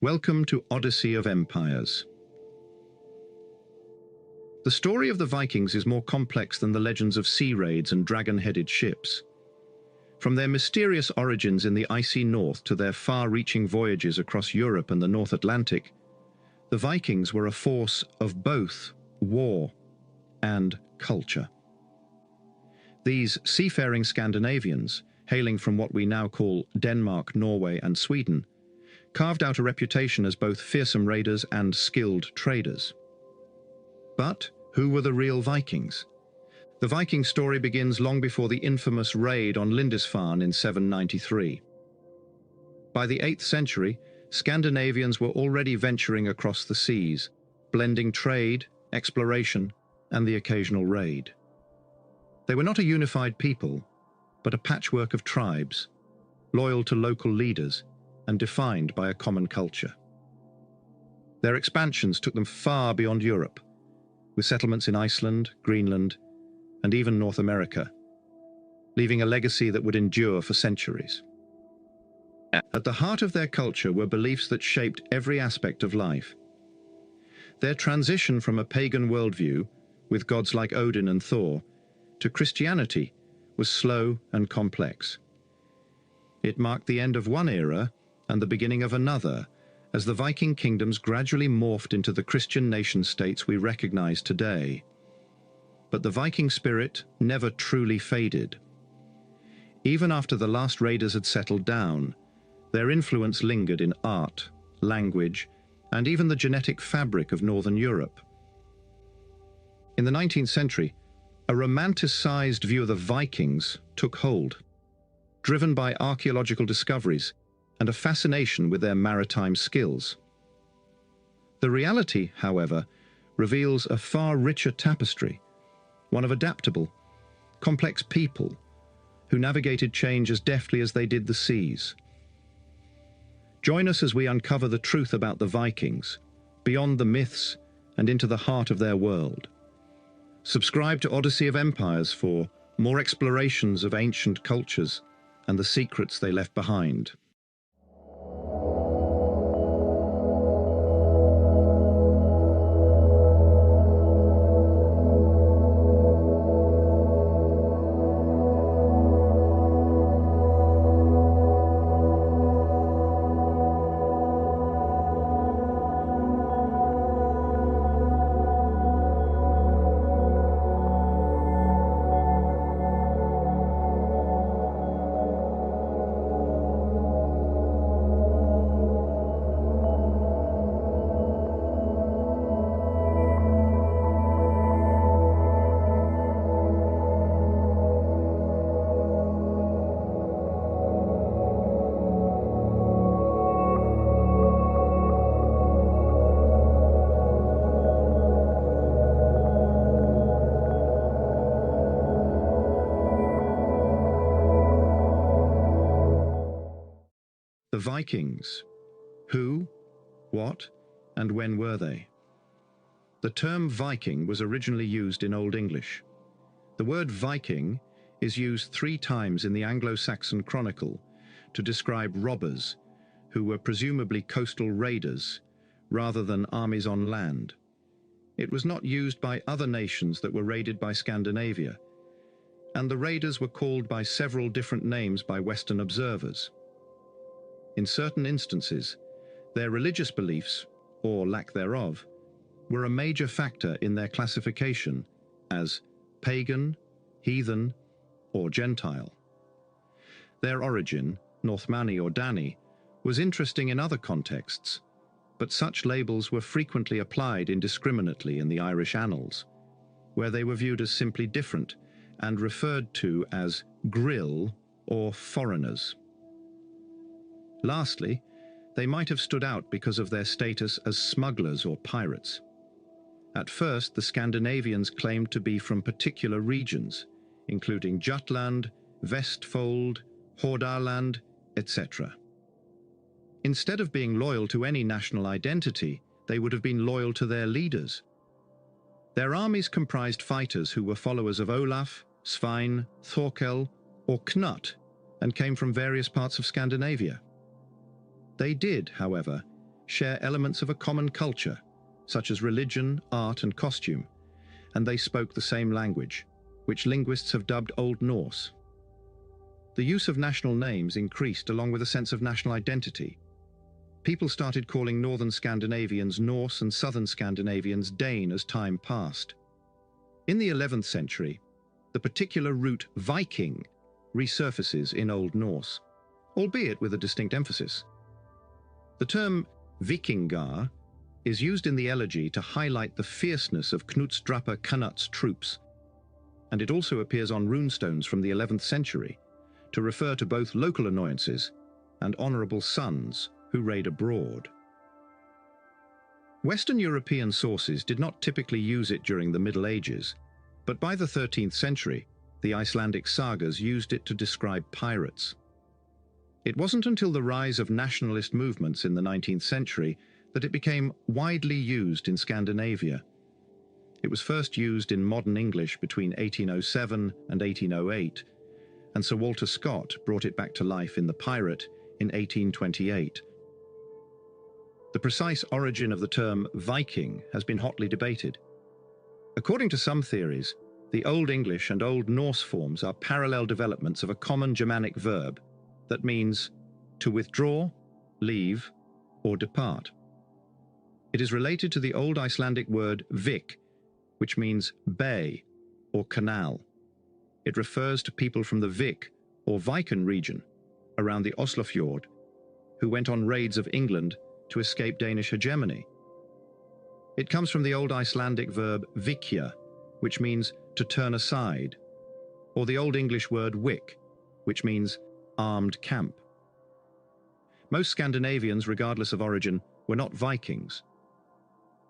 Welcome to Odyssey of Empires. The story of the Vikings is more complex than the legends of sea raids and dragon-headed ships. From their mysterious origins in the icy north to their far-reaching voyages across Europe and the North Atlantic, the Vikings were a force of both war and culture. These seafaring Scandinavians, hailing from what we now call Denmark, Norway, and Sweden, carved out a reputation as both fearsome raiders and skilled traders. But who were the real Vikings? The Viking story begins long before the infamous raid on Lindisfarne in 793. By the 8th century, Scandinavians were already venturing across the seas, blending trade, exploration, and the occasional raid. They were not a unified people, but a patchwork of tribes, loyal to local leaders and defined by a common culture. Their expansions took them far beyond Europe, with settlements in Iceland, Greenland, and even North America, leaving a legacy that would endure for centuries. At the heart of their culture were beliefs that shaped every aspect of life. Their transition from a pagan worldview, with gods like Odin and Thor, to Christianity was slow and complex. It marked the end of one era and the beginning of another, as the Viking kingdoms gradually morphed into the Christian nation-states we recognize today. But the Viking spirit never truly faded. Even after the last raiders had settled down, their influence lingered in art, language, and even the genetic fabric of Northern Europe. In the 19th century, a romanticized view of the Vikings took hold, driven by archaeological discoveries and a fascination with their maritime skills. The reality, however, reveals a far richer tapestry, one of adaptable, complex people who navigated change as deftly as they did the seas. Join us as we uncover the truth about the Vikings, beyond the myths and into the heart of their world. Subscribe to Odyssey of Empires for more explorations of ancient cultures and the secrets they left behind. The Vikings. Who, what, and when were they? The term Viking was originally used in Old English. The word Viking is used 3 times in the Anglo-Saxon Chronicle to describe robbers who were presumably coastal raiders rather than armies on land. It was not used by other nations that were raided by Scandinavia, and the raiders were called by several different names by Western observers. In certain instances, their religious beliefs, or lack thereof, were a major factor in their classification as pagan, heathen, or Gentile. Their origin, Northmanni or Danny, was interesting in other contexts, but such labels were frequently applied indiscriminately in the Irish annals, where they were viewed as simply different and referred to as grill or foreigners. Lastly, they might have stood out because of their status as smugglers or pirates. At first, the Scandinavians claimed to be from particular regions, including Jutland, Vestfold, Hordaland, etc. Instead of being loyal to any national identity, they would have been loyal to their leaders. Their armies comprised fighters who were followers of Olaf, Svein, Thorkel, or Knut, and came from various parts of Scandinavia. They did, however, share elements of a common culture, such as religion, art, and costume, and they spoke the same language, which linguists have dubbed Old Norse. The use of national names increased along with a sense of national identity. People started calling northern Scandinavians Norse and southern Scandinavians Dane as time passed. In the 11th century, the particular root Viking resurfaces in Old Norse, albeit with a distinct emphasis. The term Vikingar is used in the elegy to highlight the fierceness of Knutsdrapa Knut's troops, and it also appears on runestones from the 11th century to refer to both local annoyances and honourable sons who raid abroad. Western European sources did not typically use it during the Middle Ages, but by the 13th century, the Icelandic sagas used it to describe pirates. It wasn't until the rise of nationalist movements in the 19th century that it became widely used in Scandinavia. It was first used in modern English between 1807 and 1808, and Sir Walter Scott brought it back to life in The Pirate in 1828. The precise origin of the term Viking has been hotly debated. According to some theories, the Old English and Old Norse forms are parallel developments of a common Germanic verb that means to withdraw, leave, or depart. It is related to the Old Icelandic word vik, which means bay or canal. It refers to people from the Vik or Viken region around the Oslofjord who went on raids of England to escape Danish hegemony. It comes from the Old Icelandic verb vikja, which means to turn aside, or the Old English word wick, which means armed camp. Most Scandinavians, regardless of origin, were not Vikings.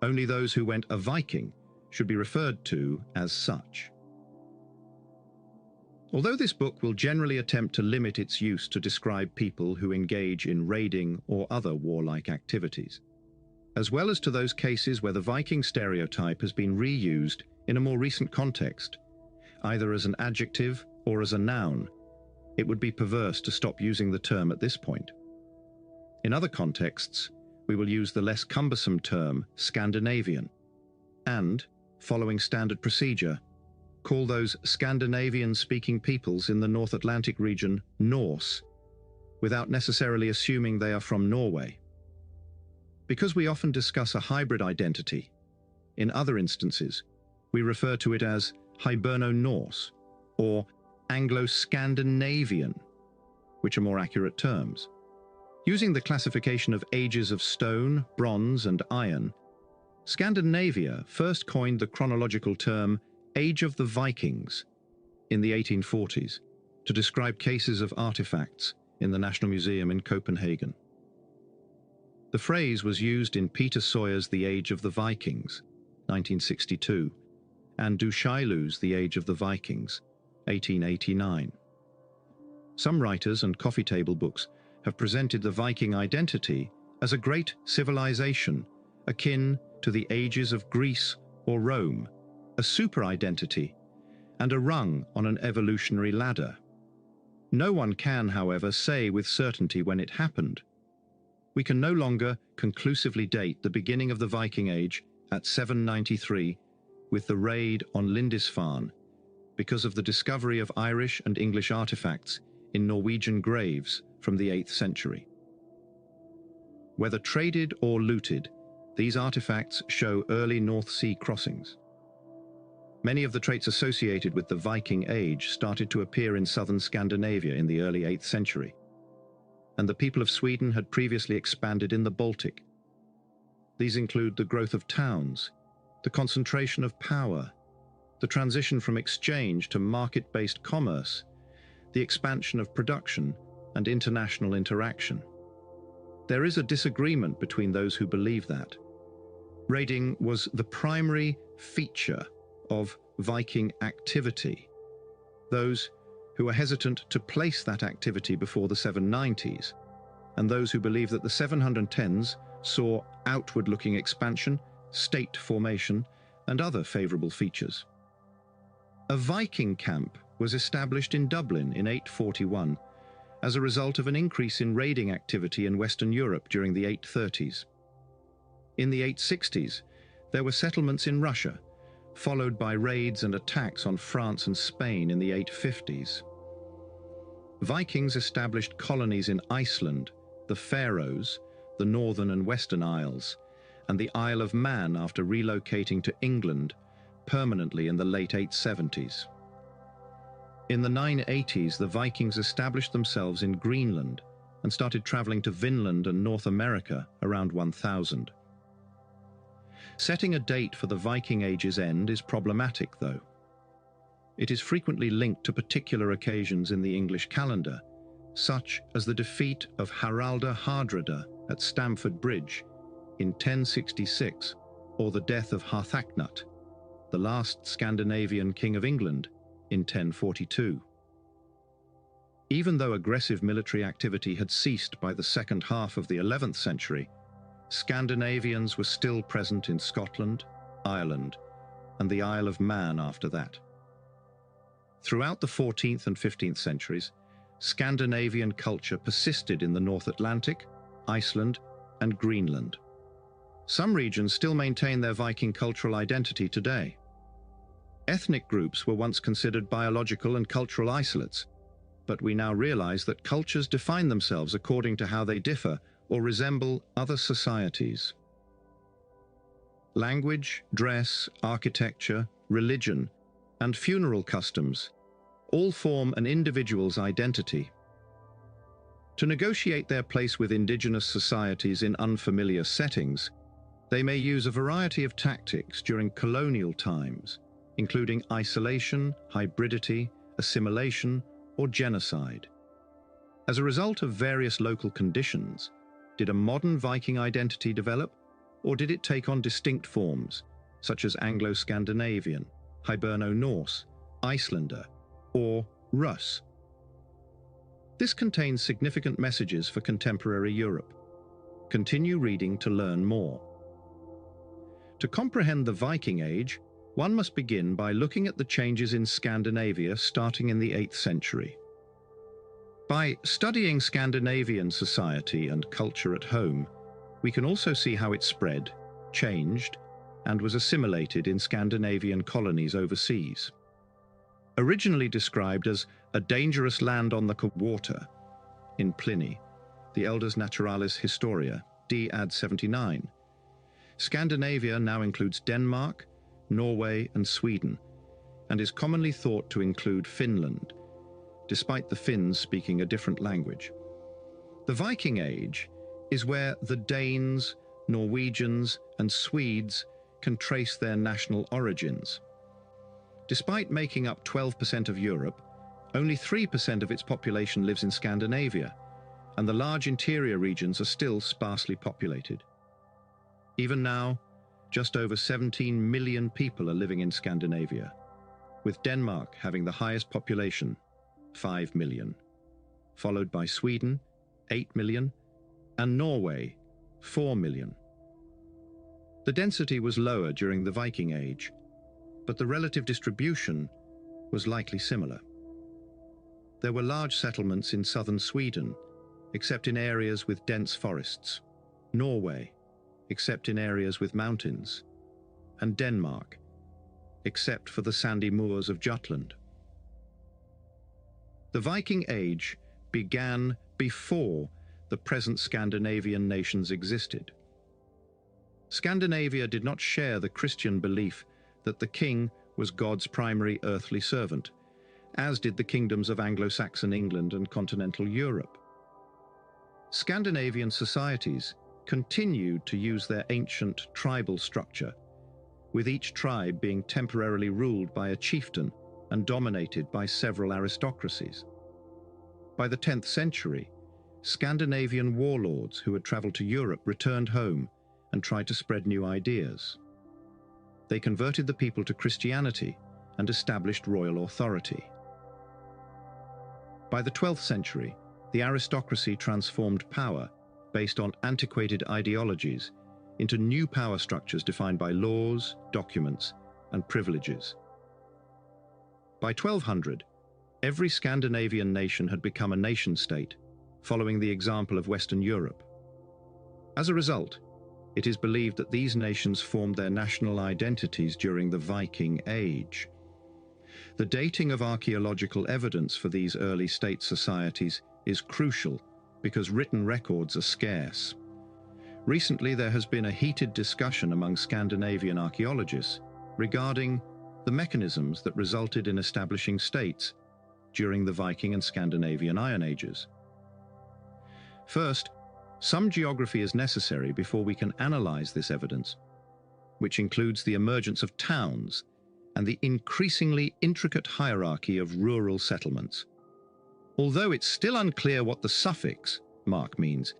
Only those who went a Viking should be referred to as such. Although this book will generally attempt to limit its use to describe people who engage in raiding or other warlike activities, as well as to those cases where the Viking stereotype has been reused in a more recent context, either as an adjective or as a noun, it would be perverse to stop using the term at this point. In other contexts, we will use the less cumbersome term Scandinavian, and, following standard procedure, call those Scandinavian-speaking peoples in the North Atlantic region Norse, without necessarily assuming they are from Norway. Because we often discuss a hybrid identity, in other instances, we refer to it as Hiberno-Norse or Anglo-Scandinavian, which are more accurate terms. Using the classification of ages of stone, bronze, and iron, Scandinavia first coined the chronological term Age of the Vikings in the 1840s to describe cases of artifacts in the National Museum in Copenhagen. The phrase was used in Peter Sawyer's The Age of the Vikings, 1962, and Du Chaillu's The Age of the Vikings, 1889. Some writers and coffee table books have presented the Viking identity as a great civilization akin to the ages of Greece or Rome, a super-identity, and a rung on an evolutionary ladder. No one can, however, say with certainty when it happened. We can no longer conclusively date the beginning of the Viking Age at 793 with the raid on Lindisfarne because of the discovery of Irish and English artifacts in Norwegian graves from the 8th century. Whether traded or looted, these artifacts show early North Sea crossings. Many of the traits associated with the Viking Age started to appear in southern Scandinavia in the early 8th century, and the people of Sweden had previously expanded in the Baltic. These include the growth of towns, the concentration of power, the transition from exchange to market-based commerce, the expansion of production, and international interaction. There is a disagreement between those who believe that raiding was the primary feature of Viking activity. Those who are hesitant to place that activity before the 790s, and those who believe that the 710s saw outward-looking expansion, state formation, and other favourable features. A Viking camp was established in Dublin in 841 as a result of an increase in raiding activity in Western Europe during the 830s. In the 860s, there were settlements in Russia, followed by raids and attacks on France and Spain in the 850s. Vikings established colonies in Iceland, the Faroes, the Northern and Western Isles, and the Isle of Man after relocating to England permanently in the late 870s. In the 980s, the Vikings established themselves in Greenland and started traveling to Vinland and North America around 1000. Setting a date for the Viking Age's end is problematic, though. It is frequently linked to particular occasions in the English calendar, such as the defeat of Haraldr Hardrada at Stamford Bridge in 1066, or the death of Harthacnut, the last Scandinavian king of England, in 1042. Even though aggressive military activity had ceased by the second half of the 11th century, Scandinavians were still present in Scotland, Ireland, and the Isle of Man after that. Throughout the 14th and 15th centuries, Scandinavian culture persisted in the North Atlantic, Iceland, and Greenland. Some regions still maintain their Viking cultural identity today. Ethnic groups were once considered biological and cultural isolates, but we now realize that cultures define themselves according to how they differ or resemble other societies. Language, dress, architecture, religion, and funeral customs all form an individual's identity. To negotiate their place with indigenous societies in unfamiliar settings, they may use a variety of tactics during colonial times, including isolation, hybridity, assimilation, or genocide. As a result of various local conditions, did a modern Viking identity develop, or did it take on distinct forms, such as Anglo-Scandinavian, Hiberno-Norse, Icelander, or Russ? This contains significant messages for contemporary Europe. Continue reading to learn more. To comprehend the Viking Age, one must begin by looking at the changes in Scandinavia starting in the 8th century. By studying Scandinavian society and culture at home, we can also see how it spread, changed, and was assimilated in Scandinavian colonies overseas. Originally described as a dangerous land on the water in Pliny, the Elders Naturalis Historia, D. Ad 79, Scandinavia now includes Denmark, Norway, and Sweden, and is commonly thought to include Finland, despite the Finns speaking a different language. The Viking Age is where the Danes, Norwegians, and Swedes can trace their national origins. Despite making up 12% of Europe, only 3% of its population lives in Scandinavia, and the large interior regions are still sparsely populated. Even now, just over 17 million people are living in Scandinavia, with Denmark having the highest population, 5 million, followed by Sweden, 8 million, and Norway, 4 million. The density was lower during the Viking Age, but the relative distribution was likely similar. There were large settlements in southern Sweden, except in areas with dense forests, Norway, except in areas with mountains, and Denmark, except for the sandy moors of Jutland. The Viking Age began before the present Scandinavian nations existed. Scandinavia did not share the Christian belief that the king was God's primary earthly servant, as did the kingdoms of Anglo-Saxon England and continental Europe. Scandinavian societies continued to use their ancient tribal structure, with each tribe being temporarily ruled by a chieftain and dominated by several aristocracies. By the 10th century, Scandinavian warlords who had traveled to Europe returned home and tried to spread new ideas. They converted the people to Christianity and established royal authority. By the 12th century, the aristocracy transformed power based on antiquated ideologies into new power structures defined by laws, documents, and privileges. By 1200, every Scandinavian nation had become a nation-state, following the example of Western Europe. As a result, It is believed that these nations formed their national identities during the Viking Age. The dating of archaeological evidence for these early state societies is crucial because written records are scarce. Recently, there has been a heated discussion among Scandinavian archaeologists regarding the mechanisms that resulted in establishing states during the Viking and Scandinavian Iron Ages. First, some geography is necessary before we can analyze this evidence, which includes the emergence of towns and the increasingly intricate hierarchy of rural settlements. Although it's still unclear what the suffix mark means,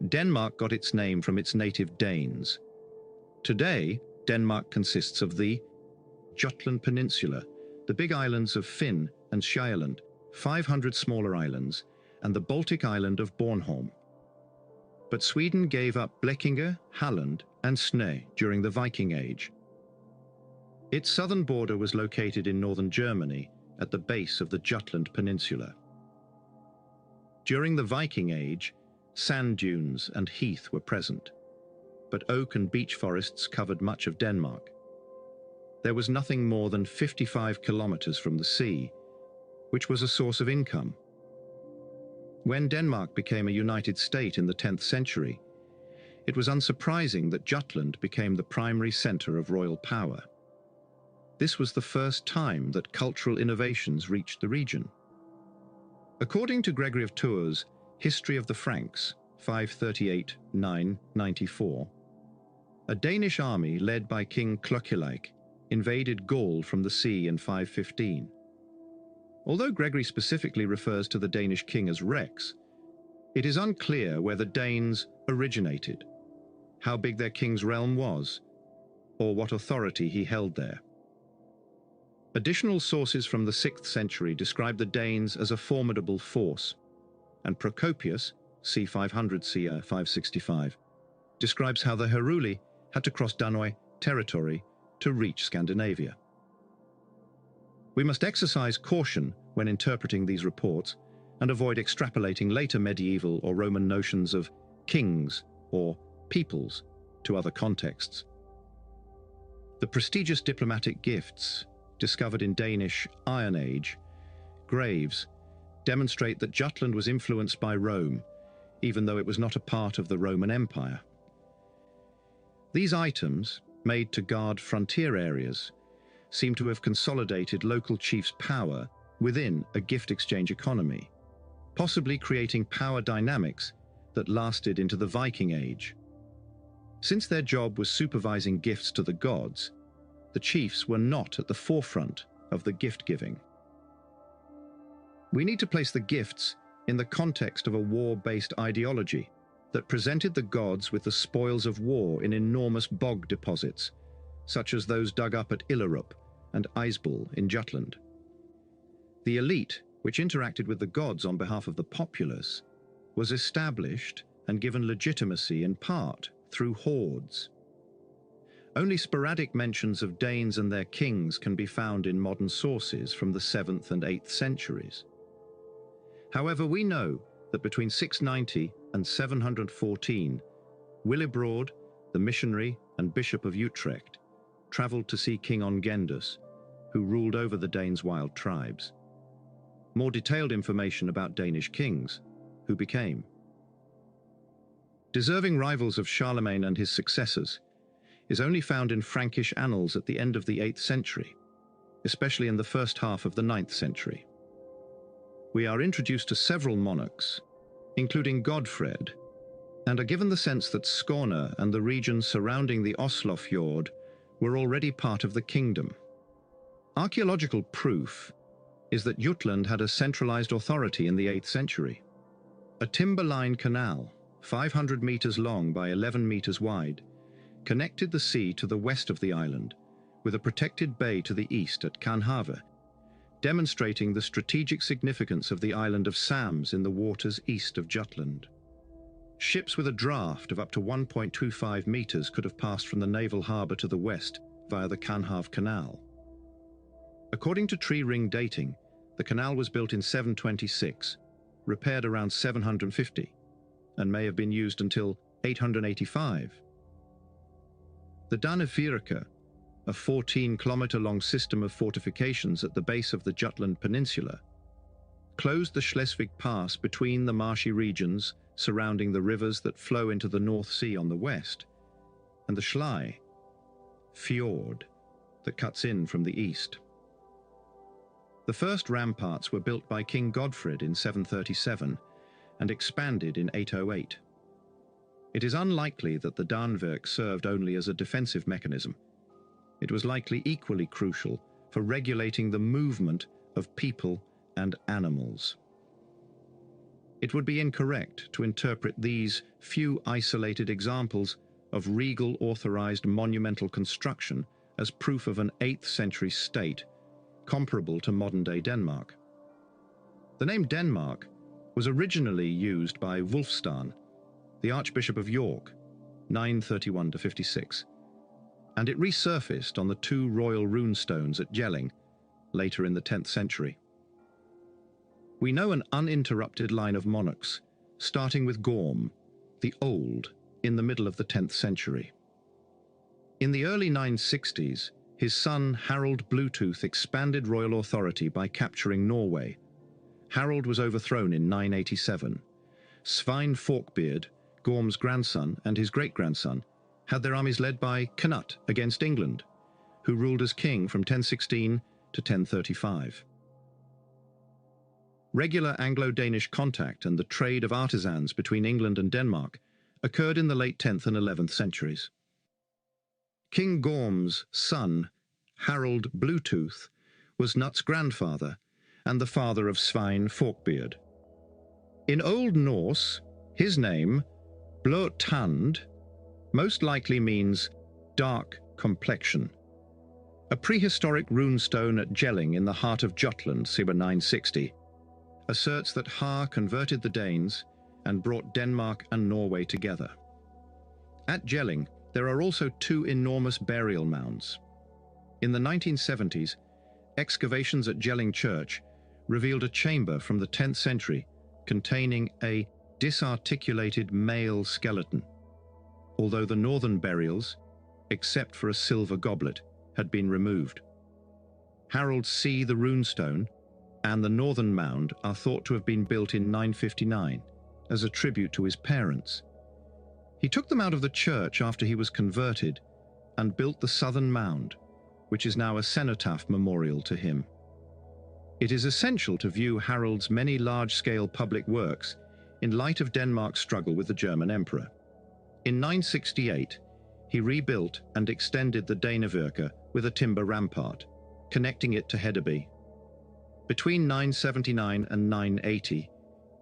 Denmark got its name from its native Danes. Today, Denmark consists of the Jutland Peninsula, the big islands of Fyn and Sjælland, 500 smaller islands, and the Baltic island of Bornholm. But Sweden gave up Blekinge, Halland, and Snö during the Viking Age. Its southern border was located in northern Germany at the base of the Jutland Peninsula. During the Viking Age, sand dunes and heath were present, but oak and beech forests covered much of Denmark. There was nothing more than 55 kilometers from the sea, which was a source of income. When Denmark became a united state in the 10th century, it was unsurprising that Jutland became the primary center of royal power. This was the first time that cultural innovations reached the region. According to Gregory of Tours' History of the Franks, 538-994, a Danish army led by King Clothilaik invaded Gaul from the sea in 515. Although Gregory specifically refers to the Danish king as Rex, it is unclear where the Danes originated, how big their king's realm was, or what authority he held there. Additional sources from the 6th century describe the Danes as a formidable force, and Procopius, c. 500 c. 565, describes how the Heruli had to cross Danoi territory to reach Scandinavia. We must exercise caution when interpreting these reports and avoid extrapolating later medieval or Roman notions of kings or peoples to other contexts. The prestigious diplomatic gifts discovered in Danish Iron Age graves demonstrate that Jutland was influenced by Rome, even though it was not a part of the Roman Empire. These items, made to guard frontier areas, seem to have consolidated local chiefs' power within a gift exchange economy, possibly creating power dynamics that lasted into the Viking Age. Since their job was supervising gifts to the gods, the chiefs were not at the forefront of the gift-giving. We need to place the gifts in the context of a war-based ideology that presented the gods with the spoils of war in enormous bog deposits, such as those dug up at Illerup and Isbel in Jutland. The elite, which interacted with the gods on behalf of the populace, was established and given legitimacy in part through hordes. Only sporadic mentions of Danes and their kings can be found in modern sources from the 7th and 8th centuries. However, we know that between 690 and 714, Willibrord, the missionary and Bishop of Utrecht, travelled to see King Ongendus, who ruled over the Danes' wild tribes. More detailed information about Danish kings, who became deserving rivals of Charlemagne and his successors, is only found in Frankish annals at the end of the 8th century, especially in the first half of the 9th century. We are introduced to several monarchs, including Godfred, and are given the sense that Skåne and the region surrounding the Oslofjord were already part of the kingdom. Archaeological proof is that Jutland had a centralized authority in the 8th century. A timber-lined canal, 500 meters long by 11 meters wide, connected the sea to the west of the island, with a protected bay to the east at Canhave, demonstrating the strategic significance of the island of Sams in the waters east of Jutland. Ships with a draft of up to 1.25 meters could have passed from the naval harbor to the west via the Canhave Canal. According to tree ring dating, the canal was built in 726, repaired around 750, and may have been used until 885. The Dannevirke, a 14-kilometer-long system of fortifications at the base of the Jutland Peninsula, closed the Schleswig Pass between the marshy regions surrounding the rivers that flow into the North Sea on the west, and the Schlei, fjord, that cuts in from the east. The first ramparts were built by King Godfred in 737 and expanded in 808. It is unlikely that the Dannevirke served only as a defensive mechanism. It was likely equally crucial for regulating the movement of people and animals. It would be incorrect to interpret these few isolated examples of regal authorized monumental construction as proof of an 8th century state comparable to modern-day Denmark. The name Denmark was originally used by Wulfstan, the Archbishop of York, 931–56, and it resurfaced on the 2 royal runestones at Jelling later in the 10th century. We know an uninterrupted line of monarchs, starting with Gorm, the Old, in the middle of the 10th century. In the early 960s, his son Harald Bluetooth expanded royal authority by capturing Norway. Harald was overthrown in 987. Svein Forkbeard, Gorm's grandson, and his great-grandson had their armies led by Canute against England, who ruled as king from 1016 to 1035. Regular Anglo-Danish contact and the trade of artisans between England and Denmark occurred in the late 10th and 11th centuries. King Gorm's son, Harald Bluetooth, was Knut's grandfather and the father of Svein Forkbeard. In Old Norse, his name, Blåtand, most likely means dark complexion. A prehistoric runestone at Jelling in the heart of Jutland, circa 960, asserts that Har converted the Danes and brought Denmark and Norway together. At Jelling, there are also 2 enormous burial mounds. In the 1970s, excavations at Jelling Church revealed a chamber from the 10th century containing a disarticulated male skeleton, although the northern burials, except for a silver goblet, had been removed. Harold C. the runestone and the northern mound are thought to have been built in 959 as a tribute to his parents. He took them out of the church after he was converted and built the southern mound, which is now a cenotaph memorial to him. It is essential to view Harold's many large-scale public works in light of Denmark's struggle with the German emperor. In 968, he rebuilt and extended the Dannevirke with a timber rampart, connecting it to Hedeby. Between 979 and 980,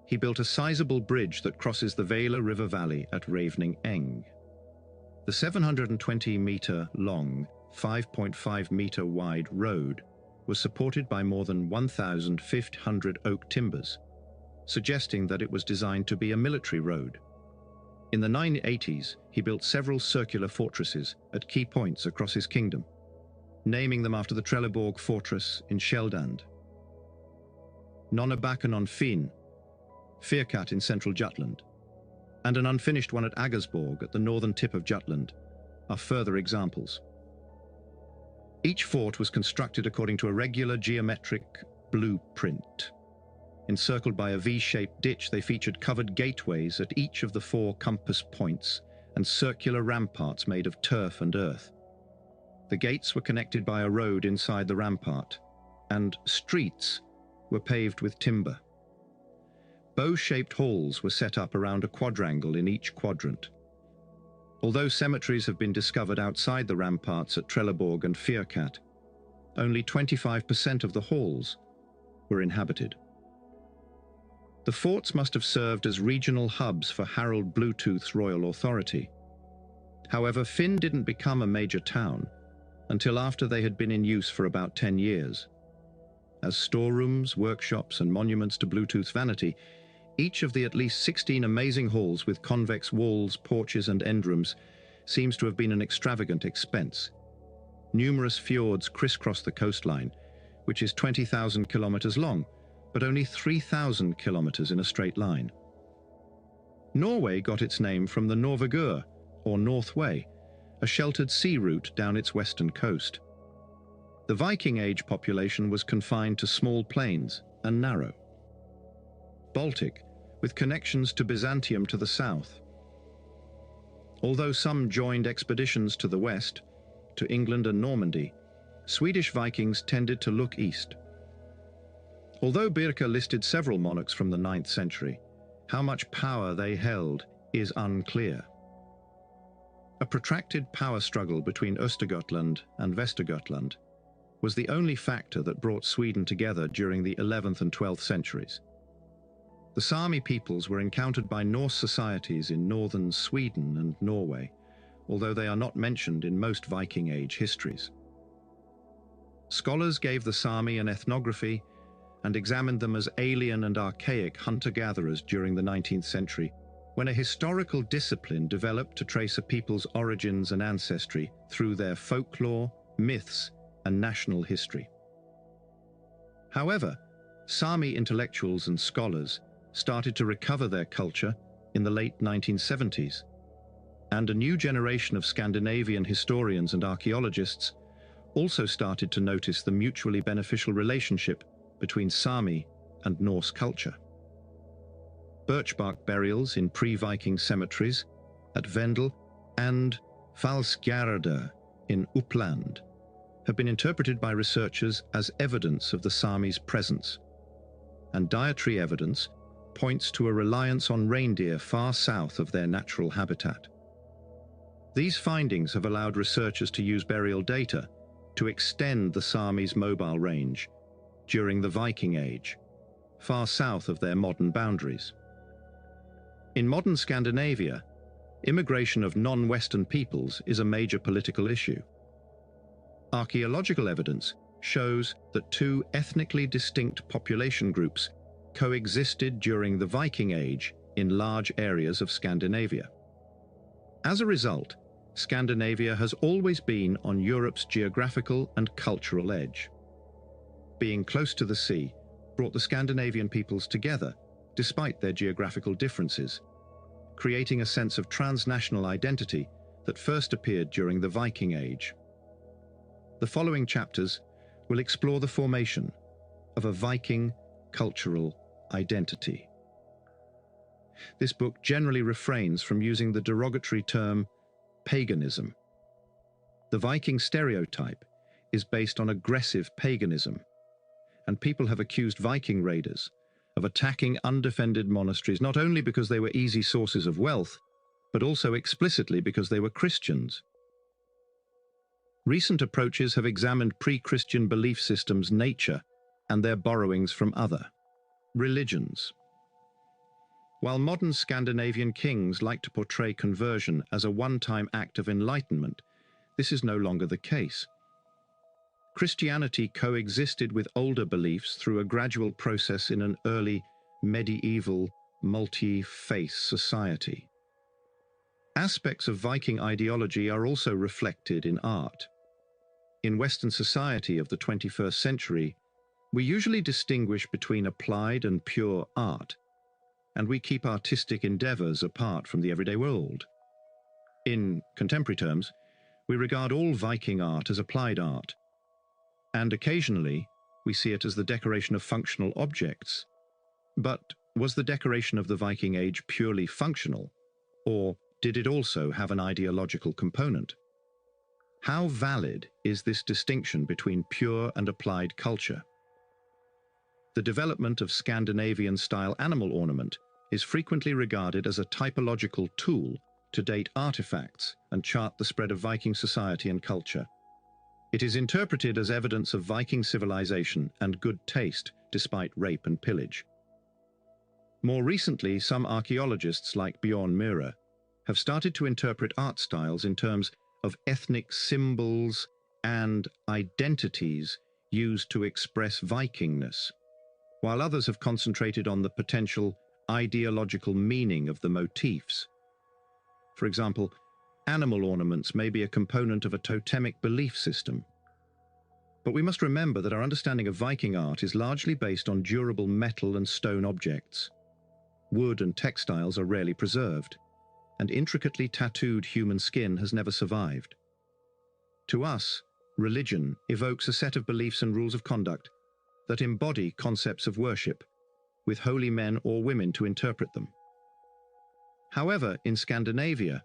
he built a sizable bridge that crosses the Vela River Valley at Ravning Eng. The 720-meter-long, 5.5-meter-wide road was supported by more than 1,500 oak timbers, suggesting that it was designed to be a military road. In the 980s, he built several circular fortresses at key points across his kingdom, naming them after the Trelleborg fortress in Skeldand, Nonnebakken on Fyn, Fyrkat in central Jutland, and an unfinished one at Aggersborg at the northern tip of Jutland are further examples. Each fort was constructed according to a regular geometric blueprint. Encircled by a V-shaped ditch, they featured covered gateways at each of the 4 compass points and circular ramparts made of turf and earth. The gates were connected by a road inside the rampart, and streets were paved with timber. Bow-shaped halls were set up around a quadrangle in each quadrant. Although cemeteries have been discovered outside the ramparts at Trelleborg and Fyrkat, only 25% of the halls were inhabited. The forts must have served as regional hubs for Harald Bluetooth's royal authority. However, Fyn didn't become a major town until after they had been in use for about 10 years. As storerooms, workshops, and monuments to Bluetooth's vanity, each of the at least 16 amazing halls with convex walls, porches, and endrooms seems to have been an extravagant expense. Numerous fjords crisscross the coastline, which is 20,000 kilometers long, but only 3,000 kilometers in a straight line. Norway got its name from the Norvegur, or North Way, a sheltered sea route down its western coast. The Viking Age population was confined to small plains and narrow. Baltic, with connections to Byzantium to the south. Although some joined expeditions to the west, to England and Normandy, Swedish Vikings tended to look east. Although Birka listed several monarchs from the 9th century, how much power they held is unclear. A protracted power struggle between Östergötland and Västergötland was the only factor that brought Sweden together during the 11th and 12th centuries. The Sami peoples were encountered by Norse societies in northern Sweden and Norway, although they are not mentioned in most Viking Age histories. Scholars gave the Sami an ethnography and examined them as alien and archaic hunter-gatherers during the 19th century, when a historical discipline developed to trace a people's origins and ancestry through their folklore, myths, and national history. However, Sami intellectuals and scholars started to recover their culture in the late 1970s, and a new generation of Scandinavian historians and archaeologists also started to notice the mutually beneficial relationship between Sami and Norse culture. Birchbark burials in pre-Viking cemeteries at Vendel and Falsgärde in Uppland have been interpreted by researchers as evidence of the Sami's presence, and dietary evidence points to a reliance on reindeer far south of their natural habitat. These findings have allowed researchers to use burial data to extend the Sami's mobile range during the Viking Age, far south of their modern boundaries. In modern Scandinavia, immigration of non-Western peoples is a major political issue. Archaeological evidence shows that two ethnically distinct population groups coexisted during the Viking Age in large areas of Scandinavia. As a result, Scandinavia has always been on Europe's geographical and cultural edge. Being close to the sea brought the Scandinavian peoples together, despite their geographical differences, creating a sense of transnational identity that first appeared during the Viking Age. The following chapters will explore the formation of a Viking cultural identity. This book generally refrains from using the derogatory term paganism. The Viking stereotype is based on aggressive paganism, and people have accused Viking raiders of attacking undefended monasteries not only because they were easy sources of wealth, but also explicitly because they were Christians. Recent approaches have examined pre-Christian belief systems' nature and their borrowings from other religions. While modern Scandinavian kings like to portray conversion as a one-time act of enlightenment, this is no longer the case. Christianity coexisted with older beliefs through a gradual process in an early medieval multi-faith society. Aspects of Viking ideology are also reflected in art. In Western society of the 21st century, we usually distinguish between applied and pure art, and we keep artistic endeavors apart from the everyday world. In contemporary terms, we regard all Viking art as applied art, and occasionally we see it as the decoration of functional objects. But was the decoration of the Viking Age purely functional, or did it also have an ideological component? How valid is this distinction between pure and applied culture? The development of Scandinavian-style animal ornament is frequently regarded as a typological tool to date artifacts and chart the spread of Viking society and culture. It is interpreted as evidence of Viking civilization and good taste despite rape and pillage. More recently, some archaeologists like Bjorn Myhre have started to interpret art styles in terms of ethnic symbols and identities used to express Vikingness, while others have concentrated on the potential ideological meaning of the motifs. For example, animal ornaments may be a component of a totemic belief system. But we must remember that our understanding of Viking art is largely based on durable metal and stone objects. Wood and textiles are rarely preserved, and intricately tattooed human skin has never survived. To us, religion evokes a set of beliefs and rules of conduct that embody concepts of worship, with holy men or women to interpret them. However, in Scandinavia,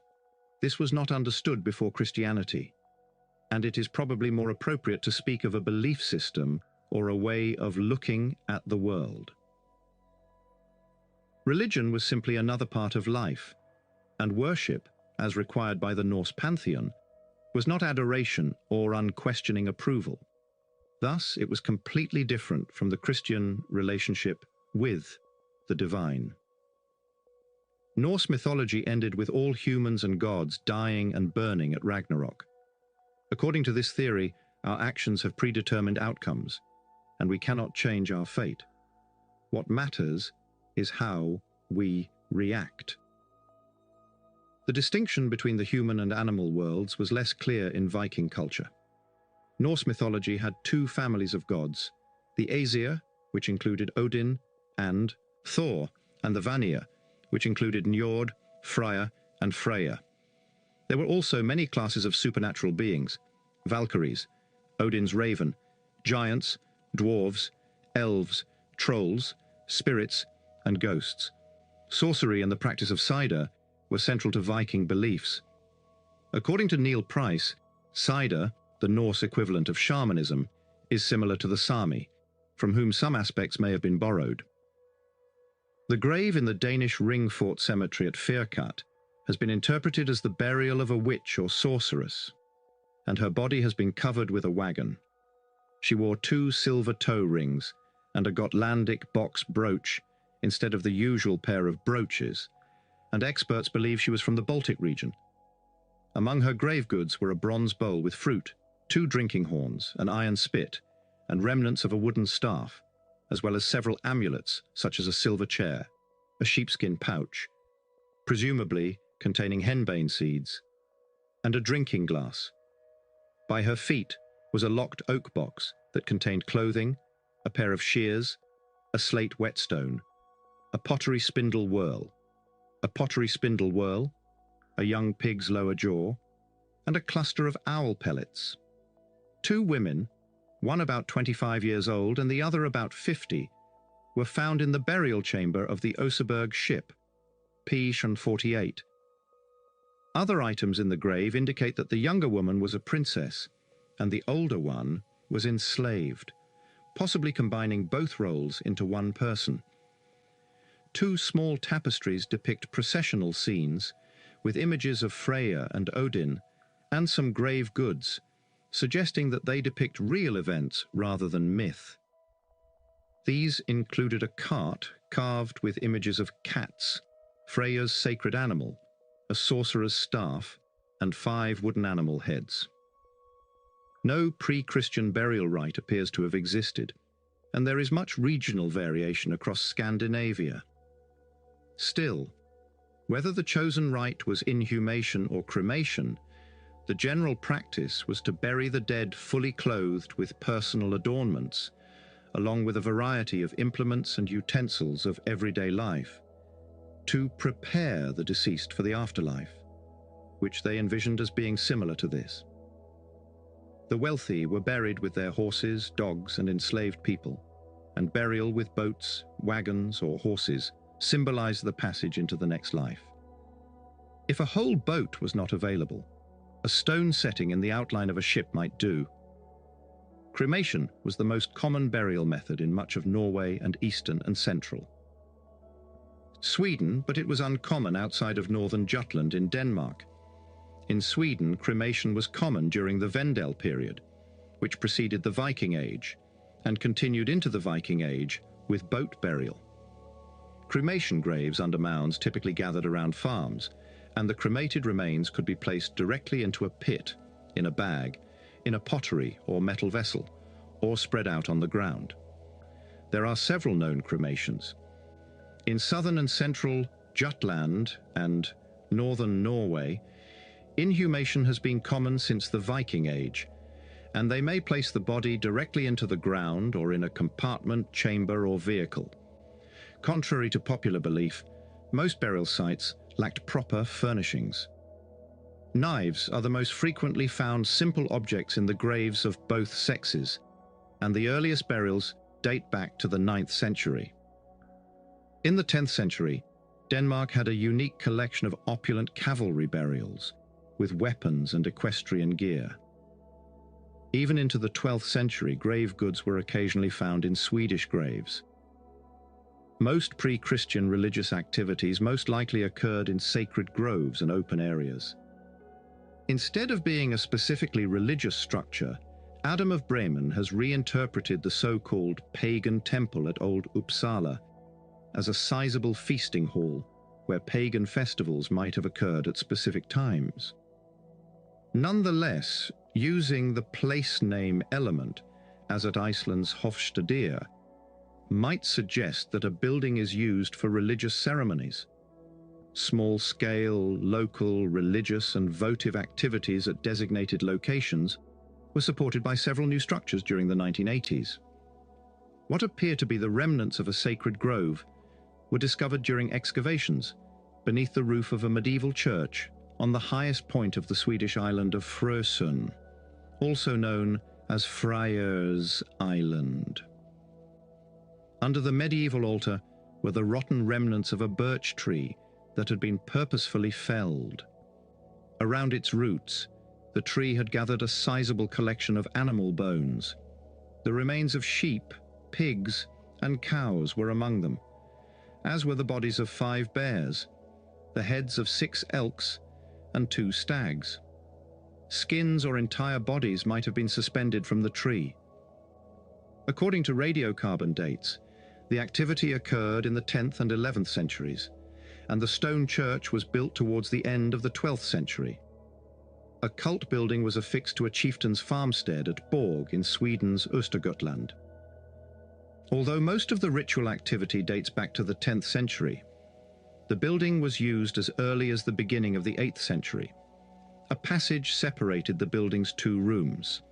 this was not understood before Christianity, and it is probably more appropriate to speak of a belief system or a way of looking at the world. Religion was simply another part of life, and worship, as required by the Norse pantheon, was not adoration or unquestioning approval. Thus, it was completely different from the Christian relationship with the divine. Norse mythology ended with all humans and gods dying and burning at Ragnarok. According to this theory, our actions have predetermined outcomes, and we cannot change our fate. What matters is how we react. The distinction between the human and animal worlds was less clear in Viking culture. Norse mythology had two families of gods, the Aesir, which included Odin, and Thor, and the Vanir, which included Njord, Freyr, and Freyja. There were also many classes of supernatural beings: Valkyries, Odin's raven, giants, dwarves, elves, trolls, spirits, and ghosts. Sorcery and the practice of cider were central to Viking beliefs. According to Neil Price, cider, the Norse equivalent of shamanism, is similar to the Sami, from whom some aspects may have been borrowed. The grave in the Danish Ringfort cemetery at Firkat has been interpreted as the burial of a witch or sorceress, and her body has been covered with a wagon. She wore 2 silver toe rings and a Gotlandic box brooch instead of the usual pair of brooches, and experts believe she was from the Baltic region. Among her grave goods were a bronze bowl with fruit, 2 drinking horns, an iron spit, and remnants of a wooden staff, as well as several amulets such as a silver chair, a sheepskin pouch, presumably containing henbane seeds, and a drinking glass. By her feet was a locked oak box that contained clothing, a pair of shears, a slate whetstone, a pottery spindle whorl, a young pig's lower jaw, and a cluster of owl pellets. 2 women, one about 25 years old and the other about 50, were found in the burial chamber of the Oseberg ship, P-48. Other items in the grave indicate that the younger woman was a princess and the older one was enslaved, possibly combining both roles into one person. 2 small tapestries depict processional scenes with images of Freyja and Odin and some grave goods, suggesting that they depict real events rather than myth. These included a cart carved with images of cats, Freyja's sacred animal, a sorcerer's staff, and 5 wooden animal heads. No pre-Christian burial rite appears to have existed, and there is much regional variation across Scandinavia. Still, whether the chosen rite was inhumation or cremation, the general practice was to bury the dead fully clothed with personal adornments, along with a variety of implements and utensils of everyday life, to prepare the deceased for the afterlife, which they envisioned as being similar to this. The wealthy were buried with their horses, dogs, and enslaved people, and burial with boats, wagons, or horses symbolized the passage into the next life. If a whole boat was not available, a stone setting in the outline of a ship might do. Cremation was the most common burial method in much of Norway and Eastern and Central Sweden, but it was uncommon outside of northern Jutland in Denmark. In Sweden, cremation was common during the Vendel period, which preceded the Viking Age, and continued into the Viking Age with boat burial. Cremation graves under mounds typically gathered around farms, and the cremated remains could be placed directly into a pit, in a bag, in a pottery or metal vessel, or spread out on the ground. There are several known cremations. In southern and central Jutland and northern Norway, inhumation has been common since the Viking Age, and they may place the body directly into the ground or in a compartment, chamber, or vehicle. Contrary to popular belief, most burial sites lacked proper furnishings. Knives are the most frequently found simple objects in the graves of both sexes, and the earliest burials date back to the 9th century. In the 10th century, Denmark had a unique collection of opulent cavalry burials, with weapons and equestrian gear. Even into the 12th century, grave goods were occasionally found in Swedish graves. Most pre-Christian religious activities most likely occurred in sacred groves and open areas. Instead of being a specifically religious structure, Adam of Bremen has reinterpreted the so-called pagan temple at Old Uppsala as a sizable feasting hall where pagan festivals might have occurred at specific times. Nonetheless, using the place name element, as at Iceland's Hofstadr, might suggest that a building is used for religious ceremonies. Small-scale, local, religious and votive activities at designated locations were supported by several new structures during the 1980s. What appear to be the remnants of a sacred grove were discovered during excavations beneath the roof of a medieval church on the highest point of the Swedish island of Frösön, also known as Friars Island. Under the medieval altar were the rotten remnants of a birch tree that had been purposefully felled. Around its roots, the tree had gathered a sizable collection of animal bones. The remains of sheep, pigs, and cows were among them, as were the bodies of 5 bears, the heads of 6 elks, and 2 stags. Skins or entire bodies might have been suspended from the tree. According to radiocarbon dates, the activity occurred in the 10th and 11th centuries, and the stone church was built towards the end of the 12th century. A cult building was affixed to a chieftain's farmstead at Borg in Sweden's Östergötland. Although most of the ritual activity dates back to the 10th century, the building was used as early as the beginning of the 8th century. A passage separated the building's 2 rooms,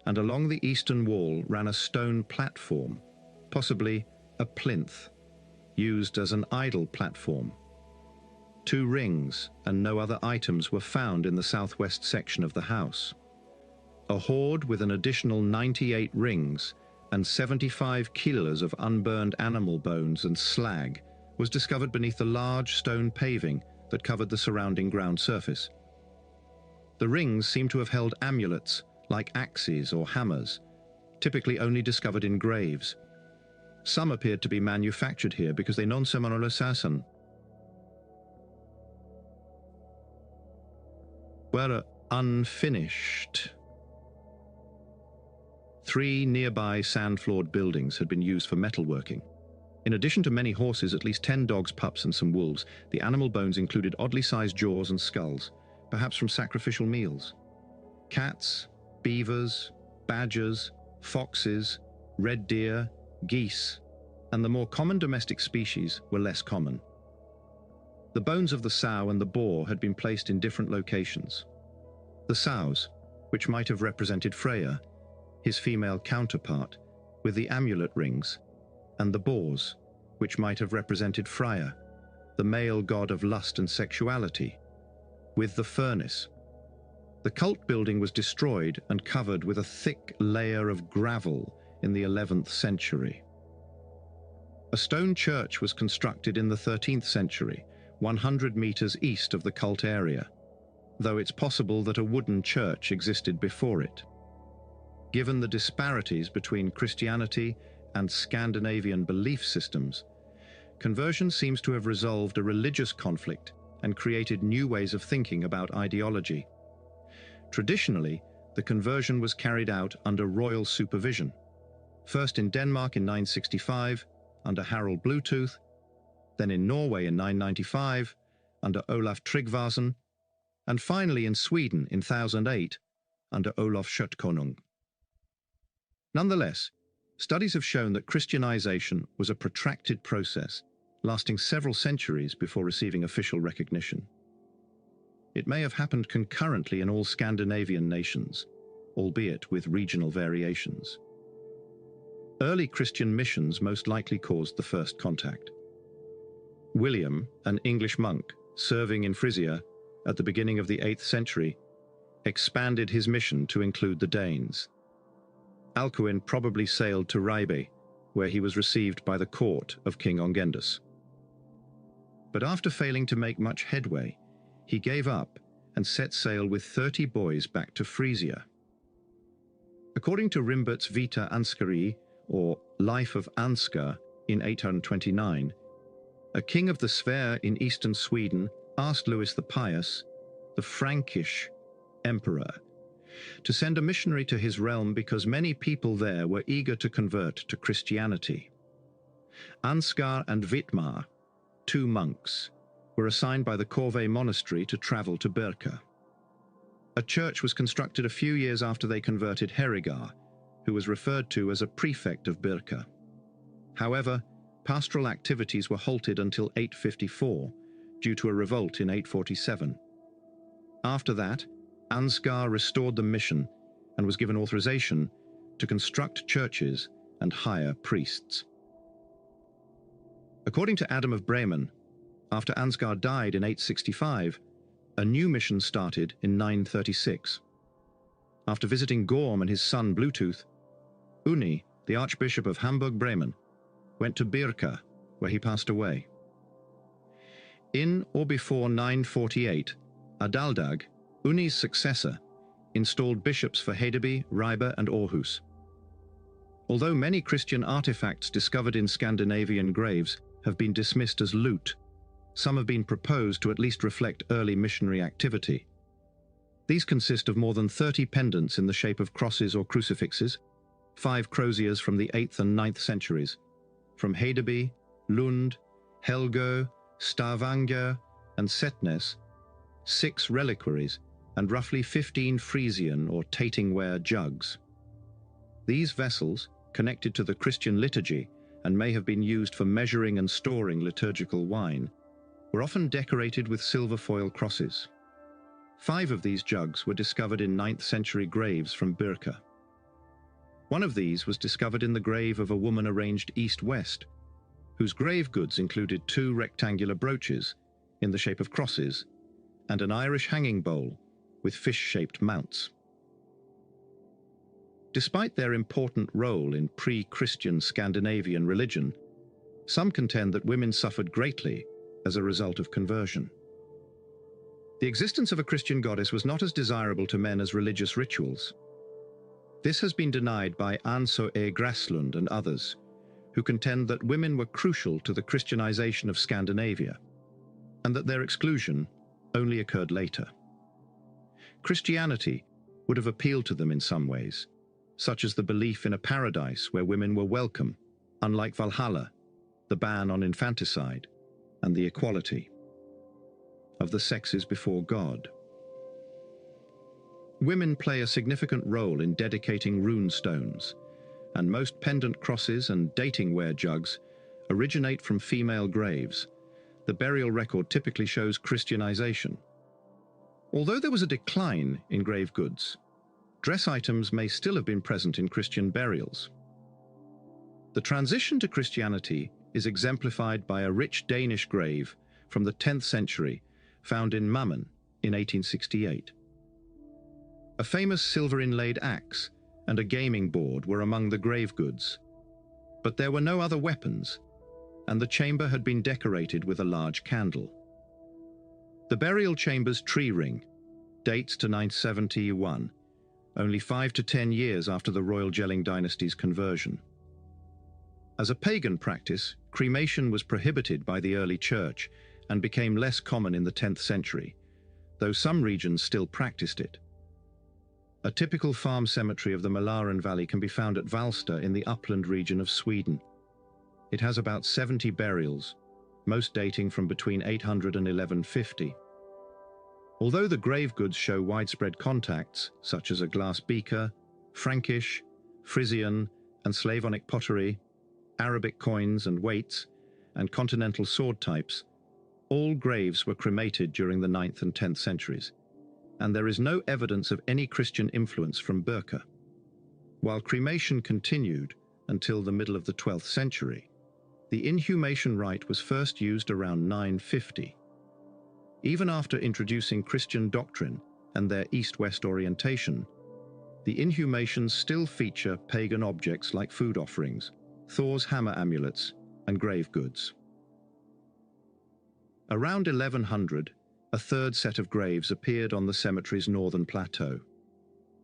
and along the eastern wall ran a stone platform, possibly a plinth, used as an idol platform. 2 rings and no other items were found in the southwest section of the house. A hoard with an additional 98 rings and 75 kilos of unburned animal bones and slag was discovered beneath the large stone paving that covered the surrounding ground surface. The rings seem to have held amulets like axes or hammers, typically only discovered in graves. Some appeared to be manufactured here because they non semano sasan were unfinished. 3 nearby sand-floored buildings had been used for metalworking. In addition to many horses, at least 10 dogs, pups, and some wolves, the animal bones included oddly sized jaws and skulls, perhaps from sacrificial meals. Cats, beavers, badgers, foxes, red deer, geese, and the more common domestic species were less common. The bones of the sow and the boar had been placed in different locations. The sows, which might have represented Freya, his female counterpart, with the amulet rings, and the boars, which might have represented Freya, the male god of lust and sexuality, with the furnace. The cult building was destroyed and covered with a thick layer of gravel in the 11th century. A stone church was constructed in the 13th century, 100 meters east of the cult area, though it's possible that a wooden church existed before it. Given the disparities between Christianity and Scandinavian belief systems, conversion seems to have resolved a religious conflict and created new ways of thinking about ideology. Traditionally, the conversion was carried out under royal supervision, first in Denmark in 965 under Harald Bluetooth, then in Norway in 995 under Olaf Tryggvason, and finally in Sweden in 1008 under Olof Köttkonung. Nonetheless, studies have shown that Christianization was a protracted process, lasting several centuries before receiving official recognition. It may have happened concurrently in all Scandinavian nations, albeit with regional variations. Early Christian missions most likely caused the first contact. William, an English monk, serving in Frisia at the beginning of the 8th century, expanded his mission to include the Danes. Alcuin probably sailed to Rybe, where he was received by the court of King Ongendus. But after failing to make much headway, he gave up and set sail with 30 boys back to Frisia. According to Rimbert's Vita Ansgari, or Life of Ansgar, in 829, a king of the Sverre in eastern Sweden asked Louis the Pious, the Frankish emperor, to send a missionary to his realm because many people there were eager to convert to Christianity. Ansgar and Vitmar, 2 monks, were assigned by the Corvey monastery to travel to Birka. A church was constructed a few years after they converted Herigar, who was referred to as a prefect of Birka. However, pastoral activities were halted until 854, due to a revolt in 847. After that, Ansgar restored the mission and was given authorization to construct churches and hire priests. According to Adam of Bremen, after Ansgar died in 865, a new mission started in 936. After visiting Gorm and his son Bluetooth, Uni, the Archbishop of Hamburg-Bremen, went to Birka, where he passed away. In or before 948, Adaldag, Uni's successor, installed bishops for Hedeby, Rybe and Aarhus. Although many Christian artifacts discovered in Scandinavian graves have been dismissed as loot, some have been proposed to at least reflect early missionary activity. These consist of more than 30 pendants in the shape of crosses or crucifixes, 5 croziers from the 8th and 9th centuries, from Hedeby, Lund, Helgö, Stavanger and Setnes, 6 reliquaries, and roughly 15 Frisian or tatingware jugs. These vessels, connected to the Christian liturgy and may have been used for measuring and storing liturgical wine, were often decorated with silver foil crosses. 5 of these jugs were discovered in 9th century graves from Birka. One of these was discovered in the grave of a woman arranged east-west, whose grave goods included 2 rectangular brooches in the shape of crosses and an Irish hanging bowl with fish-shaped mounts. Despite their important role in pre-Christian Scandinavian religion, some contend that women suffered greatly as a result of conversion. The existence of a Christian goddess was not as desirable to men as religious rituals. This has been denied by Anso E. Graslund and others, who contend that women were crucial to the Christianization of Scandinavia, and that their exclusion only occurred later. Christianity would have appealed to them in some ways, such as the belief in a paradise where women were welcome, unlike Valhalla, the ban on infanticide, and the equality of the sexes before God. Women play a significant role in dedicating rune stones, and most pendant crosses and datingware jugs originate from female graves. The burial record typically shows Christianization. Although there was a decline in grave goods, dress items may still have been present in Christian burials. The transition to Christianity is exemplified by a rich Danish grave from the 10th century found in Mammen in 1868. A famous silver-inlaid axe and a gaming board were among the grave goods, but there were no other weapons, and the chamber had been decorated with a large candle. The burial chamber's tree ring dates to 971, only 5 to 10 years after the Royal Jelling dynasty's conversion. As a pagan practice, cremation was prohibited by the early church and became less common in the 10th century, though some regions still practiced it. A typical farm cemetery of the Mälaren Valley can be found at Valsta in the upland region of Sweden. It has about 70 burials, most dating from between 800 and 1150. Although the grave goods show widespread contacts, such as a glass beaker, Frankish, Frisian, and Slavonic pottery, Arabic coins and weights, and continental sword types, all graves were cremated during the 9th and 10th centuries, and there is no evidence of any Christian influence from Birka. While cremation continued until the middle of the 12th century, the inhumation rite was first used around 950. Even after introducing Christian doctrine and their east-west orientation, the inhumations still feature pagan objects like food offerings, Thor's hammer amulets, and grave goods. Around 1100, a third set of graves appeared on the cemetery's northern plateau.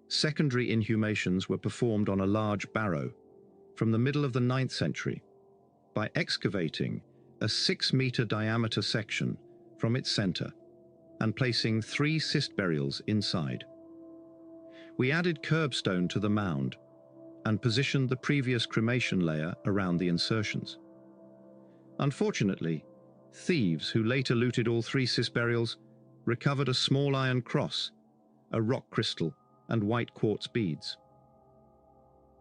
Secondary inhumations were performed on a large barrow from the middle of the 9th century by excavating a 6-meter diameter section from its center and placing 3 cist burials inside. We added curbstone to the mound and positioned the previous cremation layer around the insertions. Unfortunately, thieves who later looted all 3 cist burials recovered a small iron cross, a rock crystal, and white quartz beads.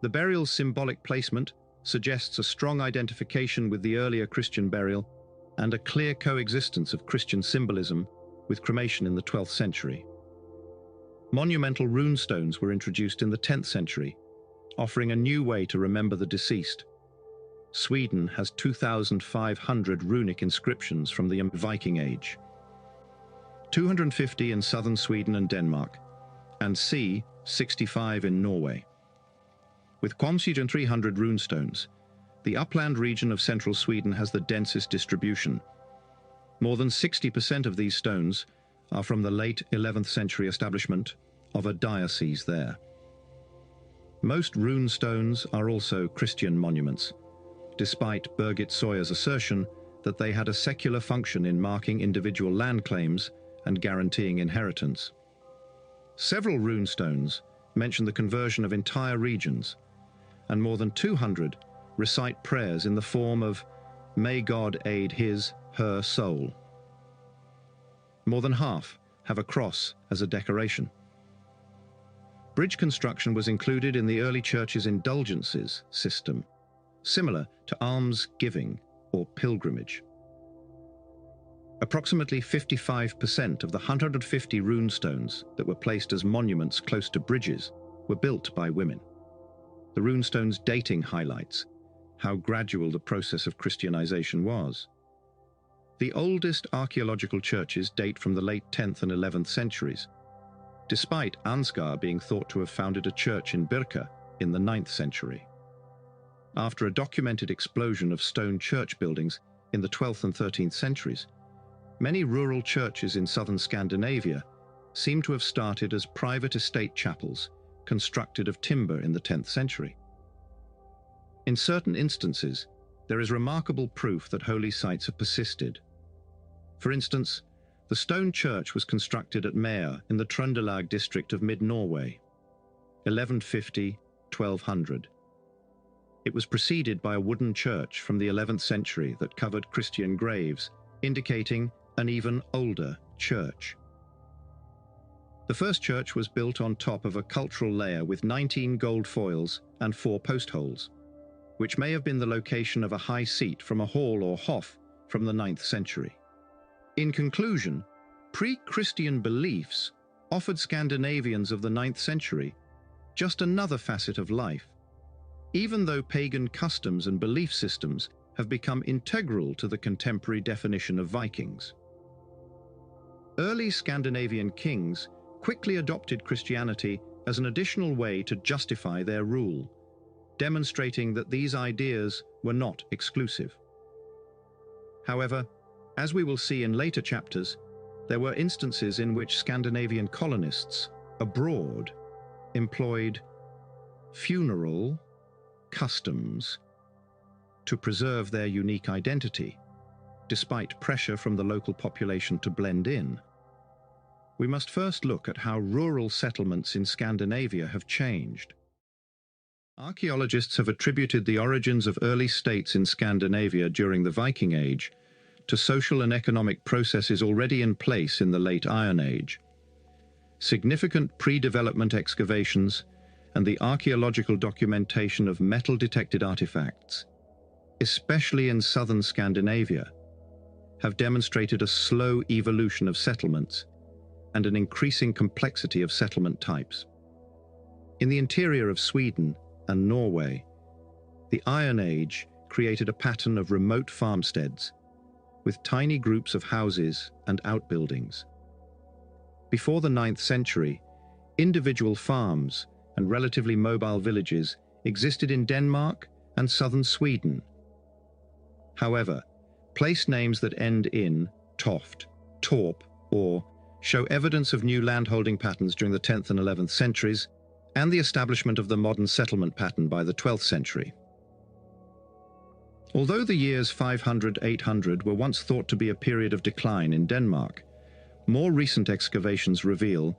The burial's symbolic placement suggests a strong identification with the earlier Christian burial and a clear coexistence of Christian symbolism with cremation in the 12th century. Monumental rune stones were introduced in the 10th century, offering a new way to remember the deceased. Sweden has 2,500 runic inscriptions from the Viking Age, 250 in southern Sweden and Denmark, and 65 in Norway. With Quamsigen 300 runestones, the upland region of central Sweden has the densest distribution. More than 60% of these stones are from the late 11th century establishment of a diocese there. Most rune stones are also Christian monuments, despite Birgit Sawyer's assertion that they had a secular function in marking individual land claims and guaranteeing inheritance. Several rune stones mention the conversion of entire regions, and more than 200 recite prayers in the form of "May God aid her soul." More than half have a cross as a decoration. Bridge construction was included in the early church's indulgences system, similar to alms giving or pilgrimage. Approximately 55% of the 150 rune stones that were placed as monuments close to bridges were built by women. The rune stones' dating highlights how gradual the process of Christianization was. The oldest archaeological churches date from the late 10th and 11th centuries, despite Ansgar being thought to have founded a church in Birka in the 9th century. After a documented explosion of stone church buildings in the 12th and 13th centuries, many rural churches in southern Scandinavia seem to have started as private estate chapels constructed of timber in the 10th century. In certain instances, there is remarkable proof that holy sites have persisted. For instance, the stone church was constructed at Meyer in the Trøndelag district of mid-Norway, 1150–1200. It was preceded by a wooden church from the 11th century that covered Christian graves, indicating an even older church. The first church was built on top of a cultural layer with 19 gold foils and 4 post holes, which may have been the location of a high seat from a hall or hof from the 9th century. In conclusion, pre-Christian beliefs offered Scandinavians of the 9th century just another facet of life, even though pagan customs and belief systems have become integral to the contemporary definition of Vikings. Early Scandinavian kings quickly adopted Christianity as an additional way to justify their rule, demonstrating that these ideas were not exclusive. However, as we will see in later chapters, there were instances in which Scandinavian colonists abroad employed funeral customs to preserve their unique identity, despite pressure from the local population to blend in. We must first look at how rural settlements in Scandinavia have changed. Archaeologists have attributed the origins of early states in Scandinavia during the Viking Age to social and economic processes already in place in the late Iron Age. Significant pre-development excavations and the archaeological documentation of metal-detected artifacts, especially in southern Scandinavia, have demonstrated a slow evolution of settlements and an increasing complexity of settlement types. In the interior of Sweden and Norway, the Iron Age created a pattern of remote farmsteads, with tiny groups of houses and outbuildings. Before the 9th century, individual farms and relatively mobile villages existed in Denmark and southern Sweden. However, place names that end in toft, torp, or show evidence of new landholding patterns during the 10th and 11th centuries and the establishment of the modern settlement pattern by the 12th century. Although the years 500–800 were once thought to be a period of decline in Denmark, more recent excavations reveal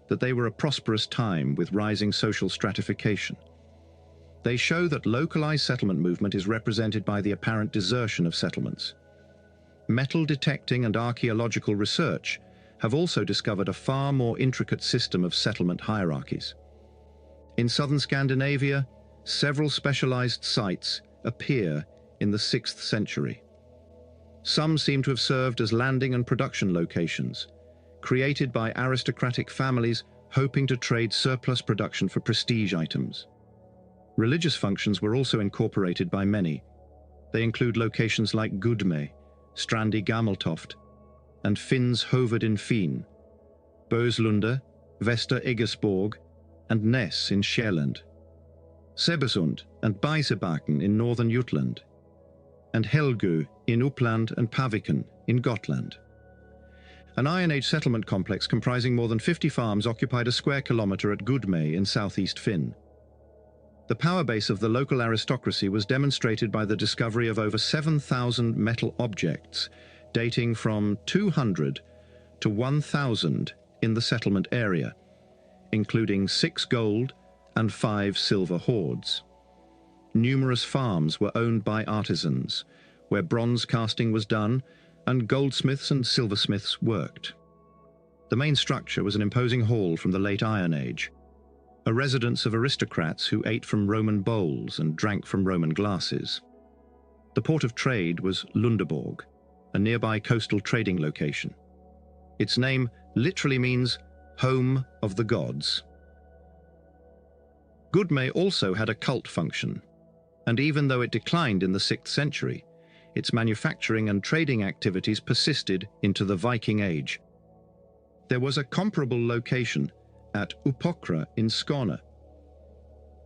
that they were a prosperous time with rising social stratification. They show that localized settlement movement is represented by the apparent desertion of settlements. Metal detecting and archaeological research have also discovered a far more intricate system of settlement hierarchies. In southern Scandinavia, several specialized sites appear in the 6th century. Some seem to have served as landing and production locations, created by aristocratic families hoping to trade surplus production for prestige items. Religious functions were also incorporated by many. They include locations like Gudme, Strandi Gammeltoft, and Finns Hoved in Fyn, Bøslunde, Vester Eggesborg, and Ness in Sjælland, Sebesund and Beisebakken in northern Jutland, and Helgø in Uppland and Paviken in Gotland. An Iron Age settlement complex comprising more than 50 farms occupied a square kilometre at Gudme in southeast Fyn. The power base of the local aristocracy was demonstrated by the discovery of over 7,000 metal objects, dating from 200 to 1,000 in the settlement area, including 6 gold and 5 silver hoards. Numerous farms were owned by artisans, where bronze casting was done and goldsmiths and silversmiths worked. The main structure was an imposing hall from the late Iron Age, a residence of aristocrats who ate from Roman bowls and drank from Roman glasses. The port of trade was Lundeborg, a nearby coastal trading location. Its name literally means home of the gods. Gudme also had a cult function, and even though it declined in the 6th century, its manufacturing and trading activities persisted into the Viking Age. There was a comparable location at Upokra in Skåne.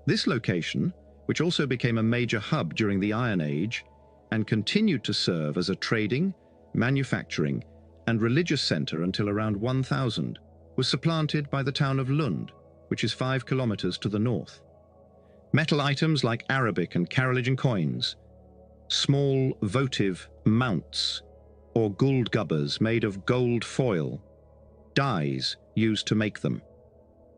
This location, which also became a major hub during the Iron Age and continued to serve as a trading, manufacturing, and religious center until around 1000, was supplanted by the town of Lund, which is 5 kilometers to the north. Metal items like Arabic and Carolingian coins, small votive mounts or guldgubbers made of gold foil, dyes used to make them,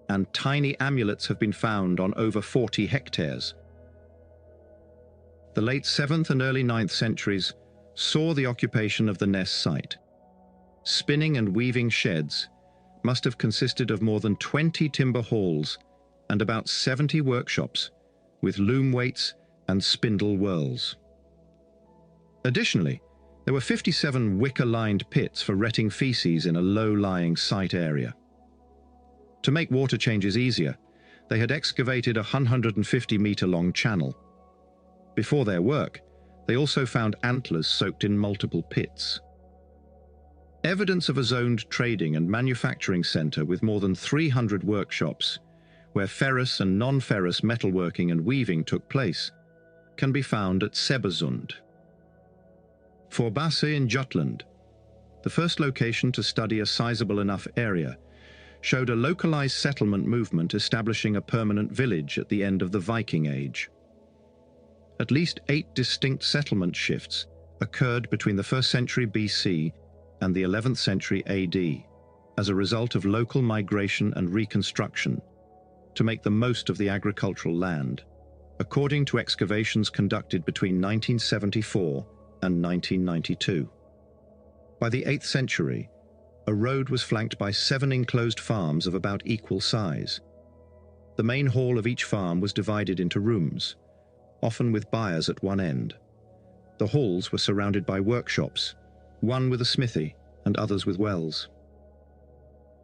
and tiny amulets have been found on over 40 hectares. The late 7th and early 9th centuries saw the occupation of the Ness site. Spinning and weaving sheds must have consisted of more than 20 timber halls and about 70 workshops with loom weights and spindle whirls. Additionally, there were 57 wicker-lined pits for retting feces in a low-lying site area. To make water changes easier, they had excavated a 150-meter-long channel. Before their work, they also found antlers soaked in multiple pits. Evidence of a zoned trading and manufacturing center with more than 300 workshops, where ferrous and non-ferrous metalworking and weaving took place, can be found at Sebesund. Vorbasse in Jutland, the first location to study a sizable enough area, showed a localized settlement movement establishing a permanent village at the end of the Viking Age. At least 8 distinct settlement shifts occurred between the 1st century BC and the 11th century AD as a result of local migration and reconstruction to make the most of the agricultural land, according to excavations conducted between 1974 and 1992. By the 8th century, a road was flanked by 7 enclosed farms of about equal size. The main hall of each farm was divided into rooms, often with byres at one end. The halls were surrounded by workshops, one with a smithy and others with wells.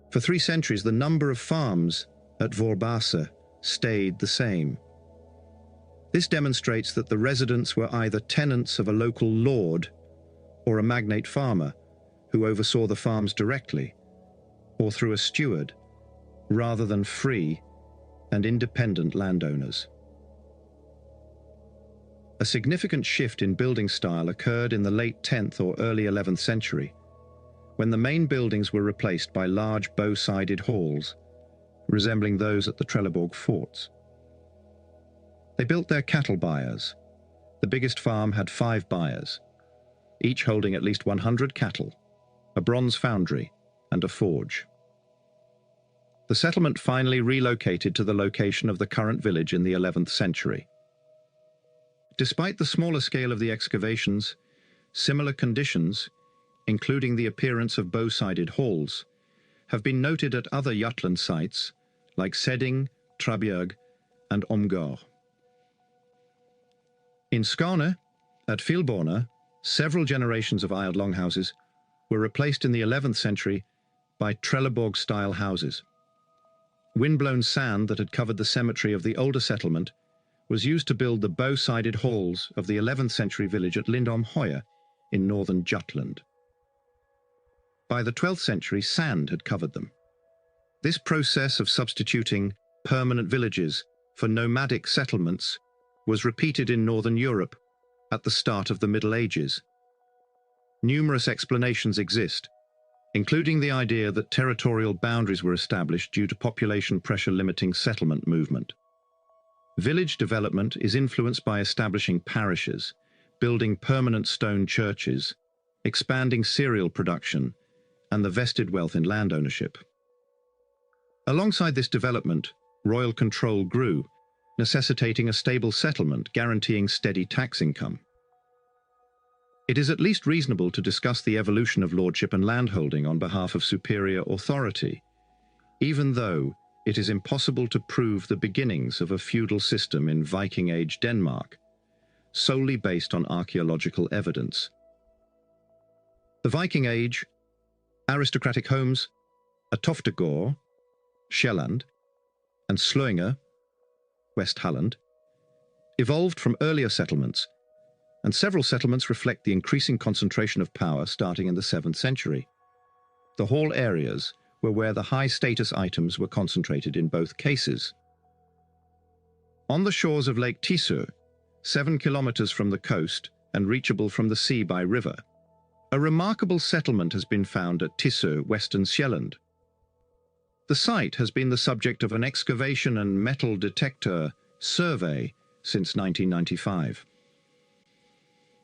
For 3 centuries, the number of farms at Vorbasse stayed the same. This demonstrates that the residents were either tenants of a local lord or a magnate farmer who oversaw the farms directly, or through a steward, rather than free and independent landowners. A significant shift in building style occurred in the late 10th or early 11th century, when the main buildings were replaced by large bow-sided halls, resembling those at the Trelleborg forts. They built their cattle byres. The biggest farm had 5 byres, each holding at least 100 cattle, a bronze foundry, and a forge. The settlement finally relocated to the location of the current village in the 11th century. Despite the smaller scale of the excavations, similar conditions, including the appearance of bow-sided halls, have been noted at other Jutland sites like Sedding, Trabjerg, and Omgård. In Skåne, at Filborna, several generations of aisled longhouses were replaced in the 11th century by Trelleborg-style houses. Windblown sand that had covered the cemetery of the older settlement was used to build the bow-sided halls of the 11th century village at Lindholm Høje in northern Jutland. By the 12th century, sand had covered them. This process of substituting permanent villages for nomadic settlements was repeated in northern Europe at the start of the Middle Ages. Numerous explanations exist, including the idea that territorial boundaries were established due to population pressure limiting settlement movement. Village development is influenced by establishing parishes, building permanent stone churches, expanding cereal production, and the vested wealth in land ownership. Alongside this development, royal control grew, necessitating a stable settlement guaranteeing steady tax income. It is at least reasonable to discuss the evolution of lordship and landholding on behalf of superior authority, even though it is impossible to prove the beginnings of a feudal system in Viking Age Denmark, solely based on archaeological evidence. The Viking Age, aristocratic homes at Toftegård, Sjælland, and Sløinge, West Halland, evolved from earlier settlements, and several settlements reflect the increasing concentration of power starting in the 7th century. The hall areas were where the high-status items were concentrated in both cases. On the shores of Lake Tisø, 7 kilometers from the coast and reachable from the sea by river, a remarkable settlement has been found at Tisø, Western Sjælland. The site has been the subject of an excavation and metal detector survey since 1995.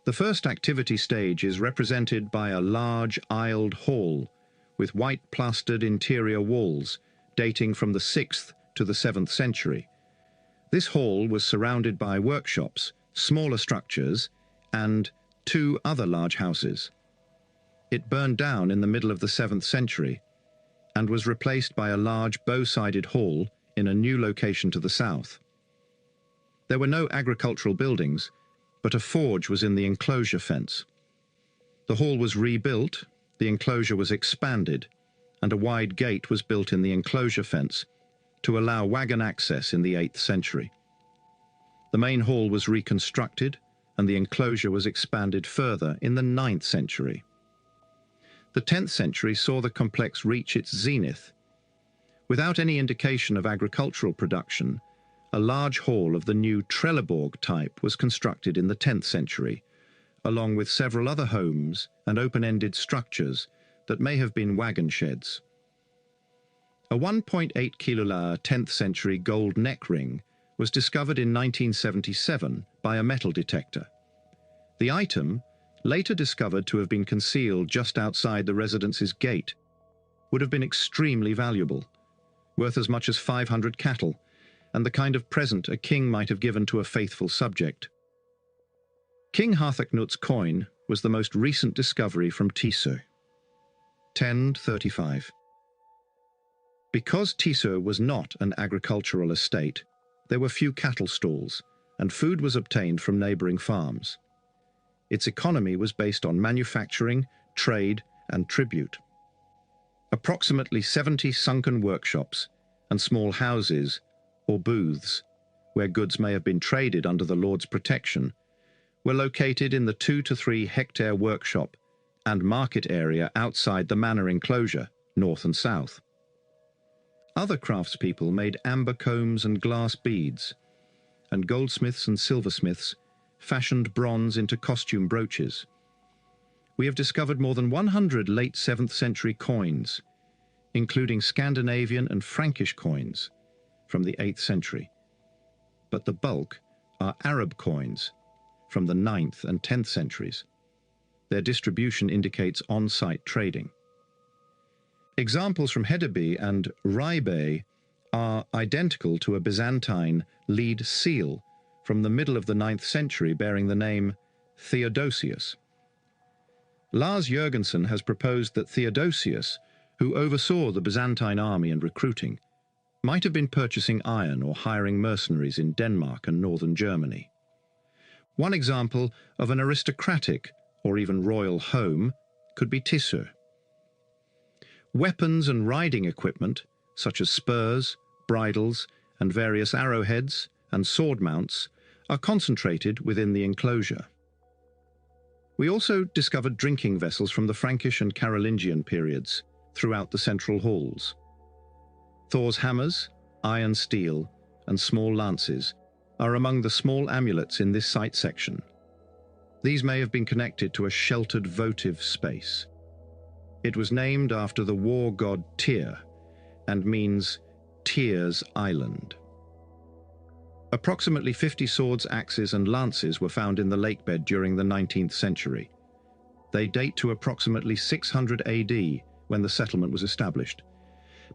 The first activity stage is represented by a large aisled hall with white plastered interior walls dating from the 6th to the 7th century. This hall was surrounded by workshops, smaller structures, and 2 other large houses. It burned down in the middle of the 7th century and was replaced by a large bow-sided hall in a new location to the south. There were no agricultural buildings, but a forge was in the enclosure fence. The hall was rebuilt, the enclosure was expanded, and a wide gate was built in the enclosure fence to allow wagon access in the 8th century. The main hall was reconstructed, and the enclosure was expanded further in the 9th century. The 10th century saw the complex reach its zenith. Without any indication of agricultural production, a large hall of the new Trelleborg type was constructed in the 10th century, along with several other homes and open-ended structures that may have been wagon sheds. A 1.8 kilolar 10th century gold neck ring was discovered in 1977 by a metal detector. The item, later discovered to have been concealed just outside the residence's gate, would have been extremely valuable, worth as much as 500 cattle, and the kind of present a king might have given to a faithful subject. King Harthacnut's coin was the most recent discovery from Tisø. 1035. Because Tisø was not an agricultural estate, there were few cattle stalls, and food was obtained from neighboring farms. Its economy was based on manufacturing, trade, and tribute. Approximately 70 sunken workshops and small houses, or booths, where goods may have been traded under the Lord's protection, were located in the 2 to 3 hectare workshop and market area outside the manor enclosure, north and south. Other craftspeople made amber combs and glass beads, and goldsmiths and silversmiths fashioned bronze into costume brooches. We have discovered more than 100 late 7th century coins, including Scandinavian and Frankish coins from the 8th century. But the bulk are Arab coins from the 9th and 10th centuries. Their distribution indicates on-site trading. Examples from Hedeby and Rybay are identical to a Byzantine lead seal from the middle of the 9th century bearing the name Theodosius. Lars Jørgensen has proposed that Theodosius, who oversaw the Byzantine army and recruiting, might have been purchasing iron or hiring mercenaries in Denmark and northern Germany. One example of an aristocratic or even royal home could be Tissø. Weapons and riding equipment, such as spurs, bridles, and various arrowheads and sword mounts, are concentrated within the enclosure. We also discovered drinking vessels from the Frankish and Carolingian periods throughout the central halls. Thor's hammers, iron steel, and small lances are among the small amulets in this site section. These may have been connected to a sheltered votive space. It was named after the war god Tyr and means Tyr's Island. Approximately 50 swords, axes, and lances were found in the lakebed during the 19th century. They date to approximately 600 AD when the settlement was established,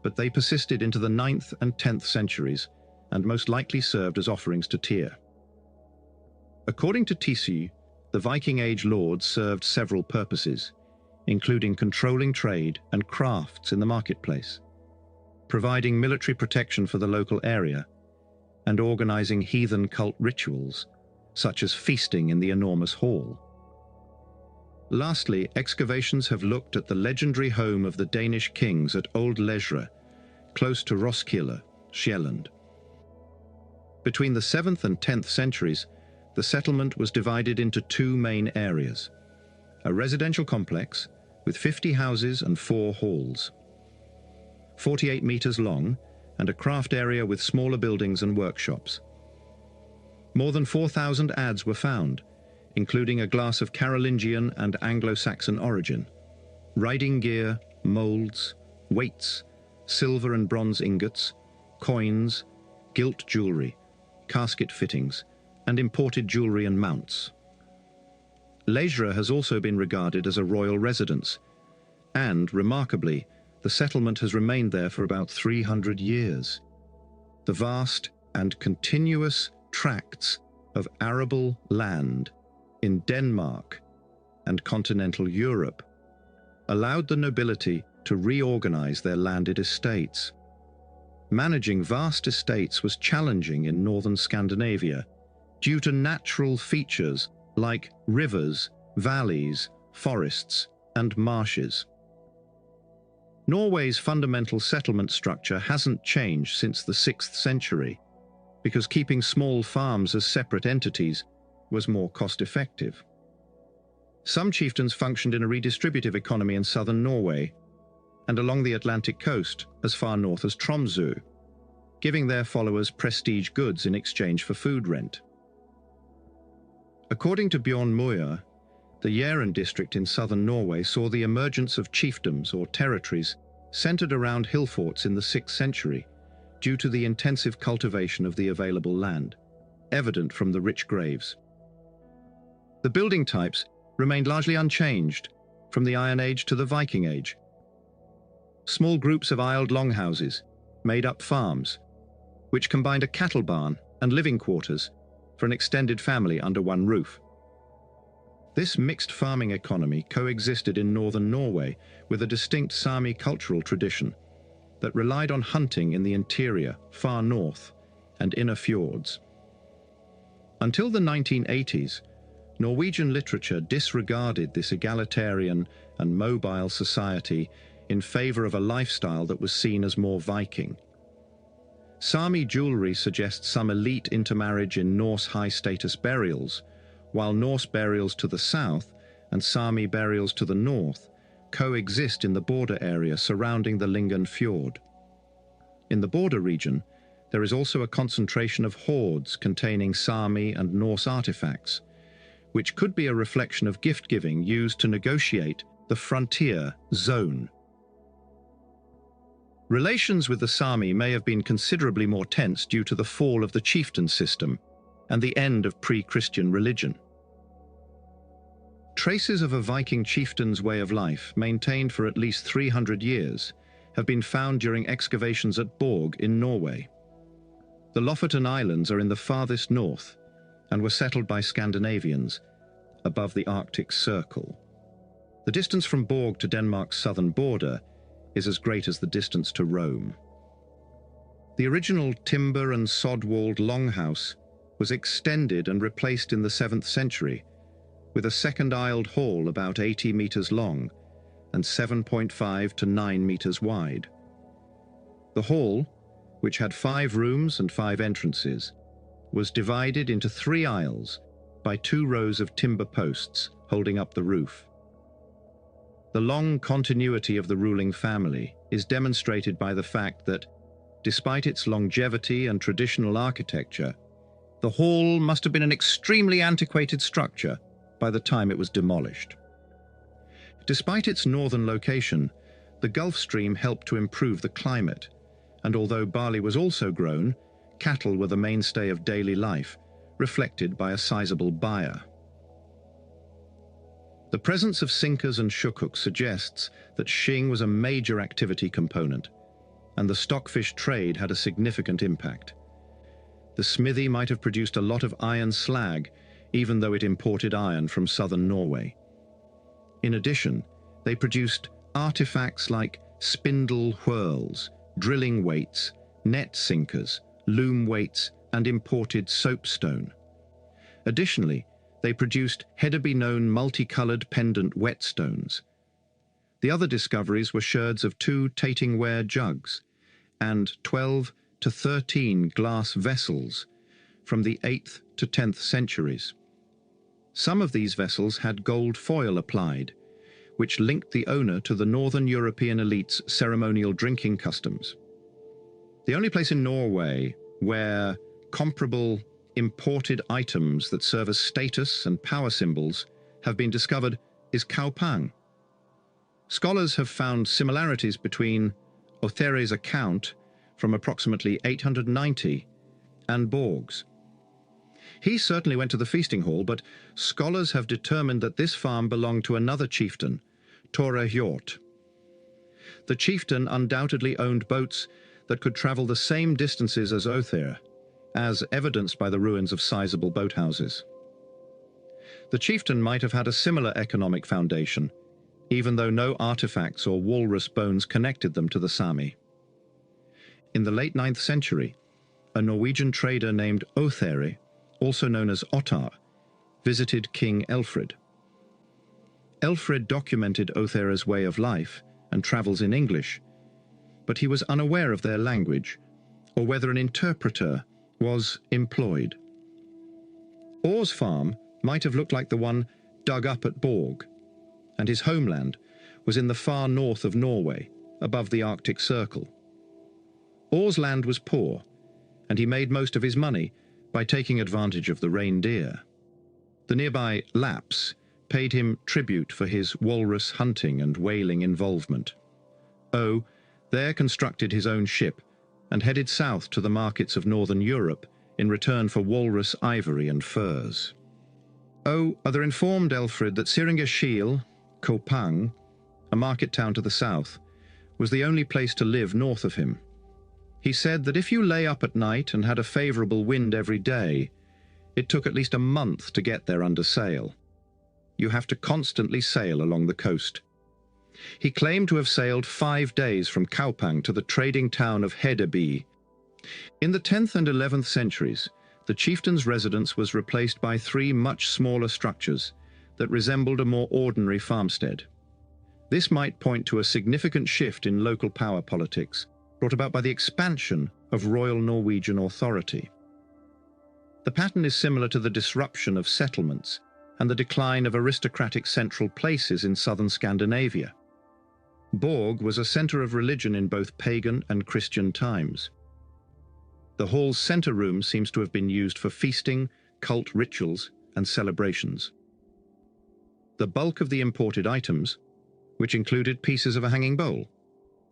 but they persisted into the 9th and 10th centuries and most likely served as offerings to Tyr. According to Tissø, the Viking Age lords served several purposes, including controlling trade and crafts in the marketplace, providing military protection for the local area, and organizing heathen cult rituals, such as feasting in the enormous hall. Lastly, excavations have looked at the legendary home of the Danish kings at Old Lesre, close to Roskilde, Sjælland. Between the 7th and 10th centuries, the settlement was divided into two main areas: a residential complex with 50 houses and 4 halls, 48 meters long, and a craft area with smaller buildings and workshops. More than 4,000 adze were found, including a glass of Carolingian and Anglo-Saxon origin, riding gear, molds, weights, silver and bronze ingots, coins, gilt jewelry, casket fittings, and imported jewelry and mounts. Lesre has also been regarded as a royal residence, and, remarkably, the settlement has remained there for about 300 years. The vast and continuous tracts of arable land in Denmark and continental Europe allowed the nobility to reorganize their landed estates. Managing vast estates was challenging in northern Scandinavia due to natural features like rivers, valleys, forests, and marshes. Norway's fundamental settlement structure hasn't changed since the 6th century, because keeping small farms as separate entities was more cost-effective. Some chieftains functioned in a redistributive economy in southern Norway and along the Atlantic coast as far north as Tromsø, giving their followers prestige goods in exchange for food rent. According to Bjørn Muir, the Jæren district in southern Norway saw the emergence of chiefdoms or territories centered around hill forts in the 6th century due to the intensive cultivation of the available land, evident from the rich graves. The building types remained largely unchanged from the Iron Age to the Viking Age. Small groups of aisled longhouses made up farms, which combined a cattle barn and living quarters for an extended family under one roof. This mixed farming economy coexisted in northern Norway with a distinct Sami cultural tradition that relied on hunting in the interior, far north, and inner fjords. Until the 1980s, Norwegian literature disregarded this egalitarian and mobile society in favor of a lifestyle that was seen as more Viking. Sami jewelry suggests some elite intermarriage in Norse high-status burials, while Norse burials to the south and Sami burials to the north coexist in the border area surrounding the Lingen Fjord. In the border region, there is also a concentration of hoards containing Sami and Norse artifacts, which could be a reflection of gift-giving used to negotiate the frontier zone. Relations with the Sami may have been considerably more tense due to the fall of the chieftain system and the end of pre-Christian religion. Traces of a Viking chieftain's way of life, maintained for at least 300 years, have been found during excavations at Borg in Norway. The Lofoten Islands are in the farthest north and were settled by Scandinavians above the Arctic Circle. The distance from Borg to Denmark's southern border is as great as the distance to Rome. The original timber and sod-walled longhouse was extended and replaced in the 7th century with a second-aisled hall about 80 meters long and 7.5 to 9 meters wide. The hall, which had 5 rooms and 5 entrances, was divided into 3 aisles by 2 rows of timber posts holding up the roof. The long continuity of the ruling family is demonstrated by the fact that, despite its longevity and traditional architecture, the hall must have been an extremely antiquated structure by the time it was demolished. Despite its northern location, the Gulf Stream helped to improve the climate, and although barley was also grown, cattle were the mainstay of daily life, reflected by a sizable byre. The presence of sinkers and shukuks suggests that shing was a major activity component, and the stockfish trade had a significant impact. The smithy might have produced a lot of iron slag, even though it imported iron from southern Norway. In addition, they produced artifacts like spindle whirls, drilling weights, net sinkers, loom weights, and imported soapstone. Additionally, they produced Hedeby-known multicolored pendant whetstones. The other discoveries were sherds of 2 tating-ware jugs and 12 to 13 glass vessels from the 8th to 10th centuries. Some of these vessels had gold foil applied, which linked the owner to the Northern European elite's ceremonial drinking customs. The only place in Norway where comparable imported items that serve as status and power symbols have been discovered is Kaupang. Scholars have found similarities between Othere's account from approximately 890 and Borg's. He certainly went to the feasting hall, but scholars have determined that this farm belonged to another chieftain, Tore Hjort. The chieftain undoubtedly owned boats that could travel the same distances as Othere, as evidenced by the ruins of sizable boathouses. The chieftain might have had a similar economic foundation, even though no artifacts or walrus bones connected them to the Sami. In the late 9th century, a Norwegian trader named Othere, also known as Ottar, visited King Elfred. Elfred documented Othere's way of life and travels in English, but he was unaware of their language or whether an interpreter was employed. Orr's farm might have looked like the one dug up at Borg, and his homeland was in the far north of Norway, above the Arctic Circle. Orr's land was poor, and he made most of his money by taking advantage of the reindeer. The nearby Lapps paid him tribute for his walrus hunting and whaling involvement. O there constructed his own ship and headed south to the markets of northern Europe in return for walrus ivory and furs. Other informed Elfred that Syringa-Shiel, Kaupang, a market town to the south, was the only place to live north of him. He said that if you lay up at night and had a favorable wind every day, it took at least a month to get there under sail. You have to constantly sail along the coast. He claimed to have sailed 5 days from Kaupang to the trading town of Hedeby. In the 10th and 11th centuries, the chieftain's residence was replaced by 3 much smaller structures that resembled a more ordinary farmstead. This might point to a significant shift in local power politics, brought about by the expansion of Royal Norwegian authority. The pattern is similar to the disruption of settlements and the decline of aristocratic central places in southern Scandinavia. Borg was a centre of religion in both pagan and Christian times. The hall's centre room seems to have been used for feasting, cult rituals, and celebrations. The bulk of the imported items, which included pieces of a hanging bowl,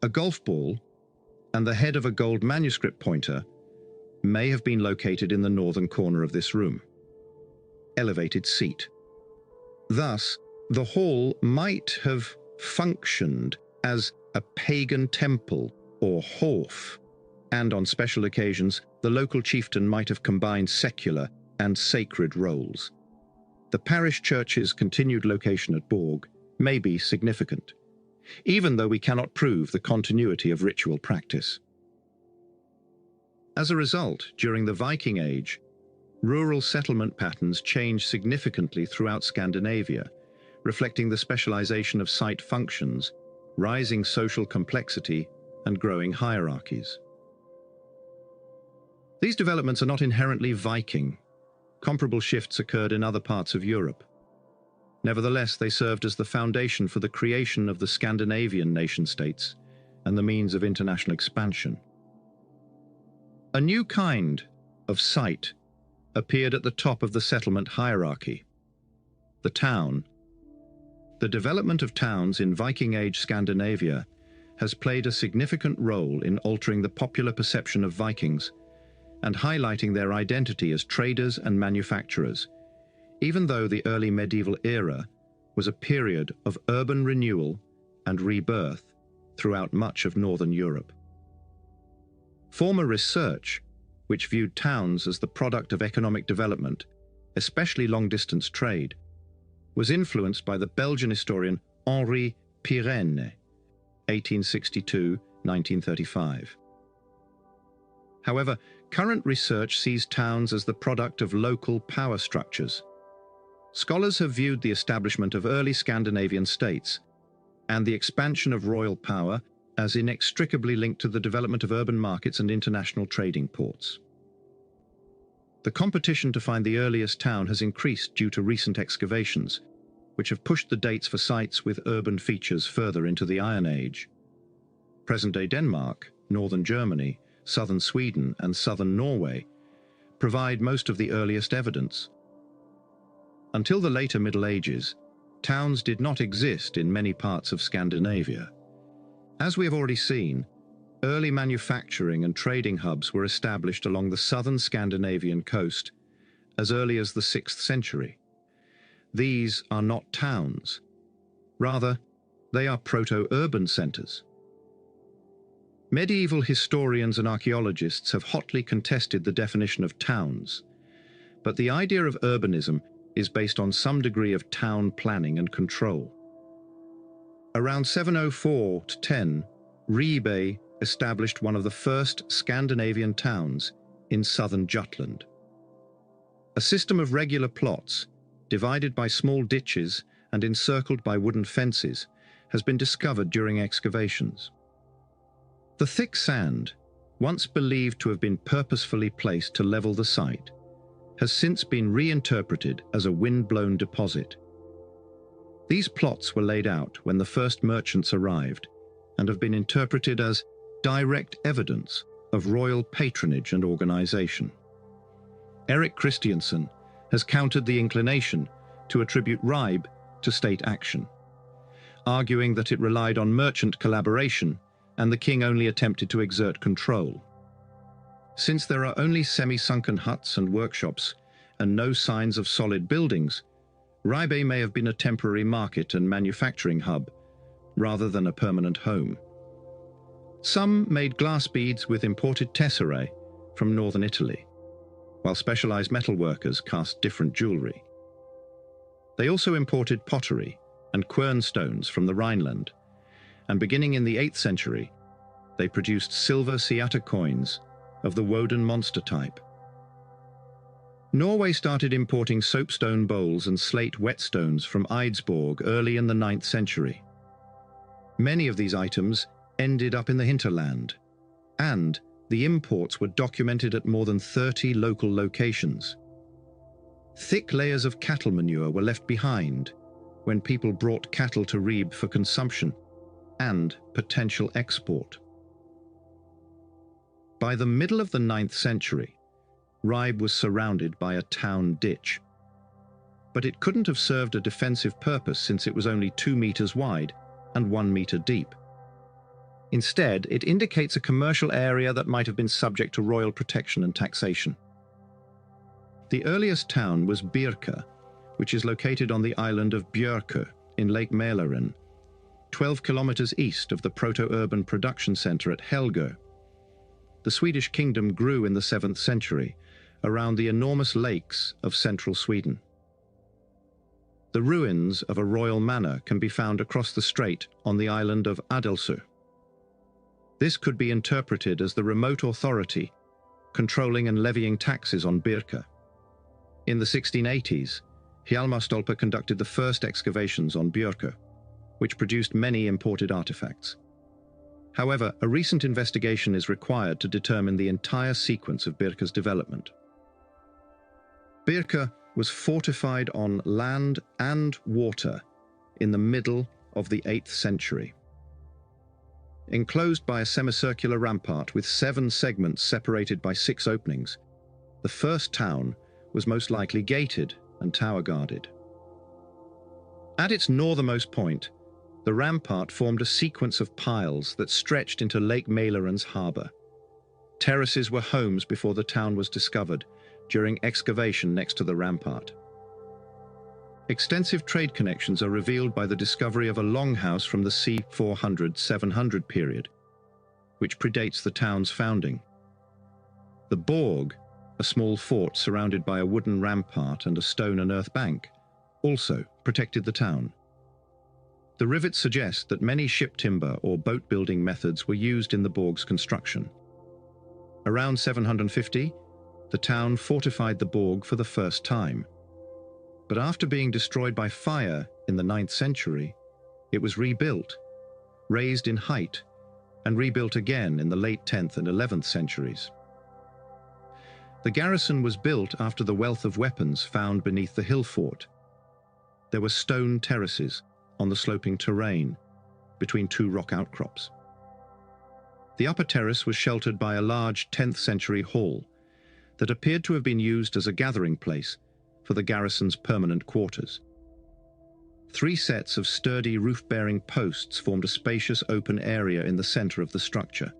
a golf ball, and the head of a gold manuscript pointer, may have been located in the northern corner of this room. Elevated seat. Thus, the hall might have functioned as a pagan temple or Hof, and on special occasions, the local chieftain might have combined secular and sacred roles. The parish church's continued location at Borg may be significant, even though we cannot prove the continuity of ritual practice. As a result, during the Viking Age, rural settlement patterns changed significantly throughout Scandinavia, reflecting the specialization of site functions, rising social complexity, and growing hierarchies. These developments are not inherently Viking. Comparable shifts occurred in other parts of Europe. Nevertheless, they served as the foundation for the creation of the Scandinavian nation-states and the means of international expansion. A new kind of site appeared at the top of the settlement hierarchy: the town. The development of towns in Viking Age Scandinavia has played a significant role in altering the popular perception of Vikings and highlighting their identity as traders and manufacturers, even though the early medieval era was a period of urban renewal and rebirth throughout much of northern Europe. Former research, which viewed towns as the product of economic development, especially long-distance trade, was influenced by the Belgian historian Henri Pirenne, 1862-1935. However, current research sees towns as the product of local power structures. Scholars have viewed the establishment of early Scandinavian states and the expansion of royal power as inextricably linked to the development of urban markets and international trading ports. The competition to find the earliest town has increased due to recent excavations, which have pushed the dates for sites with urban features further into the Iron Age. Present-day Denmark, northern Germany, southern Sweden, and southern Norway provide most of the earliest evidence. Until the later Middle Ages, towns did not exist in many parts of Scandinavia. As we have already seen, early manufacturing and trading hubs were established along the southern Scandinavian coast as early as the 6th century. These are not towns. Rather, they are proto-urban centers. Medieval historians and archaeologists have hotly contested the definition of towns, but the idea of urbanism is based on some degree of town planning and control. Around 704 to 10, Ribe established one of the first Scandinavian towns in southern Jutland. A system of regular plots, divided by small ditches and encircled by wooden fences, has been discovered during excavations. The thick sand, once believed to have been purposefully placed to level the site, has since been reinterpreted as a wind-blown deposit. These plots were laid out when the first merchants arrived and have been interpreted as direct evidence of royal patronage and organization. Erik Christiansen has countered the inclination to attribute Ribe to state action, arguing that it relied on merchant collaboration and the king only attempted to exert control. Since there are only semi-sunken huts and workshops and no signs of solid buildings, Ribe may have been a temporary market and manufacturing hub rather than a permanent home. Some made glass beads with imported tesserae from northern Italy, while specialized metalworkers cast different jewelry. They also imported pottery and quern stones from the Rhineland, and beginning in the 8th century, they produced silver Seata coins of the Woden monster type. Norway started importing soapstone bowls and slate whetstones from Eidsborg early in the 9th century. Many of these items ended up in the hinterland, and the imports were documented at more than 30 local locations. Thick layers of cattle manure were left behind when people brought cattle to Ribe for consumption and potential export. By the middle of the 9th century, Ribe was surrounded by a town ditch. But it couldn't have served a defensive purpose since it was only 2 meters wide and 1 meter deep. Instead, it indicates a commercial area that might have been subject to royal protection and taxation. The earliest town was Birka, which is located on the island of Björkö in Lake Mälaren, 12 kilometers east of the proto-urban production center at Helgö. The Swedish kingdom grew in the 7th century around the enormous lakes of central Sweden. The ruins of a royal manor can be found across the strait on the island of Adelsö. This could be interpreted as the remote authority controlling and levying taxes on Birka. In the 1680s, Hjalmarstolpe conducted the first excavations on Björkö, which produced many imported artifacts. However, a recent investigation is required to determine the entire sequence of Birka's development. Birka was fortified on land and water in the middle of the 8th century. Enclosed by a semicircular rampart with 7 segments separated by 6 openings, the first town was most likely gated and tower-guarded. At its northernmost point, the rampart formed a sequence of piles that stretched into Lake Mälaren's harbour. Terraces were homes before the town was discovered during excavation next to the rampart. Extensive trade connections are revealed by the discovery of a longhouse from the c. 400–700 period, which predates the town's founding. The Borg, a small fort surrounded by a wooden rampart and a stone and earth bank, also protected the town. The rivets suggest that many ship timber or boat-building methods were used in the Borg's construction. Around 750, the town fortified the Borg for the first time. But after being destroyed by fire in the 9th century, it was rebuilt, raised in height, and rebuilt again in the late 10th and 11th centuries. The garrison was built after the wealth of weapons found beneath the hill fort. There were stone terraces on the sloping terrain between 2 rock outcrops. The upper terrace was sheltered by a large 10th century hall that appeared to have been used as a gathering place for the garrison's permanent quarters. 3 sets of sturdy roof-bearing posts formed a spacious open area in the center of the structure.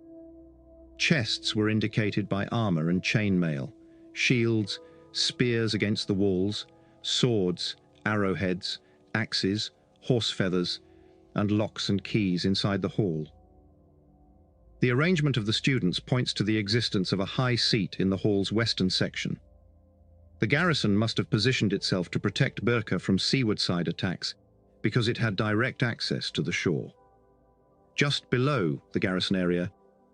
Chests were indicated by armor and chainmail, shields, spears against the walls, swords, arrowheads, axes, horse feathers, and locks and keys inside the hall. The arrangement of the students points to the existence of a high seat in the hall's western section. The garrison must have positioned itself to protect Birka from seaward side attacks because it had direct access to the shore. Just below the garrison area,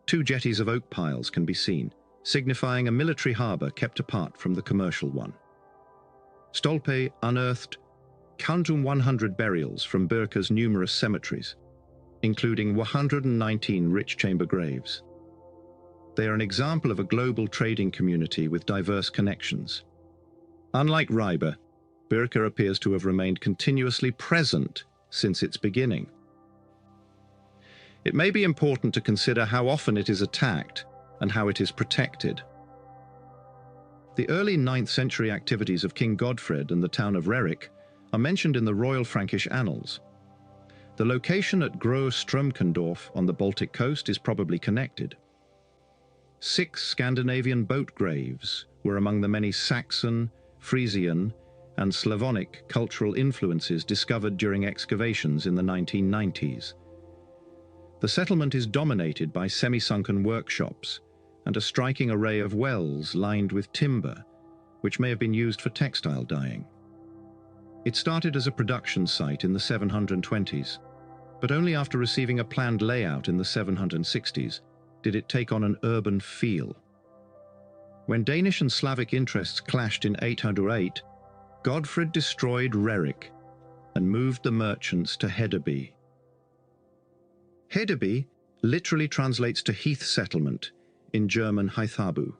2 jetties of oak piles can be seen, signifying a military harbour kept apart from the commercial one. Stolpe unearthed 100 burials from Birka's numerous cemeteries, including 119 rich chamber graves. They are an example of a global trading community with diverse connections. Unlike Ribe, Birka appears to have remained continuously present since its beginning. It may be important to consider how often it is attacked and how it is protected. The early 9th century activities of King Godfred and the town of Rerik are mentioned in the Royal Frankish Annals. The location at Grå-Strömkendorf on the Baltic coast is probably connected. 6 Scandinavian boat graves were among the many Saxon, Frisian, and Slavonic cultural influences discovered during excavations in the 1990s. The settlement is dominated by semi-sunken workshops and a striking array of wells lined with timber, which may have been used for textile dyeing. It started as a production site in the 720s, but only after receiving a planned layout in the 760s did it take on an urban feel. When Danish and Slavic interests clashed in 808, Godfred destroyed Rerik and moved the merchants to Hedeby. Hedeby literally translates to heath settlement in German Heithabu.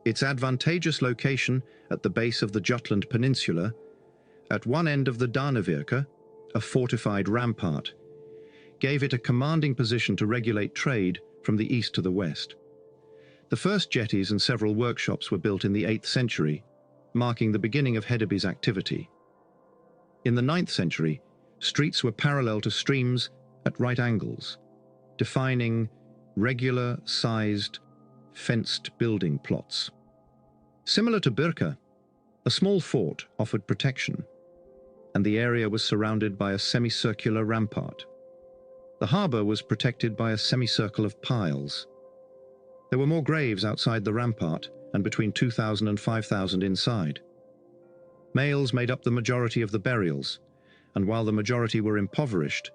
Its advantageous location at the base of the Jutland Peninsula, at one end of the Danevirke, a fortified rampart, gave it a commanding position to regulate trade from the east to the west. The first jetties and several workshops were built in the 8th century, marking the beginning of Hedeby's activity. In the 9th century, streets were parallel to streams at right angles, defining regular-sized, fenced building plots. Similar to Birka, a small fort offered protection, and the area was surrounded by a semicircular rampart. The harbour was protected by a semicircle of piles. There were more graves outside the rampart and between 2,000 and 5,000 inside. Males made up the majority of the burials, and while the majority were impoverished,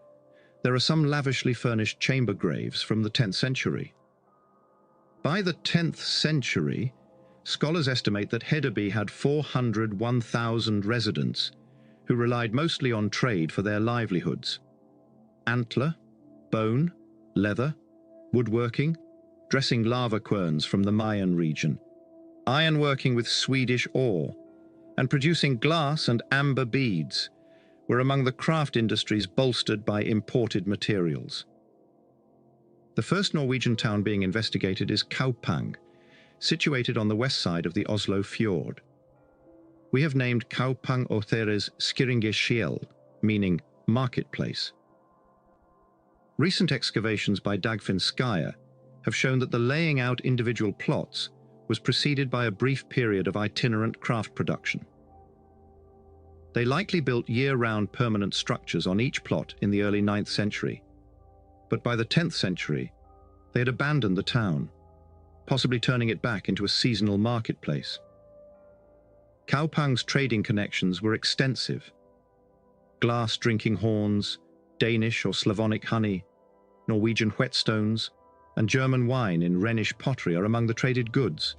there are some lavishly furnished chamber graves from the 10th century. By the 10th century, scholars estimate that Hedeby had 1,000 residents who relied mostly on trade for their livelihoods. Antler, bone, leather, woodworking, dressing lava querns from the Mayan region, ironworking with Swedish ore, and producing glass and amber beads were among the craft industries bolstered by imported materials. The first Norwegian town being investigated is Kaupang, situated on the west side of the Oslo fjord. We have named Kaupang Otheres Skiringeskjell, meaning marketplace. Recent excavations by Dagfinn Skyer have shown that the laying out individual plots was preceded by a brief period of itinerant craft production. They likely built year-round permanent structures on each plot in the early 9th century, but by the 10th century, they had abandoned the town, possibly turning it back into a seasonal marketplace. Kaupang's trading connections were extensive. Glass drinking horns, Danish or Slavonic honey, Norwegian whetstones, and German wine in Rhenish pottery are among the traded goods.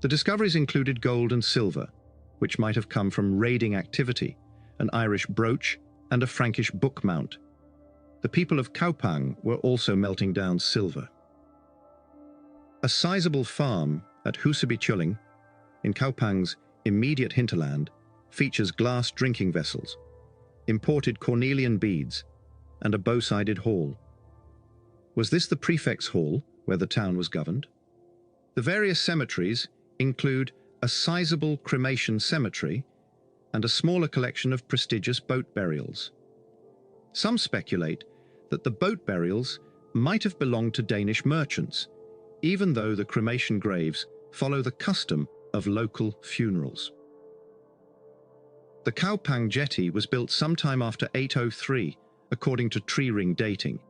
The discoveries included gold and silver, which might have come from raiding activity, an Irish brooch, and a Frankish book mount. The people of Kaupang were also melting down silver. A sizable farm at Husebykylling, in Kaupang's immediate hinterland, features glass drinking vessels, imported cornelian beads, and a bow-sided hall. Was this the prefect's hall, where the town was governed? The various cemeteries include a sizable cremation cemetery and a smaller collection of prestigious boat burials. Some speculate that the boat burials might have belonged to Danish merchants, even though the cremation graves follow the custom of local funerals. The Kaupang jetty was built sometime after 803, according to tree ring dating,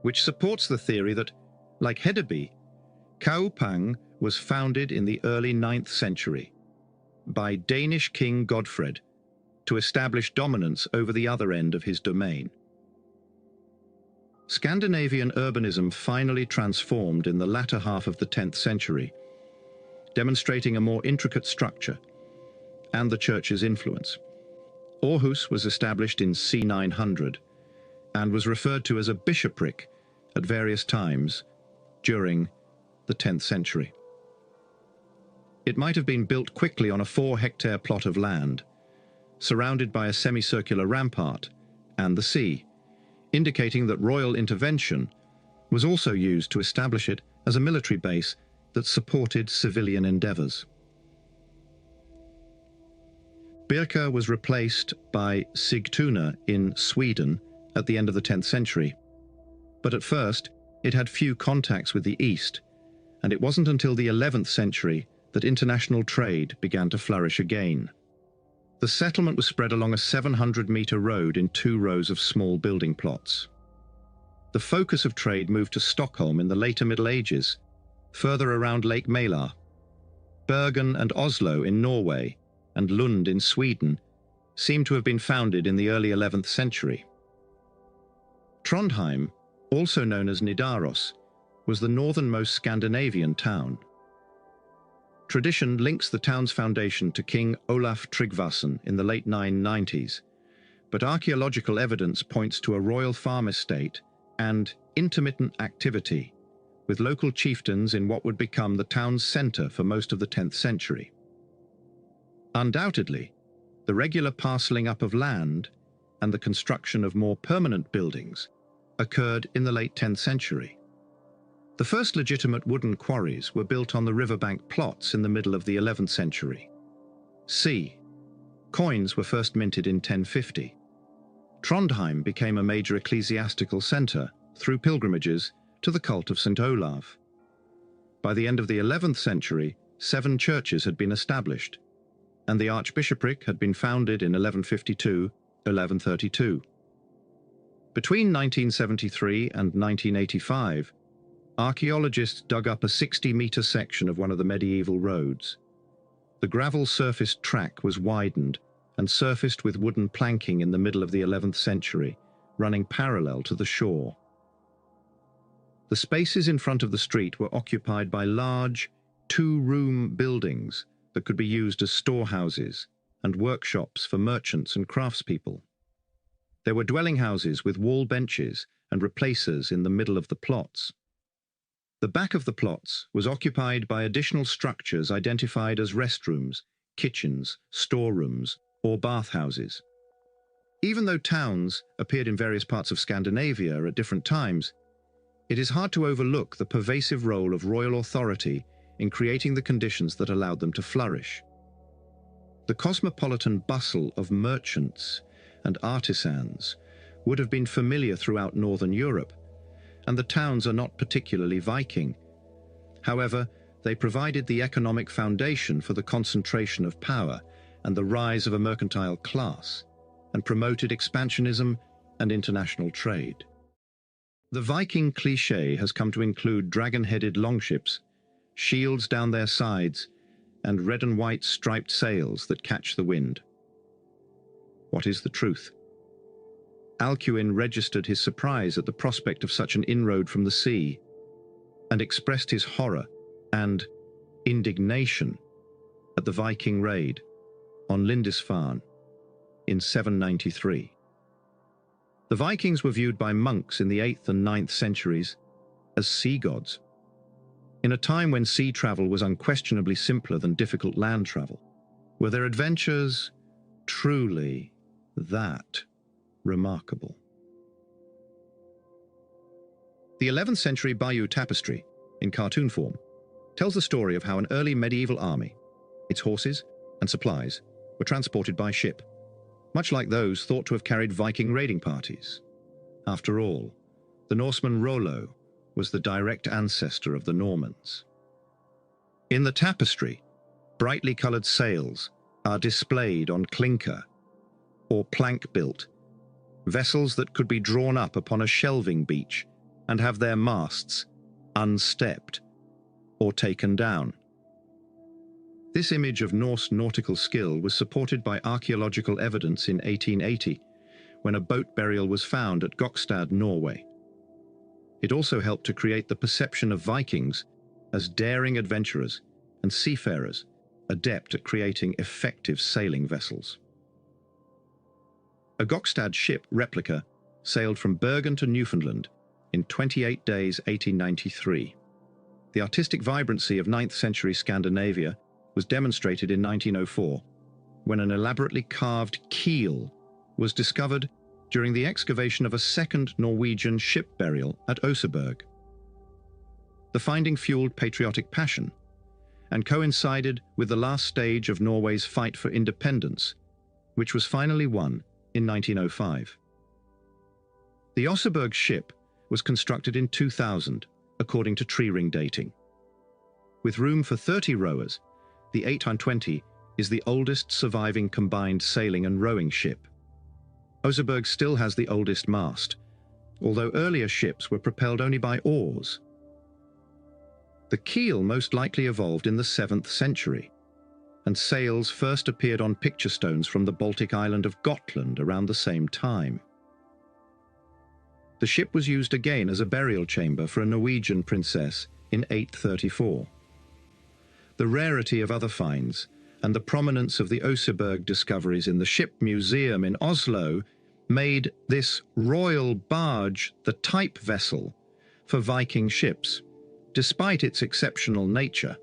which supports the theory that, like Hedeby, Kaupang was founded in the early 9th century by Danish King Godfred to establish dominance over the other end of his domain. Scandinavian urbanism finally transformed in the latter half of the 10th century, demonstrating a more intricate structure and the church's influence. Aarhus was established in c. 900 and was referred to as a bishopric at various times during the 10th century. It might have been built quickly on a 4-hectare plot of land, surrounded by a semicircular rampart and the sea, indicating that royal intervention was also used to establish it as a military base that supported civilian endeavors. Birka was replaced by Sigtuna in Sweden at the end of the 10th century, but at first it had few contacts with the East, and it wasn't until the 11th century that international trade began to flourish again. The settlement was spread along a 700-meter road in 2 rows of small building plots. The focus of trade moved to Stockholm in the later Middle Ages, further around Lake Mälar. Bergen and Oslo in Norway and Lund in Sweden seem to have been founded in the early 11th century. Trondheim, also known as Nidaros, was the northernmost Scandinavian town. Tradition links the town's foundation to King Olaf Tryggvason in the late 990s, but archaeological evidence points to a royal farm estate and intermittent activity with local chieftains in what would become the town's centre for most of the 10th century. Undoubtedly, the regular parcelling up of land and the construction of more permanent buildings occurred in the late 10th century. The first legitimate wooden quarries were built on the riverbank plots in the middle of the 11th century. c. Coins were first minted in 1050. Trondheim became a major ecclesiastical centre through pilgrimages to the cult of St. Olav. By the end of the 11th century, 7 churches had been established, and the archbishopric had been founded in 1152-1132. Between 1973 and 1985, archaeologists dug up a 60-metre section of one of the medieval roads. The gravel-surfaced track was widened and surfaced with wooden planking in the middle of the 11th century, running parallel to the shore. The spaces in front of the street were occupied by large, 2-room buildings that could be used as storehouses and workshops for merchants and craftspeople. There were dwelling houses with wall benches and replacers in the middle of the plots. The back of the plots was occupied by additional structures identified as restrooms, kitchens, storerooms, or bathhouses. Even though towns appeared in various parts of Scandinavia at different times, it is hard to overlook the pervasive role of royal authority in creating the conditions that allowed them to flourish. The cosmopolitan bustle of merchants and artisans would have been familiar throughout Northern Europe, and the towns are not particularly Viking. However, they provided the economic foundation for the concentration of power and the rise of a mercantile class, and promoted expansionism and international trade. The Viking cliché has come to include dragon-headed longships, shields down their sides, and red and white striped sails that catch the wind. What is the truth? Alcuin registered his surprise at the prospect of such an inroad from the sea, and expressed his horror and indignation at the Viking raid on Lindisfarne in 793. The Vikings were viewed by monks in the 8th and 9th centuries as sea gods. In a time when sea travel was unquestionably simpler than difficult land travel, were their adventures truly that remarkable? The 11th century Bayeux tapestry, in cartoon form, tells the story of how an early medieval army, its horses and supplies, were transported by ship, much like those thought to have carried Viking raiding parties. After all, the Norseman Rollo was the direct ancestor of the Normans. In the tapestry, brightly coloured sails are displayed on clinker or plank-built vessels that could be drawn up upon a shelving beach and have their masts unstepped or taken down. This image of Norse nautical skill was supported by archaeological evidence in 1880, when a boat burial was found at Gokstad, Norway. It also helped to create the perception of Vikings as daring adventurers and seafarers, adept at creating effective sailing vessels. A Gokstad ship replica sailed from Bergen to Newfoundland in 28 days 1893. The artistic vibrancy of 9th century Scandinavia was demonstrated in 1904, when an elaborately carved keel was discovered during the excavation of a second Norwegian ship burial at Oseberg. The finding fueled patriotic passion and coincided with the last stage of Norway's fight for independence, which was finally won in 1905. The Oseberg ship was constructed in 2000, according to tree ring dating. With room for 30 rowers, the 820 is the oldest surviving combined sailing and rowing ship. Oseberg still has the oldest mast, although earlier ships were propelled only by oars. The keel most likely evolved in the 7th century, and sails first appeared on picture stones from the Baltic island of Gotland around the same time. The ship was used again as a burial chamber for a Norwegian princess in 834. The rarity of other finds and the prominence of the Oseberg discoveries in the Ship Museum in Oslo made this royal barge the type vessel for Viking ships, despite its exceptional nature,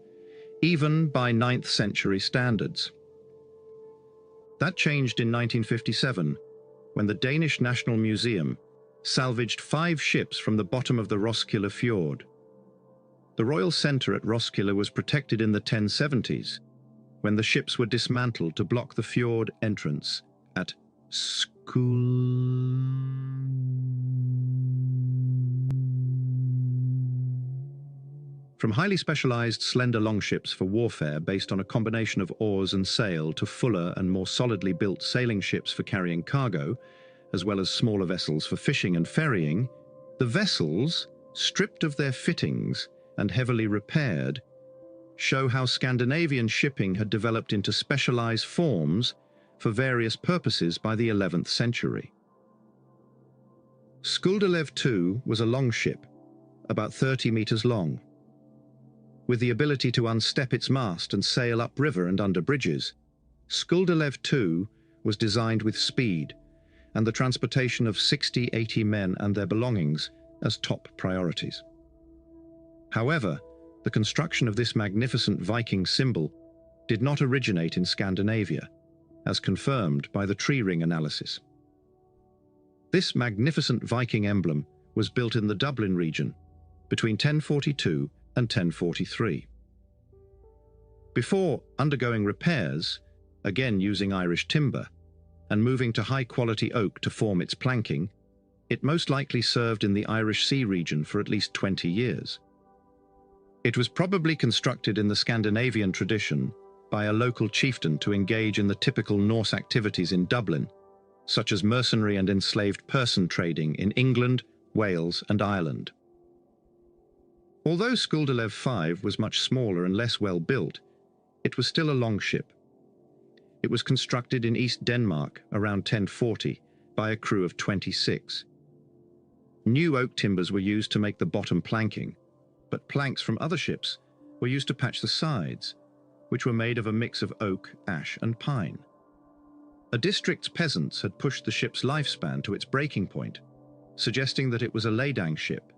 even by 9th century standards. That changed in 1957, when the Danish National Museum salvaged 5 ships from the bottom of the Roskilde Fjord. The Royal Centre at Roskilde was protected in the 1070s, when the ships were dismantled to block the fjord entrance at Skuld. From highly specialized slender longships for warfare based on a combination of oars and sail to fuller and more solidly built sailing ships for carrying cargo, as well as smaller vessels for fishing and ferrying, the vessels, stripped of their fittings and heavily repaired, show how Scandinavian shipping had developed into specialized forms for various purposes by the 11th century. Skuldelev II was a longship, about 30 meters long. With the ability to unstep its mast and sail upriver and under bridges, Skuldelev II was designed with speed and the transportation of 60-80 men and their belongings as top priorities. However, the construction of this magnificent Viking symbol did not originate in Scandinavia, as confirmed by the tree ring analysis. This magnificent Viking emblem was built in the Dublin region between 1042 and 1043. Before undergoing repairs, again using Irish timber, and moving to high-quality oak to form its planking, it most likely served in the Irish Sea region for at least 20 years. It was probably constructed in the Scandinavian tradition by a local chieftain to engage in the typical Norse activities in Dublin, such as mercenary and enslaved person trading in England, Wales, and Ireland. Although Skuldelev V was much smaller and less well built, it was still a longship. It was constructed in East Denmark around 1040 by a crew of 26. New oak timbers were used to make the bottom planking, but planks from other ships were used to patch the sides, which were made of a mix of oak, ash, and pine. A district's peasants had pushed the ship's lifespan to its breaking point, suggesting that it was a ladang ship,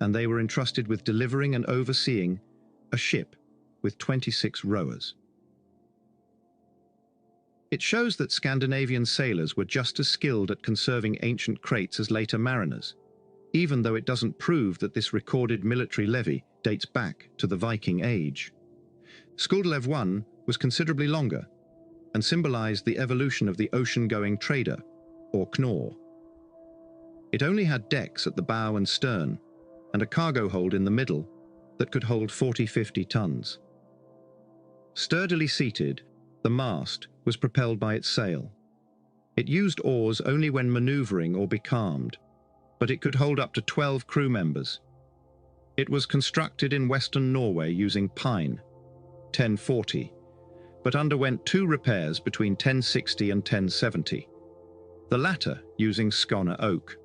and they were entrusted with delivering and overseeing a ship with 26 rowers. It shows that Scandinavian sailors were just as skilled at conserving ancient crates as later mariners, even though it doesn't prove that this recorded military levy dates back to the Viking Age. Skuldelev I was considerably longer and symbolized the evolution of the ocean-going trader, or knorr. It only had decks at the bow and stern, and a cargo hold in the middle that could hold 40-50 tons. Sturdily seated, the mast was propelled by its sail. It used oars only when maneuvering or becalmed, but it could hold up to 12 crew members. It was constructed in western Norway using pine, 1040, but underwent 2 repairs between 1060 and 1070, the latter using Skåne oak.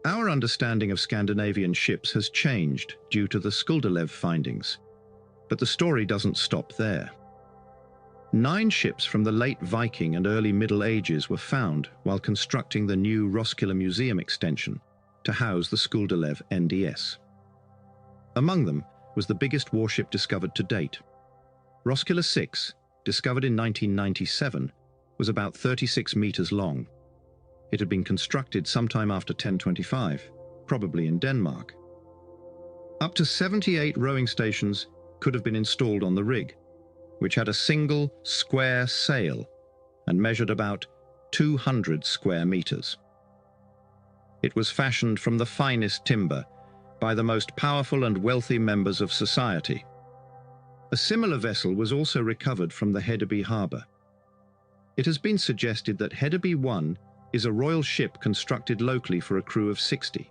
Our understanding of Scandinavian ships has changed due to the Skuldelev findings, but the story doesn't stop there. 9 ships from the late Viking and early Middle Ages were found while constructing the new Roskilde Museum extension to house the Skuldelev NDS. Among them was the biggest warship discovered to date. Roskilde 6, discovered in 1997, was about 36 meters long. It had been constructed sometime after 1025, probably in Denmark. Up to 78 rowing stations could have been installed on the rig, which had a single square sail and measured about 200 square meters. It was fashioned from the finest timber by the most powerful and wealthy members of society. A similar vessel was also recovered from the Hedeby harbour. It has been suggested that Hedeby I is a royal ship constructed locally for a crew of 60.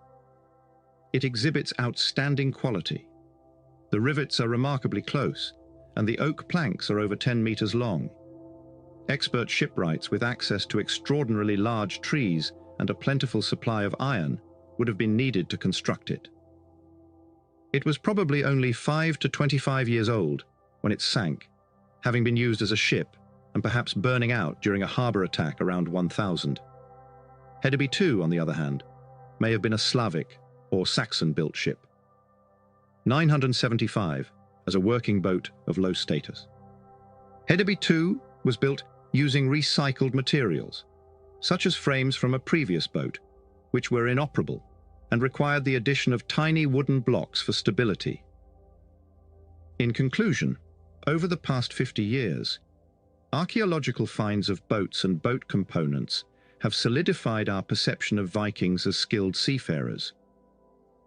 It exhibits outstanding quality. The rivets are remarkably close, and the oak planks are over 10 meters long. Expert shipwrights with access to extraordinarily large trees and a plentiful supply of iron would have been needed to construct it. It was probably only 5 to 25 years old when it sank, having been used as a ship and perhaps burning out during a harbour attack around 1000. Hedeby II, on the other hand, may have been a Slavic or Saxon-built ship. 975 as a working boat of low status. Hedeby II was built using recycled materials, such as frames from a previous boat, which were inoperable and required the addition of tiny wooden blocks for stability. In conclusion, over the past 50 years, archaeological finds of boats and boat components have solidified our perception of Vikings as skilled seafarers,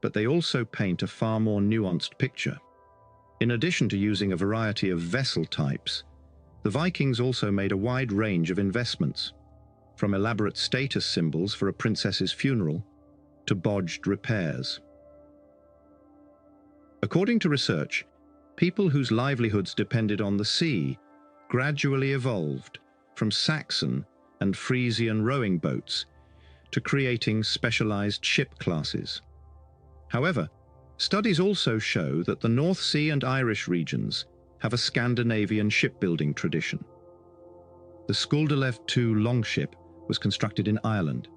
but they also paint a far more nuanced picture. In addition to using a variety of vessel types, the Vikings also made a wide range of investments, from elaborate status symbols for a princess's funeral to bodged repairs. According to research, people whose livelihoods depended on the sea gradually evolved from Saxon and Frisian rowing boats to creating specialized ship classes. However, studies also show that the North Sea and Irish regions have a Scandinavian shipbuilding tradition. The Skulldalev II longship was constructed in Ireland,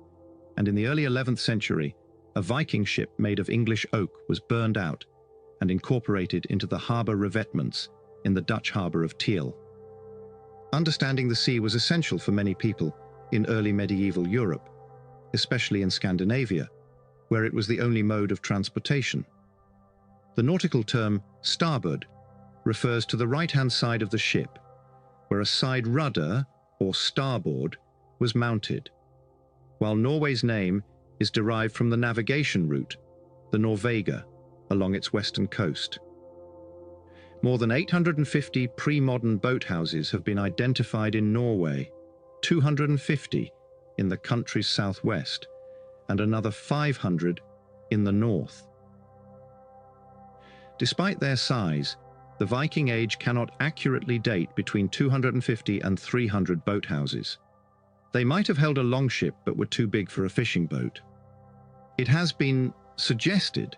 and in the early 11th century, a Viking ship made of English oak was burned out and incorporated into the harbour revetments in the Dutch harbour of Tiel. Understanding the sea was essential for many people in early medieval Europe, especially in Scandinavia, where it was the only mode of transportation. The nautical term starboard refers to the right-hand side of the ship, where a side rudder, or starboard, was mounted, while Norway's name is derived from the navigation route, the Norvega, along its western coast. More than 850 pre-modern boathouses have been identified in Norway, 250 in the country's southwest, and another 500 in the north. Despite their size, the Viking Age cannot accurately date between 250 and 300 boathouses. They might have held a longship but were too big for a fishing boat. It has been suggested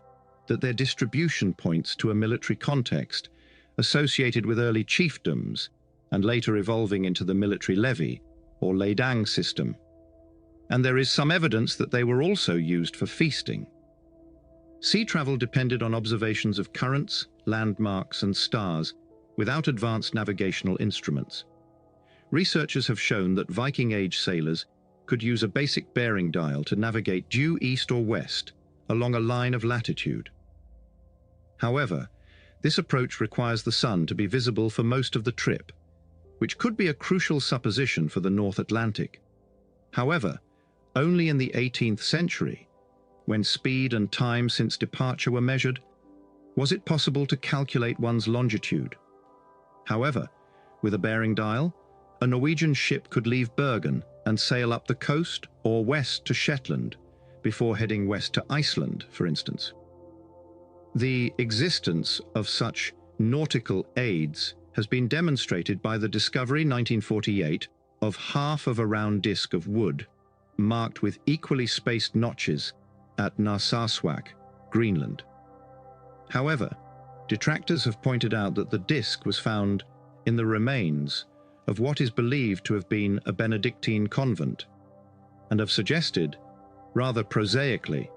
that their distribution points to a military context associated with early chiefdoms and later evolving into the military levy or ledang system. And there is some evidence that they were also used for feasting. Sea travel depended on observations of currents, landmarks, and stars without advanced navigational instruments. Researchers have shown that Viking Age sailors could use a basic bearing dial to navigate due east or west along a line of latitude. However, this approach requires the sun to be visible for most of the trip, which could be a crucial supposition for the North Atlantic. However, only in the 18th century, when speed and time since departure were measured, was it possible to calculate one's longitude. However, with a bearing dial, a Norwegian ship could leave Bergen and sail up the coast or west to Shetland before heading west to Iceland, for instance. The existence of such nautical aids has been demonstrated by the discovery 1948 of half of a round disc of wood, marked with equally spaced notches at Narsarsuaq, Greenland. However, detractors have pointed out that the disc was found in the remains of what is believed to have been a Benedictine convent, and have suggested, rather prosaically,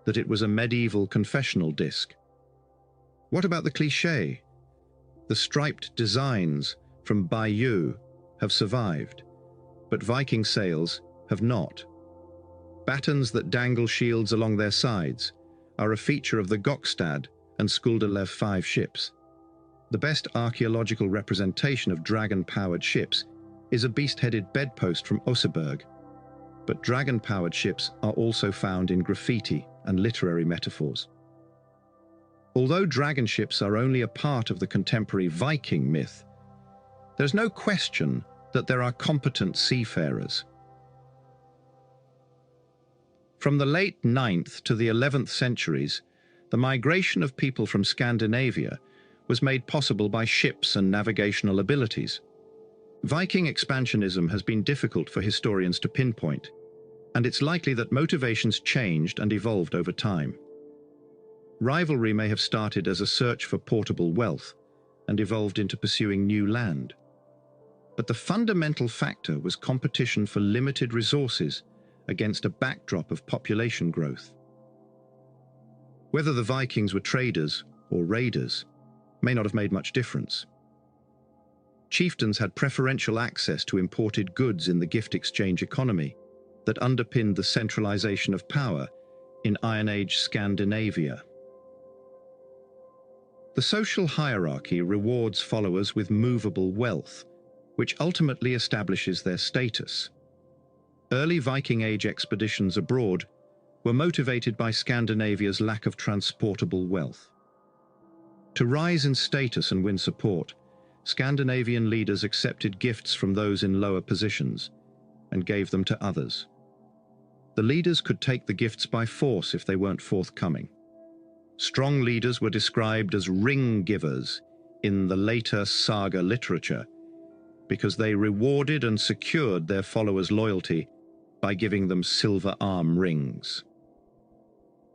that it was a medieval confessional disc. What about the cliché? The striped designs from Bayeux have survived, but Viking sails have not. Battens that dangle shields along their sides are a feature of the Gokstad and Skulldalev 5 ships. The best archaeological representation of dragon-powered ships is a beast-headed bedpost from Oseberg, but dragon-powered ships are also found in graffiti and literary metaphors. Although dragon ships are only a part of the contemporary Viking myth, there's no question that there are competent seafarers. From the late 9th to the 11th centuries, the migration of people from Scandinavia was made possible by ships and navigational abilities. Viking expansionism has been difficult for historians to pinpoint, and it's likely that motivations changed and evolved over time. Rivalry may have started as a search for portable wealth and evolved into pursuing new land. But the fundamental factor was competition for limited resources against a backdrop of population growth. Whether the Vikings were traders or raiders, may not have made much difference. Chieftains had preferential access to imported goods in the gift exchange economy that underpinned the centralization of power in Iron Age Scandinavia. The social hierarchy rewards followers with movable wealth, which ultimately establishes their status. Early Viking Age expeditions abroad were motivated by Scandinavia's lack of transportable wealth. To rise in status and win support, Scandinavian leaders accepted gifts from those in lower positions and gave them to others. The leaders could take the gifts by force if they weren't forthcoming. Strong leaders were described as ring givers in the later saga literature because they rewarded and secured their followers' loyalty by giving them silver arm rings.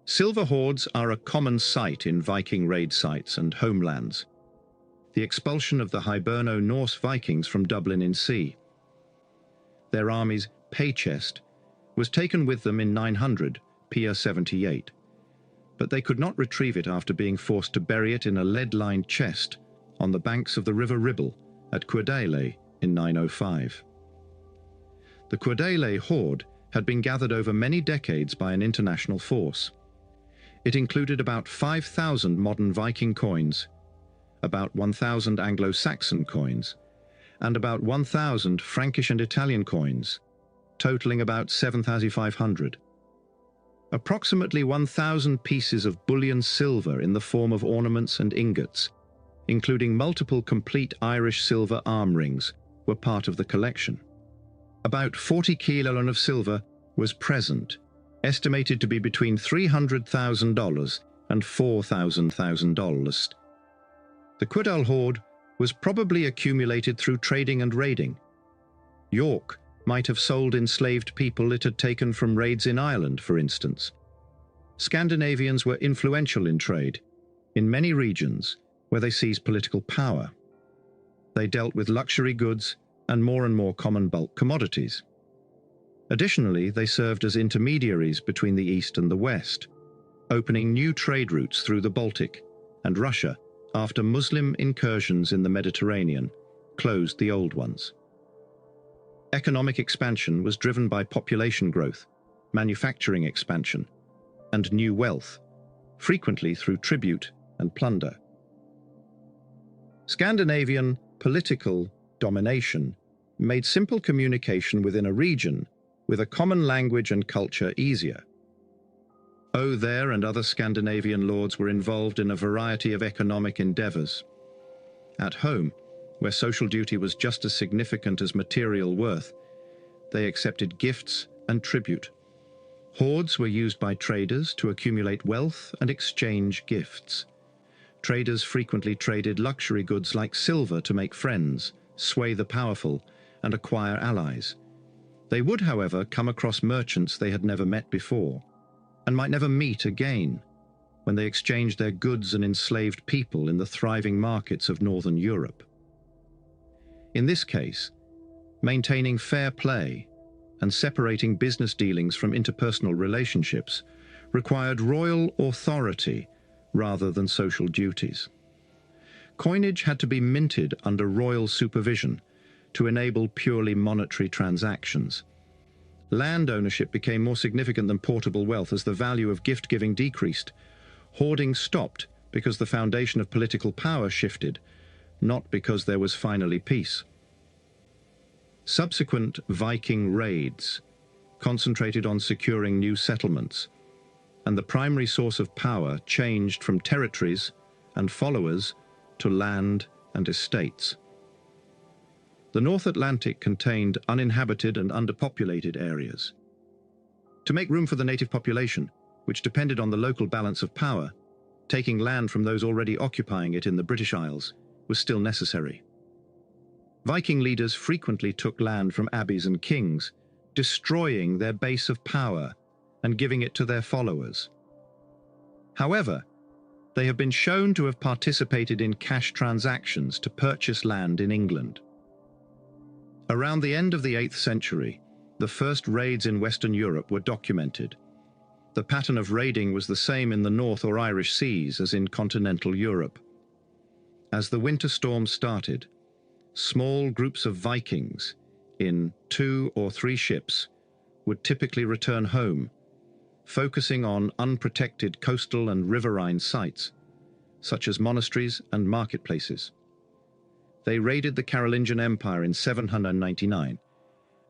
Silver hoards are a common sight in Viking raid sites and homelands. The expulsion of the Hiberno-Norse Vikings from Dublin in Sea. Their army's pay chest was taken with them in 900, Pia 78, but they could not retrieve it after being forced to bury it in a lead-lined chest on the banks of the River Ribble at Cuerdale in 905. The Cuerdale hoard had been gathered over many decades by an international force. It included about 5,000 modern Viking coins, about 1,000 Anglo-Saxon coins, and about 1,000 Frankish and Italian coins, totaling about 7,500. Approximately 1,000 pieces of bullion silver in the form of ornaments and ingots, including multiple complete Irish silver arm rings, were part of the collection. About 40 kilon of silver was present, estimated to be between $300,000 and $4,000. The Cuerdale hoard was probably accumulated through trading and raiding. York might have sold enslaved people it had taken from raids in Ireland, for instance. Scandinavians were influential in trade, in many regions where they seized political power. They dealt with luxury goods and more common bulk commodities. Additionally, they served as intermediaries between the East and the West, opening new trade routes through the Baltic and Russia after Muslim incursions in the Mediterranean closed the old ones. Economic expansion was driven by population growth, manufacturing expansion, and new wealth, frequently through tribute and plunder. Scandinavian political domination made simple communication within a region with a common language and culture easier. There and other Scandinavian lords were involved in a variety of economic endeavors. At home, where social duty was just as significant as material worth, they accepted gifts and tribute. Hoards were used by traders to accumulate wealth and exchange gifts. Traders frequently traded luxury goods like silver to make friends, sway the powerful, and acquire allies. They would, however, come across merchants they had never met before, and might never meet again, when they exchanged their goods and enslaved people in the thriving markets of Northern Europe. In this case, maintaining fair play and separating business dealings from interpersonal relationships required royal authority rather than social duties. Coinage had to be minted under royal supervision to enable purely monetary transactions. Land ownership became more significant than portable wealth as the value of gift-giving decreased. Hoarding stopped because the foundation of political power shifted, not because there was finally peace. Subsequent Viking raids concentrated on securing new settlements, and the primary source of power changed from territories and followers to land and estates. The North Atlantic contained uninhabited and underpopulated areas. To make room for the native population, which depended on the local balance of power, taking land from those already occupying it in the British Isles was still necessary. Viking leaders frequently took land from abbeys and kings, destroying their base of power and giving it to their followers. However, they have been shown to have participated in cash transactions to purchase land in England. Around the end of the 8th century, the first raids in Western Europe were documented. The pattern of raiding was the same in the North or Irish Seas as in continental Europe. As the winter storms started, small groups of Vikings in 2 or 3 ships would typically return home, focusing on unprotected coastal and riverine sites, such as monasteries and marketplaces. They raided the Carolingian Empire in 799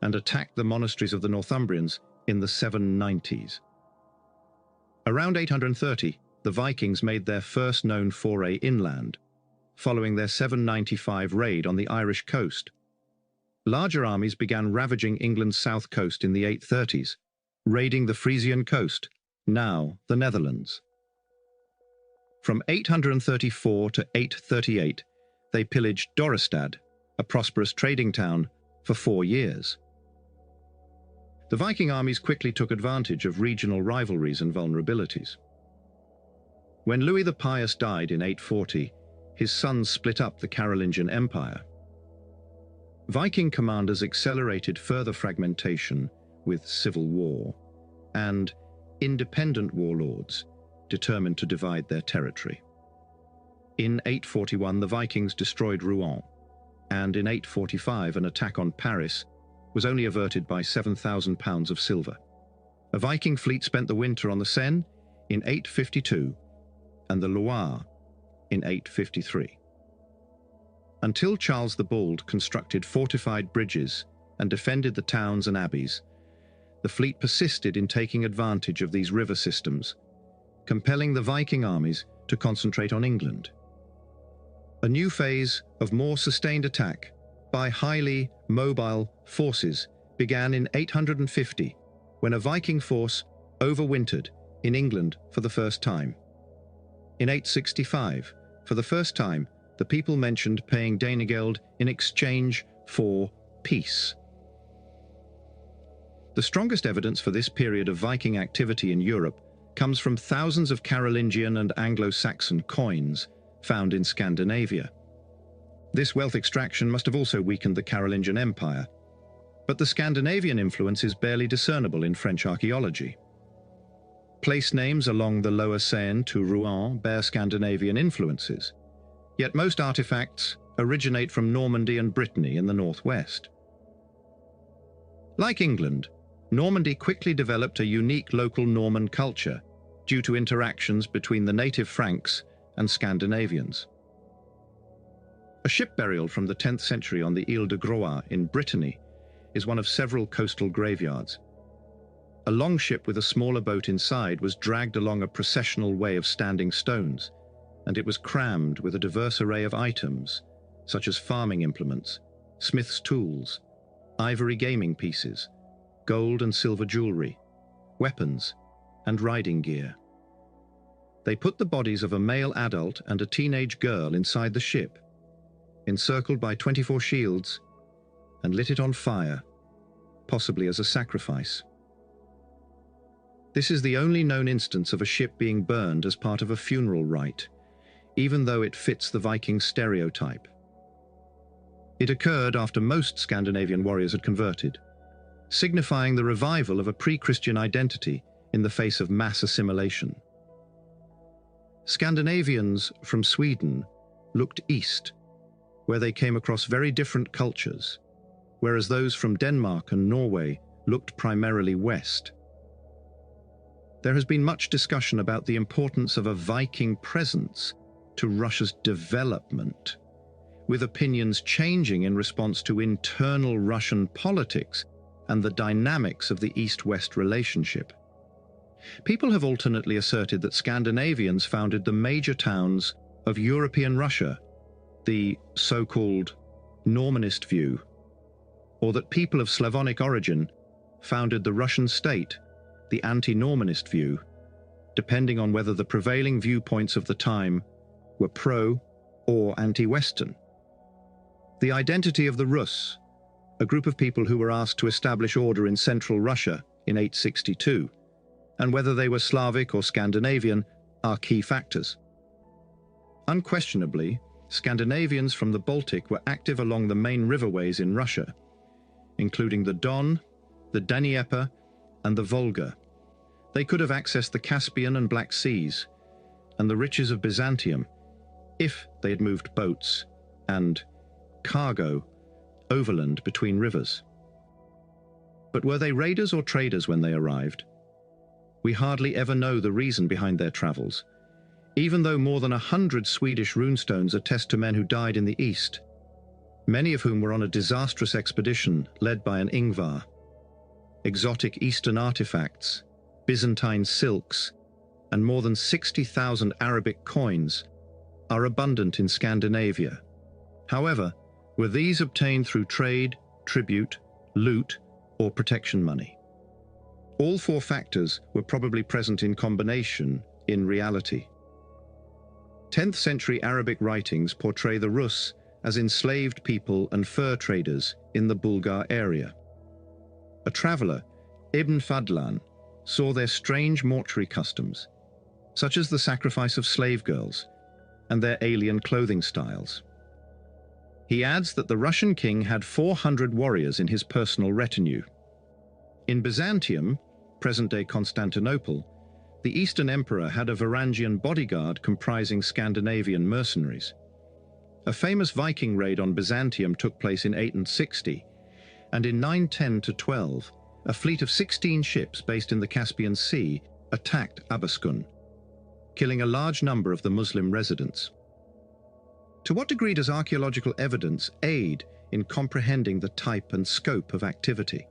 and attacked the monasteries of the Northumbrians in the 790s. Around 830, the Vikings made their first known foray inland, following their 795 raid on the Irish coast. Larger armies began ravaging England's south coast in the 830s, raiding the Frisian coast, now the Netherlands. From 834 to 838, they pillaged Dorestad, a prosperous trading town, for 4 years. The Viking armies quickly took advantage of regional rivalries and vulnerabilities. When Louis the Pious died in 840, his sons split up the Carolingian Empire. Viking commanders accelerated further fragmentation with civil war, and independent warlords determined to divide their territory. In 841, the Vikings destroyed Rouen, and in 845, an attack on Paris was only averted by 7,000 pounds of silver. A Viking fleet spent the winter on the Seine in 852 and the Loire in 853. Until Charles the Bald constructed fortified bridges and defended the towns and abbeys, the fleet persisted in taking advantage of these river systems, compelling the Viking armies to concentrate on England. A new phase of more sustained attack by highly mobile forces began in 850, when a Viking force overwintered in England for the first time. In 865, for the first time, the people mentioned paying Danegeld in exchange for peace. The strongest evidence for this period of Viking activity in Europe comes from thousands of Carolingian and Anglo-Saxon coins found in Scandinavia. This wealth extraction must have also weakened the Carolingian Empire, but the Scandinavian influence is barely discernible in French archaeology. Place names along the lower Seine to Rouen bear Scandinavian influences, yet most artifacts originate from Normandy and Brittany in the northwest. Like England, Normandy quickly developed a unique local Norman culture due to interactions between the native Franks and Scandinavians. A ship burial from the 10th century on the Ile de Groix in Brittany is one of several coastal graveyards. A long ship with a smaller boat inside was dragged along a processional way of standing stones, and it was crammed with a diverse array of items, such as farming implements, smith's tools, ivory gaming pieces, gold and silver jewelry, weapons, and riding gear. They put the bodies of a male adult and a teenage girl inside the ship, encircled by 24 shields, and lit it on fire, possibly as a sacrifice. This is the only known instance of a ship being burned as part of a funeral rite, even though it fits the Viking stereotype. It occurred after most Scandinavian warriors had converted, signifying the revival of a pre-Christian identity in the face of mass assimilation. Scandinavians from Sweden looked east, where they came across very different cultures, whereas those from Denmark and Norway looked primarily west. There has been much discussion about the importance of a Viking presence to Russia's development, with opinions changing in response to internal Russian politics and the dynamics of the East-West relationship. People have alternately asserted that Scandinavians founded the major towns of European Russia, the so-called Normanist view, or that people of Slavonic origin founded the Russian state, the anti-Normanist view, depending on whether the prevailing viewpoints of the time were pro or anti-Western. The identity of the Rus, a group of people who were asked to establish order in central Russia in 862, and whether they were Slavic or Scandinavian, are key factors. Unquestionably, Scandinavians from the Baltic were active along the main riverways in Russia, including the Don, the Dnieper, and the Volga, They could have accessed the Caspian and Black Seas and the riches of Byzantium if they had moved boats and cargo overland between rivers. But were they raiders or traders when they arrived? We hardly ever know the reason behind their travels, even though more than 100 Swedish runestones attest to men who died in the east, many of whom were on a disastrous expedition led by an Ingvar. Exotic Eastern artifacts, Byzantine silks, and more than 60,000 Arabic coins are abundant in Scandinavia. However, were these obtained through trade, tribute, loot, or protection money? All four factors were probably present in combination in reality. 10th century Arabic writings portray the Rus as enslaved people and fur traders in the Bulgar area. A traveller, Ibn Fadlan, saw their strange mortuary customs, such as the sacrifice of slave girls, and their alien clothing styles. He adds that the Russian king had 400 warriors in his personal retinue. In Byzantium, present-day Constantinople, the Eastern Emperor had a Varangian bodyguard comprising Scandinavian mercenaries. A famous Viking raid on Byzantium took place in 860, and in 910–12, a fleet of 16 ships based in the Caspian Sea attacked Abaskun, killing a large number of the Muslim residents. To what degree does archaeological evidence aid in comprehending the type and scope of activity?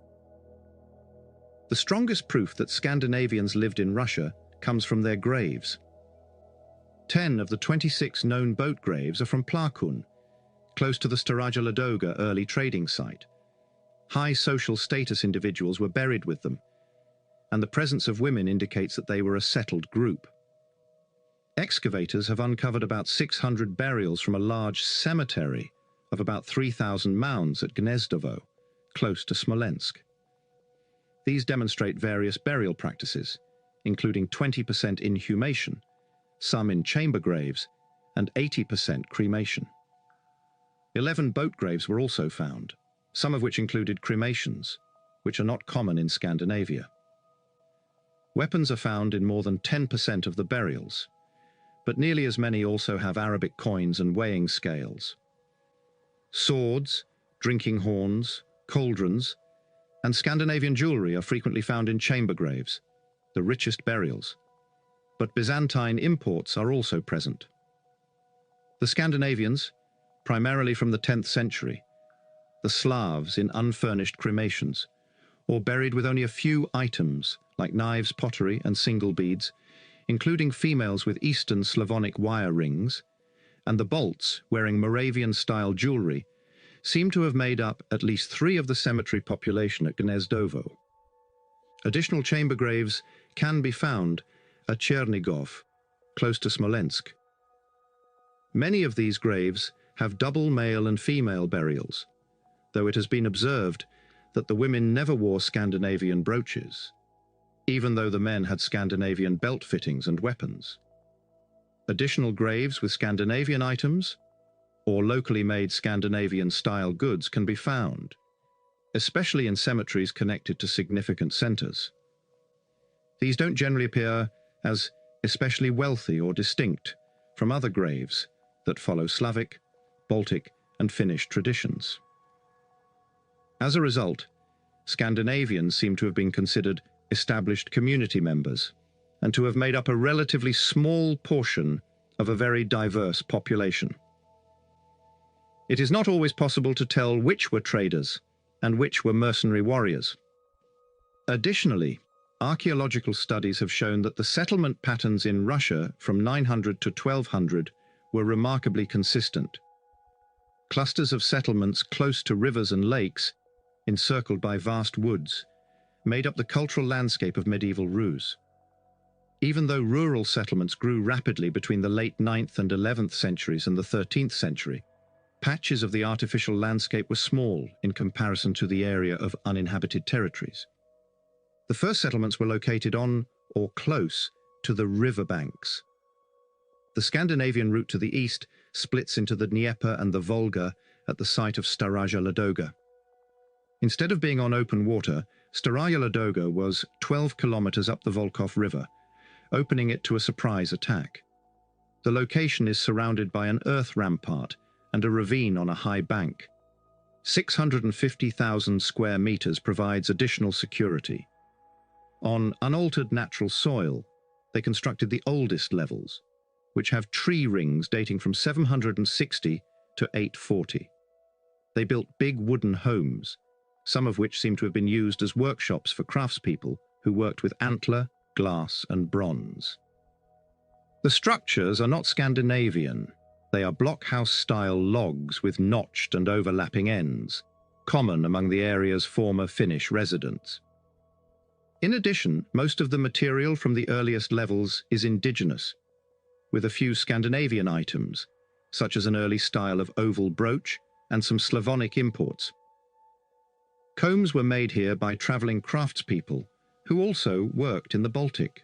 The strongest proof that Scandinavians lived in Russia comes from their graves. 10 of the 26 known boat graves are from Plakun, close to the Staraja Ladoga early trading site. High social status individuals were buried with them, and the presence of women indicates that they were a settled group. Excavators have uncovered about 600 burials from a large cemetery of about 3,000 mounds at Gnezdovo, close to Smolensk. These demonstrate various burial practices, including 20% inhumation, some in chamber graves, and 80% cremation. 11 boat graves were also found, some of which included cremations, which are not common in Scandinavia. Weapons are found in more than 10% of the burials, but nearly as many also have Arabic coins and weighing scales. Swords, drinking horns, cauldrons, and Scandinavian jewelry are frequently found in chamber graves, the richest burials, but Byzantine imports are also present. The Scandinavians, primarily from the 10th century, the Slavs in unfurnished cremations, or buried with only a few items like knives, pottery, and single beads, including females with Eastern Slavonic wire rings, and the Balts wearing Moravian-style jewelry, seem to have made up at least 3 of the cemetery population at Gnezdovo. Additional chamber graves can be found at Chernigov, close to Smolensk. Many of these graves have double male and female burials, though it has been observed that the women never wore Scandinavian brooches, even though the men had Scandinavian belt fittings and weapons. Additional graves with Scandinavian items or locally made Scandinavian-style goods can be found, especially in cemeteries connected to significant centers. These don't generally appear as especially wealthy or distinct from other graves that follow Slavic, Baltic, and Finnish traditions. As a result, Scandinavians seem to have been considered established community members and to have made up a relatively small portion of a very diverse population. It is not always possible to tell which were traders and which were mercenary warriors. Additionally, archaeological studies have shown that the settlement patterns in Russia from 900 to 1200 were remarkably consistent. Clusters of settlements close to rivers and lakes, encircled by vast woods, made up the cultural landscape of medieval Rus. Even though rural settlements grew rapidly between the late 9th and 11th centuries and the 13th century, patches of the artificial landscape were small in comparison to the area of uninhabited territories. The first settlements were located on or close to the river banks. The Scandinavian route to the east splits into the Dnieper and the Volga at the site of Staraja Ladoga. Instead of being on open water, Staraya Ladoga was 12 kilometers up the Volkhov River, opening it to a surprise attack. The location is surrounded by an earth rampart and a ravine on a high bank. 650,000 square meters provides additional security. On unaltered natural soil, they constructed the oldest levels, which have tree rings dating from 760 to 840. They built big wooden homes, some of which seem to have been used as workshops for craftspeople who worked with antler, glass, and bronze. The structures are not Scandinavian. They are blockhouse-style logs with notched and overlapping ends, common among the area's former Finnish residents. In addition, most of the material from the earliest levels is indigenous, with a few Scandinavian items, such as an early style of oval brooch and some Slavonic imports. Combs were made here by travelling craftspeople who also worked in the Baltic.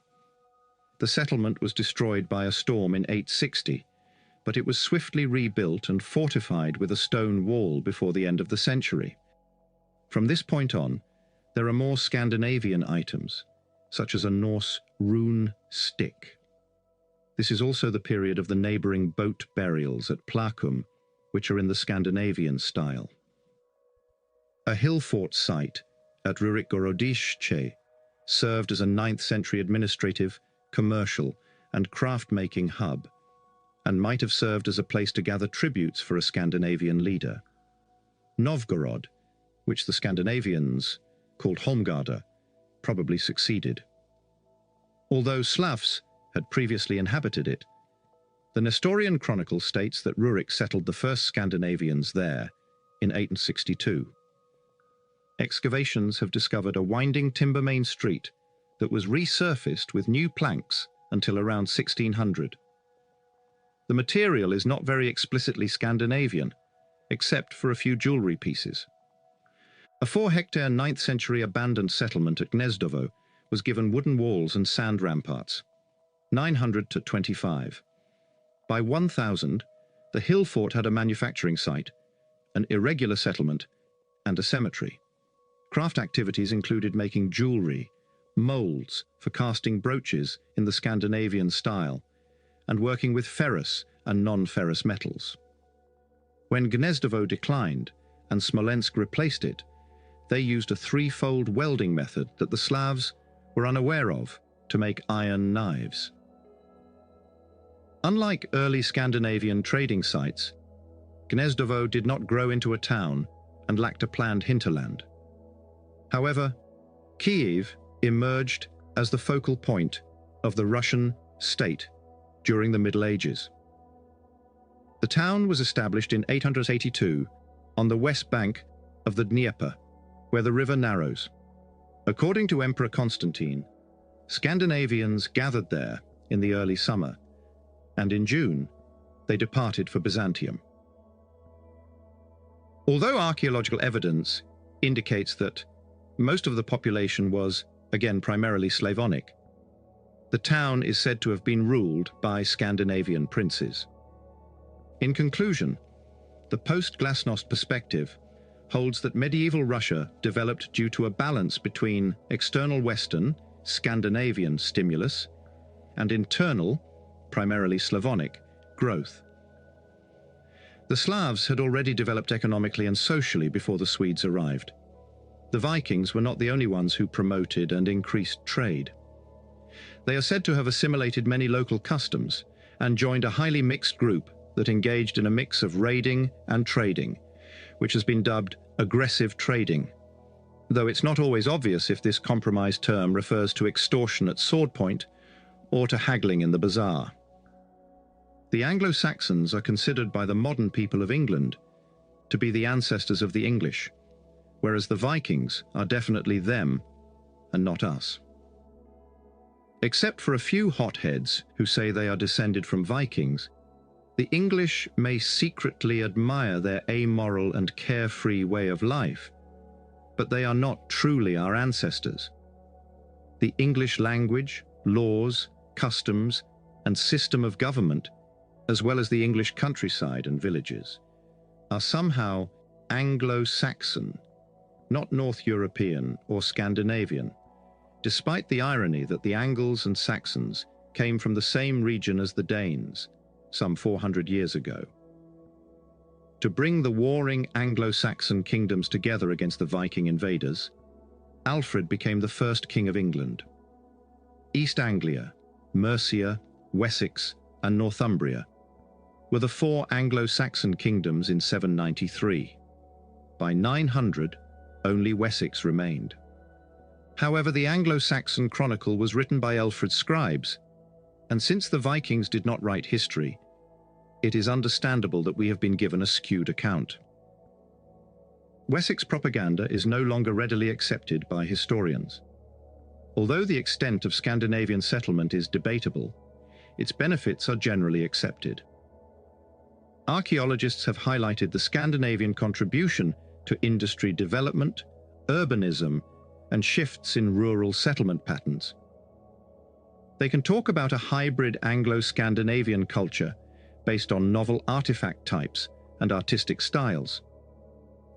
The settlement was destroyed by a storm in 860, but it was swiftly rebuilt and fortified with a stone wall before the end of the century. From this point on, there are more Scandinavian items, such as a Norse rune stick. This is also the period of the neighbouring boat burials at Plakum, which are in the Scandinavian style. A hill fort site at Rurikgorodishche served as a 9th century administrative, commercial, and craft-making hub, and might have served as a place to gather tributes for a Scandinavian leader. Novgorod, which the Scandinavians called Holmgarda, probably succeeded. Although Slavs had previously inhabited it, the Nestorian chronicle states that Rurik settled the first Scandinavians there in 862. Excavations have discovered a winding timber main street that was resurfaced with new planks until around 1600. The material is not very explicitly Scandinavian, except for a few jewellery pieces. A 4-hectare 9th century abandoned settlement at Gnezdovo was given wooden walls and sand ramparts, 900 to 25. By 1000, the hill fort had a manufacturing site, an irregular settlement, and a cemetery. Craft activities included making jewellery, moulds for casting brooches in the Scandinavian style, and working with ferrous and non-ferrous metals. When Gnezdovo declined and Smolensk replaced it, they used a 3-fold welding method that the Slavs were unaware of to make iron knives. Unlike early Scandinavian trading sites, Gnezdovo did not grow into a town and lacked a planned hinterland. However, Kyiv emerged as the focal point of the Russian state during the Middle Ages. The town was established in 882 on the west bank of the Dnieper, where the river narrows. According to Emperor Constantine, Scandinavians gathered there in the early summer, and in June, they departed for Byzantium. Although archaeological evidence indicates that most of the population was, again, primarily Slavonic, the town is said to have been ruled by Scandinavian princes. In conclusion, the post-Glasnost perspective holds that medieval Russia developed due to a balance between external Western, Scandinavian stimulus and internal, primarily Slavonic, growth. The Slavs had already developed economically and socially before the Swedes arrived. The Vikings were not the only ones who promoted and increased trade. They are said to have assimilated many local customs and joined a highly mixed group that engaged in a mix of raiding and trading, which has been dubbed aggressive trading, though it's not always obvious if this compromised term refers to extortion at sword point or to haggling in the bazaar. The Anglo-Saxons are considered by the modern people of England to be the ancestors of the English, whereas the Vikings are definitely them and not us. Except for a few hotheads who say they are descended from Vikings, the English may secretly admire their amoral and carefree way of life, but they are not truly our ancestors. The English language, laws, customs, and system of government, as well as the English countryside and villages, are somehow Anglo-Saxon, not North European or Scandinavian, despite the irony that the Angles and Saxons came from the same region as the Danes, some 400 years ago. To bring the warring Anglo-Saxon kingdoms together against the Viking invaders, Alfred became the first king of England. East Anglia, Mercia, Wessex, and Northumbria were the four Anglo-Saxon kingdoms in 793. By 900, only Wessex remained. However, the Anglo-Saxon chronicle was written by Alfred's scribes, and since the Vikings did not write history, it is understandable that we have been given a skewed account. Wessex propaganda is no longer readily accepted by historians. Although the extent of Scandinavian settlement is debatable, its benefits are generally accepted. Archaeologists have highlighted the Scandinavian contribution to industry development, urbanism, and shifts in rural settlement patterns. They can talk about a hybrid Anglo-Scandinavian culture based on novel artifact types and artistic styles.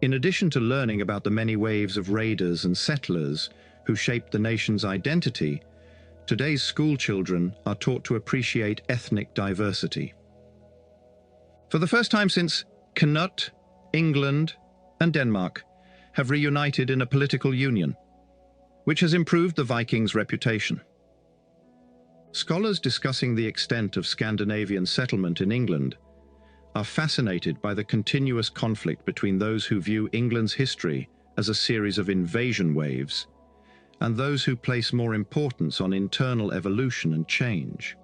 In addition to learning about the many waves of raiders and settlers who shaped the nation's identity, today's school children are taught to appreciate ethnic diversity. For the first time since Canute, England, and Denmark have reunited in a political union, which has improved the Vikings' reputation. Scholars discussing the extent of Scandinavian settlement in England are fascinated by the continuous conflict between those who view England's history as a series of invasion waves and those who place more importance on internal evolution and change.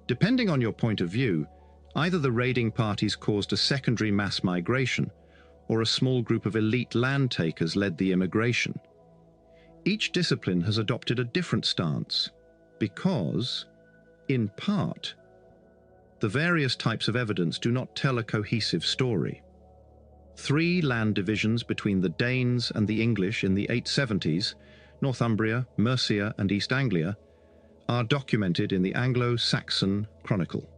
Depending on your point of view, either the raiding parties caused a secondary mass migration or a small group of elite land takers led the immigration. Each discipline has adopted a different stance because, in part, the various types of evidence do not tell a cohesive story. 3 land divisions between the Danes and the English in the 870s, Northumbria, Mercia, and East Anglia, are documented in the Anglo-Saxon Chronicle.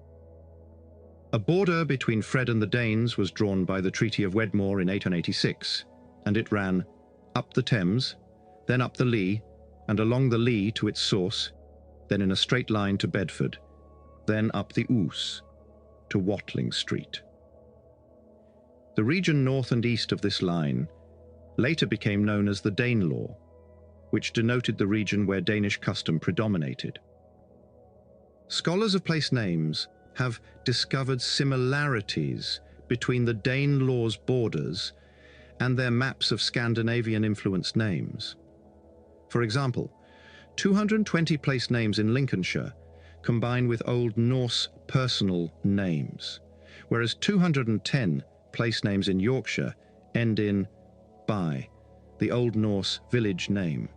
A border between Fred and the Danes was drawn by the Treaty of Wedmore in 886, and it ran up the Thames, then up the Lee, and along the Lee to its source, then in a straight line to Bedford, then up the Ouse to Watling Street. The region north and east of this line later became known as the Danelaw, which denoted the region where Danish custom predominated. Scholars of place names have discovered similarities between the Danelaw's borders and their maps of Scandinavian-influenced names. For example, 220 place names in Lincolnshire combine with Old Norse personal names, whereas 210 place names in Yorkshire end in by, the Old Norse village name.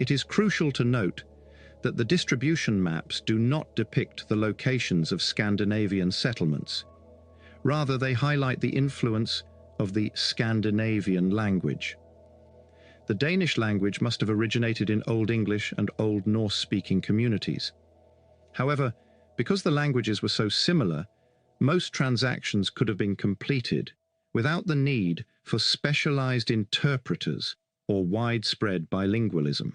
It is crucial to note that the distribution maps do not depict the locations of Scandinavian settlements. Rather, they highlight the influence of the Scandinavian language. The Danish language must have originated in Old English and Old Norse-speaking communities. However, because the languages were so similar, most transactions could have been completed without the need for specialized interpreters or widespread bilingualism.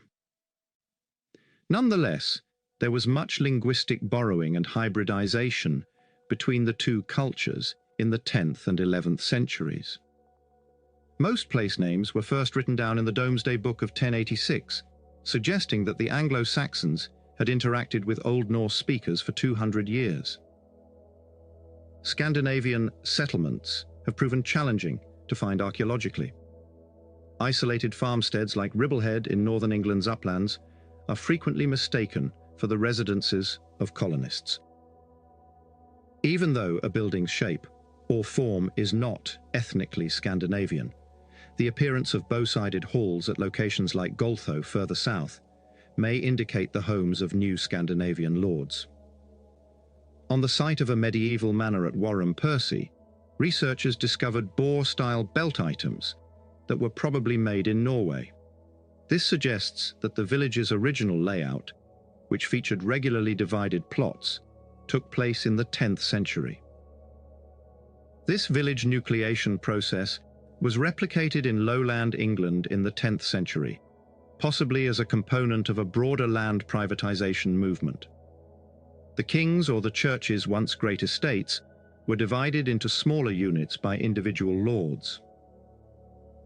Nonetheless, there was much linguistic borrowing and hybridization between the two cultures in the 10th and 11th centuries. Most place names were first written down in the Domesday Book of 1086, suggesting that the Anglo-Saxons had interacted with Old Norse speakers for 200 years. Scandinavian settlements have proven challenging to find archaeologically. Isolated farmsteads like Ribblehead in northern England's uplands are frequently mistaken for the residences of colonists. Even though a building's shape or form is not ethnically Scandinavian, the appearance of bow-sided halls at locations like Goltho further south may indicate the homes of new Scandinavian lords. On the site of a medieval manor at Warham Percy, researchers discovered boar-style belt items that were probably made in Norway. This suggests that the village's original layout, which featured regularly divided plots, took place in the 10th century. This village nucleation process was replicated in lowland England in the 10th century, possibly as a component of a broader land privatization movement. The king's or the church's once great estates were divided into smaller units by individual lords.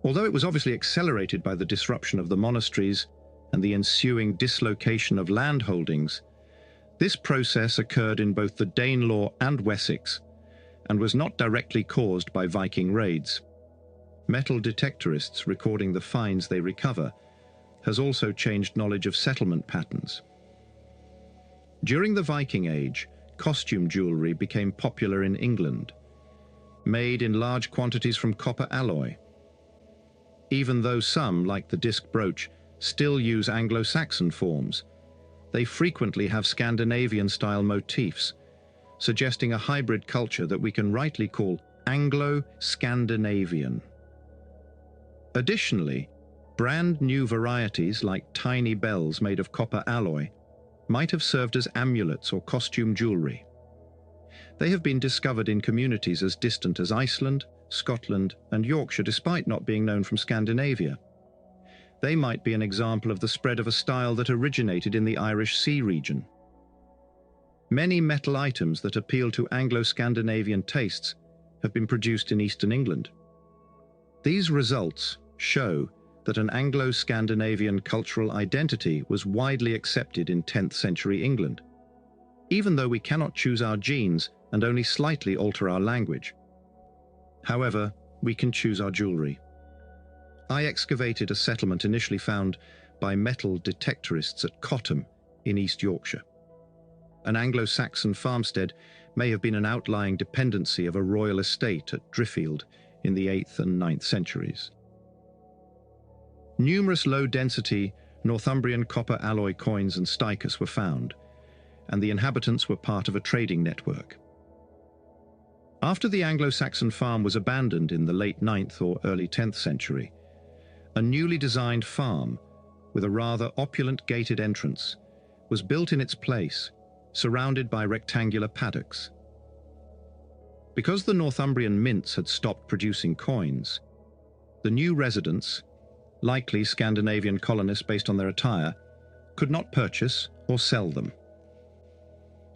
Although it was obviously accelerated by the disruption of the monasteries and the ensuing dislocation of land holdings, this process occurred in both the Danelaw and Wessex and was not directly caused by Viking raids. Metal detectorists recording the finds they recover has also changed knowledge of settlement patterns. During the Viking Age, costume jewellery became popular in England, made in large quantities from copper alloy. Even though some, like the disc brooch, still use Anglo-Saxon forms, they frequently have Scandinavian-style motifs, suggesting a hybrid culture that we can rightly call Anglo-Scandinavian. Additionally, brand new varieties like tiny bells made of copper alloy might have served as amulets or costume jewellery. They have been discovered in communities as distant as Iceland, Scotland, and Yorkshire, despite not being known from Scandinavia. They might be an example of the spread of a style that originated in the Irish Sea region. Many metal items that appeal to Anglo-Scandinavian tastes have been produced in eastern England. These results show that an Anglo-Scandinavian cultural identity was widely accepted in 10th century England, even though we cannot choose our genes and only slightly alter our language. However, we can choose our jewellery. I excavated a settlement initially found by metal detectorists at Cottam in East Yorkshire. An Anglo-Saxon farmstead may have been an outlying dependency of a royal estate at Driffield in the 8th and 9th centuries. Numerous low-density Northumbrian copper alloy coins and sticus were found, and the inhabitants were part of a trading network. After the Anglo-Saxon farm was abandoned in the late 9th or early 10th century, a newly designed farm with a rather opulent gated entrance was built in its place, surrounded by rectangular paddocks. Because the Northumbrian mints had stopped producing coins, the new residents, likely Scandinavian colonists based on their attire, could not purchase or sell them.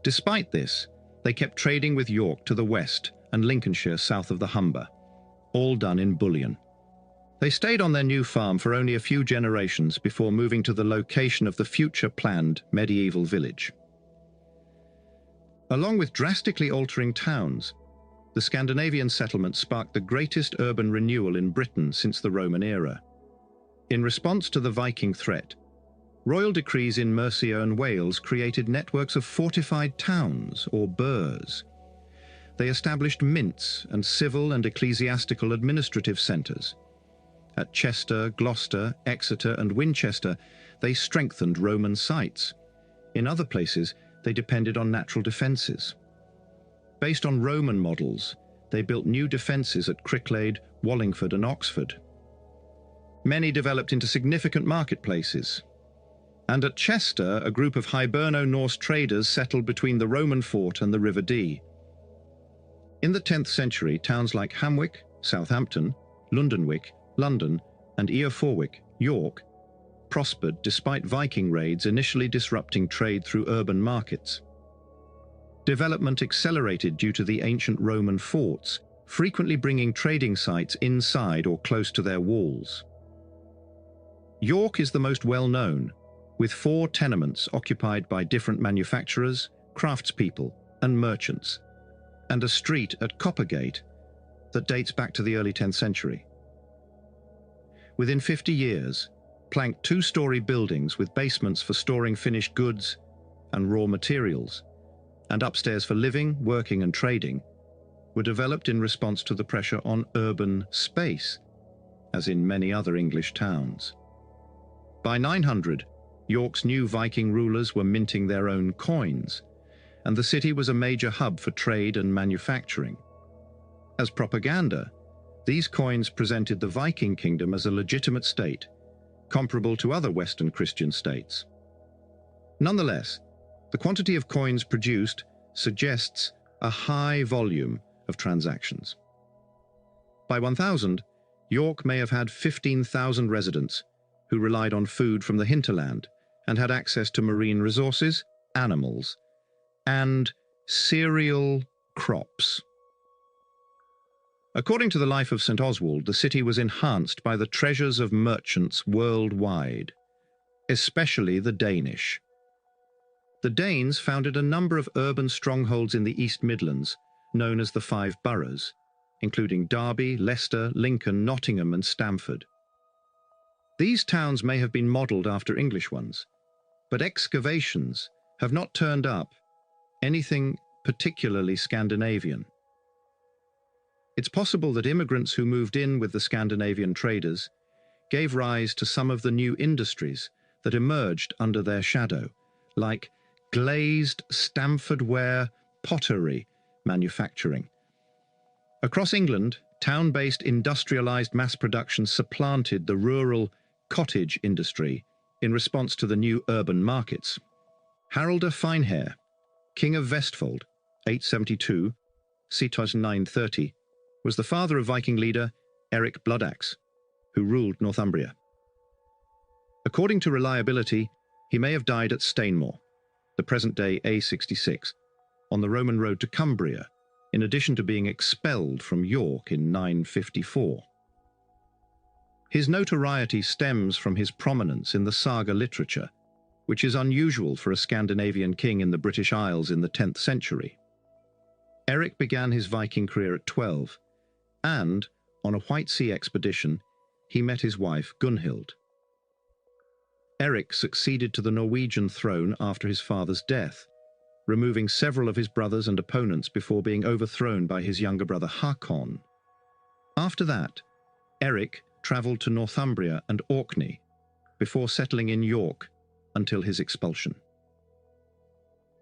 Despite this, they kept trading with York to the west and Lincolnshire south of the Humber, all done in bullion. They stayed on their new farm for only a few generations before moving to the location of the future planned medieval village. Along with drastically altering towns, the Scandinavian settlement sparked the greatest urban renewal in Britain since the Roman era. In response to the Viking threat, royal decrees in Mercia and Wales created networks of fortified towns, or burhs. They established mints and civil and ecclesiastical administrative centres. At Chester, Gloucester, Exeter and Winchester, they strengthened Roman sites. In other places, they depended on natural defences. Based on Roman models, they built new defences at Cricklade, Wallingford and Oxford. Many developed into significant marketplaces. And at Chester, a group of Hiberno-Norse traders settled between the Roman fort and the River Dee. In the 10th century, towns like Hamwick, Southampton, Londonwick, London, and Eoforwick, York, prospered despite Viking raids initially disrupting trade through urban markets. Development accelerated due to the ancient Roman forts, frequently bringing trading sites inside or close to their walls. York is the most well-known, with 4 tenements occupied by different manufacturers, craftspeople, and merchants, and a street at Coppergate that dates back to the early 10th century. Within 50 years, planked 2-story buildings with basements for storing finished goods and raw materials, and upstairs for living, working and trading, were developed in response to the pressure on urban space, as in many other English towns. By 900, York's new Viking rulers were minting their own coins, and the city was a major hub for trade and manufacturing. As propaganda, these coins presented the Viking kingdom as a legitimate state, comparable to other Western Christian states. Nonetheless, the quantity of coins produced suggests a high volume of transactions. By 1000, York may have had 15,000 residents who relied on food from the hinterland and had access to marine resources, animals, and cereal crops. According to the life of St. Oswald, the city was enhanced by the treasures of merchants worldwide, especially the Danish. The Danes founded a number of urban strongholds in the East Midlands, known as the Five Boroughs, including Derby, Leicester, Lincoln, Nottingham, and Stamford. These towns may have been modelled after English ones, but excavations have not turned up anything particularly Scandinavian. It's possible that immigrants who moved in with the Scandinavian traders gave rise to some of the new industries that emerged under their shadow, like glazed Stamford ware pottery manufacturing. Across England, town-based industrialised mass production supplanted the rural cottage industry in response to the new urban markets. Harald Finehair, King of Vestfold, 872, c. 930, was the father of Viking leader Eric Bloodaxe, who ruled Northumbria. According to reliability, he may have died at Stainmore, the present-day A66, on the Roman road to Cumbria, in addition to being expelled from York in 954. His notoriety stems from his prominence in the saga literature, which is unusual for a Scandinavian king in the British Isles in the 10th century. Eric began his Viking career at 12, and, on a White Sea expedition, he met his wife Gunhild. Eric succeeded to the Norwegian throne after his father's death, removing several of his brothers and opponents before being overthrown by his younger brother Hakon. After that, Eric travelled to Northumbria and Orkney, before settling in York until his expulsion.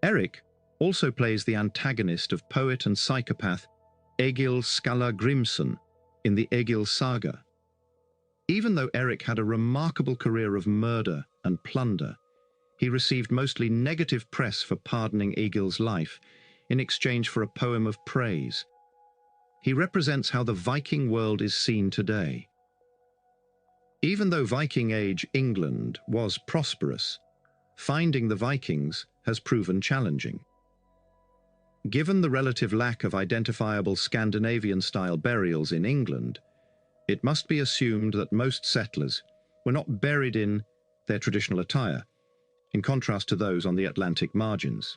Eric also plays the antagonist of poet and psychopath Egil Skallagrimsson in the Egil Saga. Even though Eric had a remarkable career of murder and plunder, he received mostly negative press for pardoning Egil's life in exchange for a poem of praise. He represents how the Viking world is seen today. Even though Viking Age England was prosperous, finding the Vikings has proven challenging. Given the relative lack of identifiable Scandinavian-style burials in England, it must be assumed that most settlers were not buried in their traditional attire, in contrast to those on the Atlantic margins.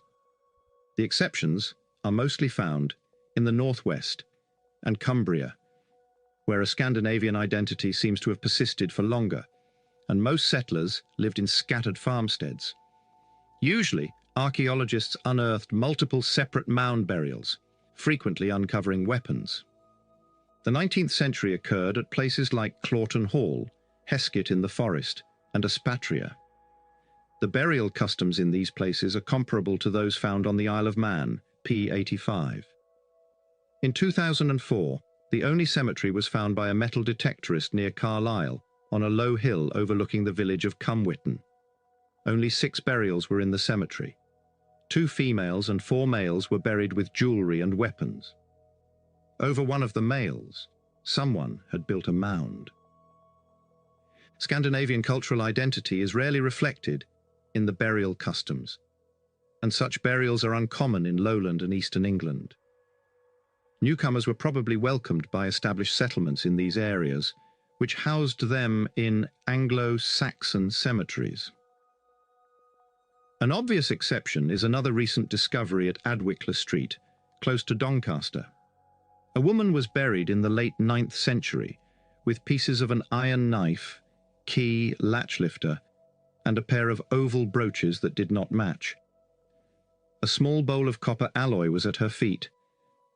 The exceptions are mostly found in the northwest and Cumbria, where a Scandinavian identity seems to have persisted for longer, and most settlers lived in scattered farmsteads. Usually, archaeologists unearthed multiple separate mound burials, frequently uncovering weapons. The 19th century occurred at places like Claughton Hall, Heskett in the Forest, and Aspatria. The burial customs in these places are comparable to those found on the Isle of Man, p. 85. In 2004, the only cemetery was found by a metal detectorist near Carlisle, on a low hill overlooking the village of Cumwhitton. Only 6 burials were in the cemetery. 2 females and 4 males were buried with jewellery and weapons. Over one of the males, someone had built a mound. Scandinavian cultural identity is rarely reflected in the burial customs, and such burials are uncommon in lowland and eastern England. Newcomers were probably welcomed by established settlements in these areas, which housed them in Anglo-Saxon cemeteries. An obvious exception is another recent discovery at Adwickler Street, close to Doncaster. A woman was buried in the late 9th century with pieces of an iron knife, key, latch lifter, and a pair of oval brooches that did not match. A small bowl of copper alloy was at her feet,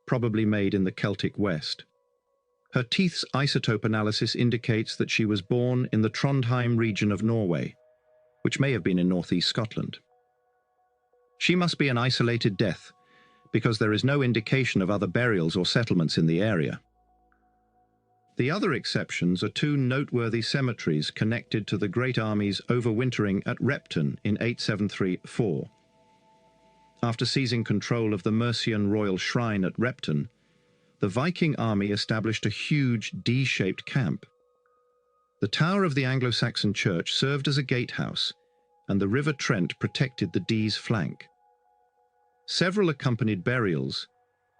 probably made in the Celtic West. Her teeth's isotope analysis indicates that she was born in the Trondheim region of Norway, which may have been in northeast Scotland. She must be an isolated death, because there is no indication of other burials or settlements in the area. The other exceptions are 2 noteworthy cemeteries connected to the Great Army's overwintering at Repton in 873-4. After seizing control of the Mercian royal shrine at Repton, the Viking army established a huge D-shaped camp. The tower of the Anglo-Saxon church served as a gatehouse, and the River Trent protected the Dee's flank. Several accompanied burials,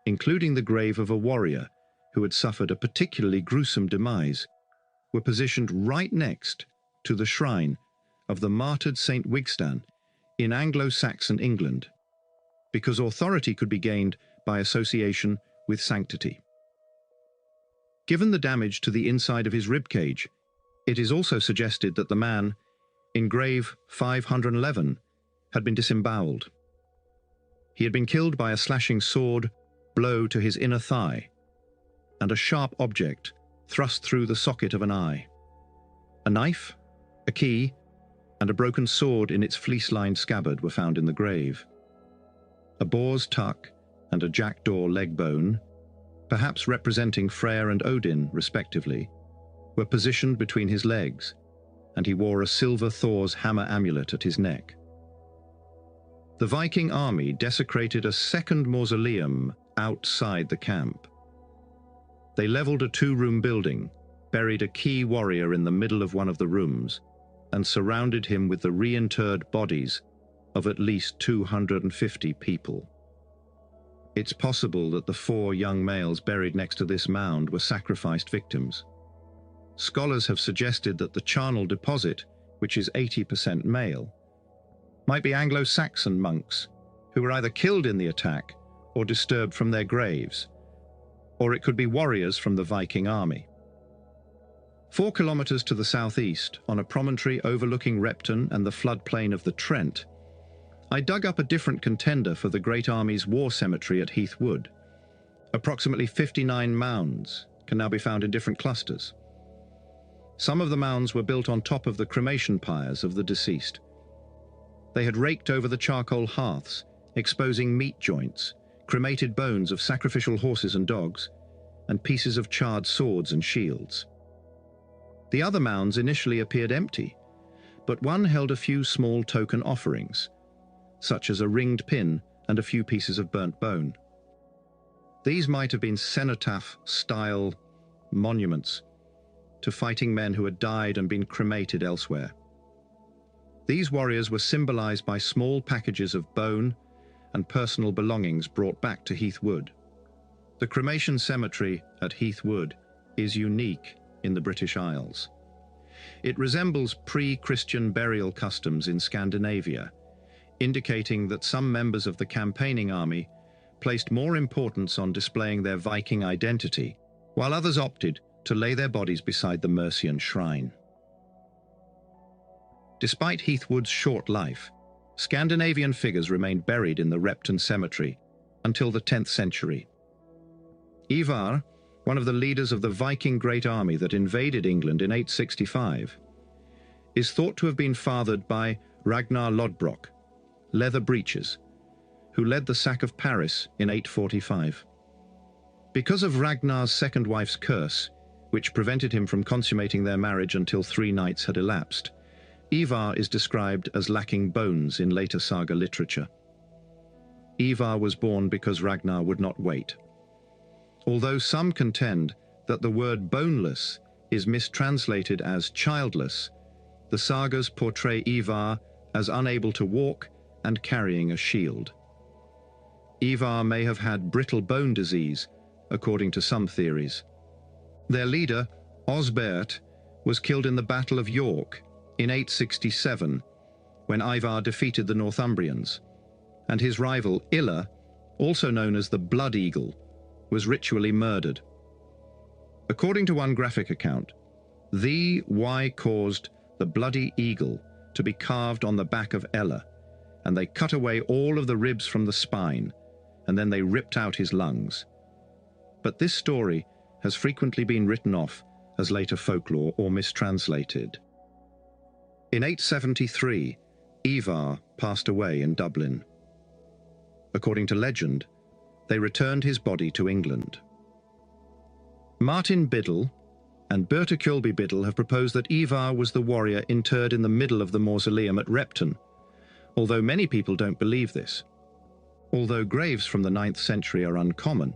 including the grave of a warrior who had suffered a particularly gruesome demise, were positioned right next to the shrine of the martyred St. Wigstan in Anglo-Saxon England, because authority could be gained by association with sanctity. Given the damage to the inside of his ribcage, it is also suggested that the man, in grave 511, had been disemboweled. He had been killed by a slashing sword blow to his inner thigh, and a sharp object thrust through the socket of an eye. A knife, a key, and a broken sword in its fleece-lined scabbard were found in the grave. A boar's tuck and a jackdaw leg bone, perhaps representing Freyr and Odin respectively, were positioned between his legs, and he wore a silver Thor's hammer amulet at his neck. The Viking army desecrated a second mausoleum outside the camp. They leveled a two-room building, buried a key warrior in the middle of one of the rooms, and surrounded him with the reinterred bodies of at least 250 people. It's possible that the 4 young males buried next to this mound were sacrificed victims. Scholars have suggested that the charnel deposit, which is 80% male, might be Anglo-Saxon monks who were either killed in the attack or disturbed from their graves, or it could be warriors from the Viking army. 4 kilometers to the southeast, on a promontory overlooking Repton and the floodplain of the Trent, I dug up a different contender for the Great Army's war cemetery at Heath Wood. Approximately 59 mounds can now be found in different clusters. Some of the mounds were built on top of the cremation pyres of the deceased. They had raked over the charcoal hearths, exposing meat joints, cremated bones of sacrificial horses and dogs, and pieces of charred swords and shields. The other mounds initially appeared empty, but one held a few small token offerings, such as a ringed pin and a few pieces of burnt bone. These might have been cenotaph-style monuments to fighting men who had died and been cremated elsewhere. These warriors were symbolized by small packages of bone and personal belongings brought back to Heath Wood. The cremation cemetery at Heath Wood is unique in the British Isles. It resembles pre-Christian burial customs in Scandinavia, indicating that some members of the campaigning army placed more importance on displaying their Viking identity, while others opted to lay their bodies beside the Mercian shrine. Despite Heathwood's short life, Scandinavian figures remained buried in the Repton cemetery until the 10th century. Ivar, one of the leaders of the Viking Great Army that invaded England in 865, is thought to have been fathered by Ragnar Lodbrok, Leather Breeches, who led the sack of Paris in 845. Because of Ragnar's second wife's curse, which prevented him from consummating their marriage until 3 nights had elapsed, Ivar is described as lacking bones in later saga literature. Ivar was born because Ragnar would not wait. Although some contend that the word boneless is mistranslated as childless, the sagas portray Ivar as unable to walk and carrying a shield. Ivar may have had brittle bone disease, according to some theories. Their leader, Osbert, was killed in the Battle of York in 867, when Ivar defeated the Northumbrians, and his rival Illa, also known as the Blood Eagle, was ritually murdered. According to one graphic account, why caused the bloody eagle to be carved on the back of Ella, and they cut away all of the ribs from the spine, and then they ripped out his lungs. But this story has frequently been written off as later folklore or mistranslated. In 873, Ivar passed away in Dublin. According to legend, they returned his body to England. Martin Biddle and Berta Kulby Biddle have proposed that Ivar was the warrior interred in the middle of the mausoleum at Repton, although many people don't believe this. Although graves from the 9th century are uncommon,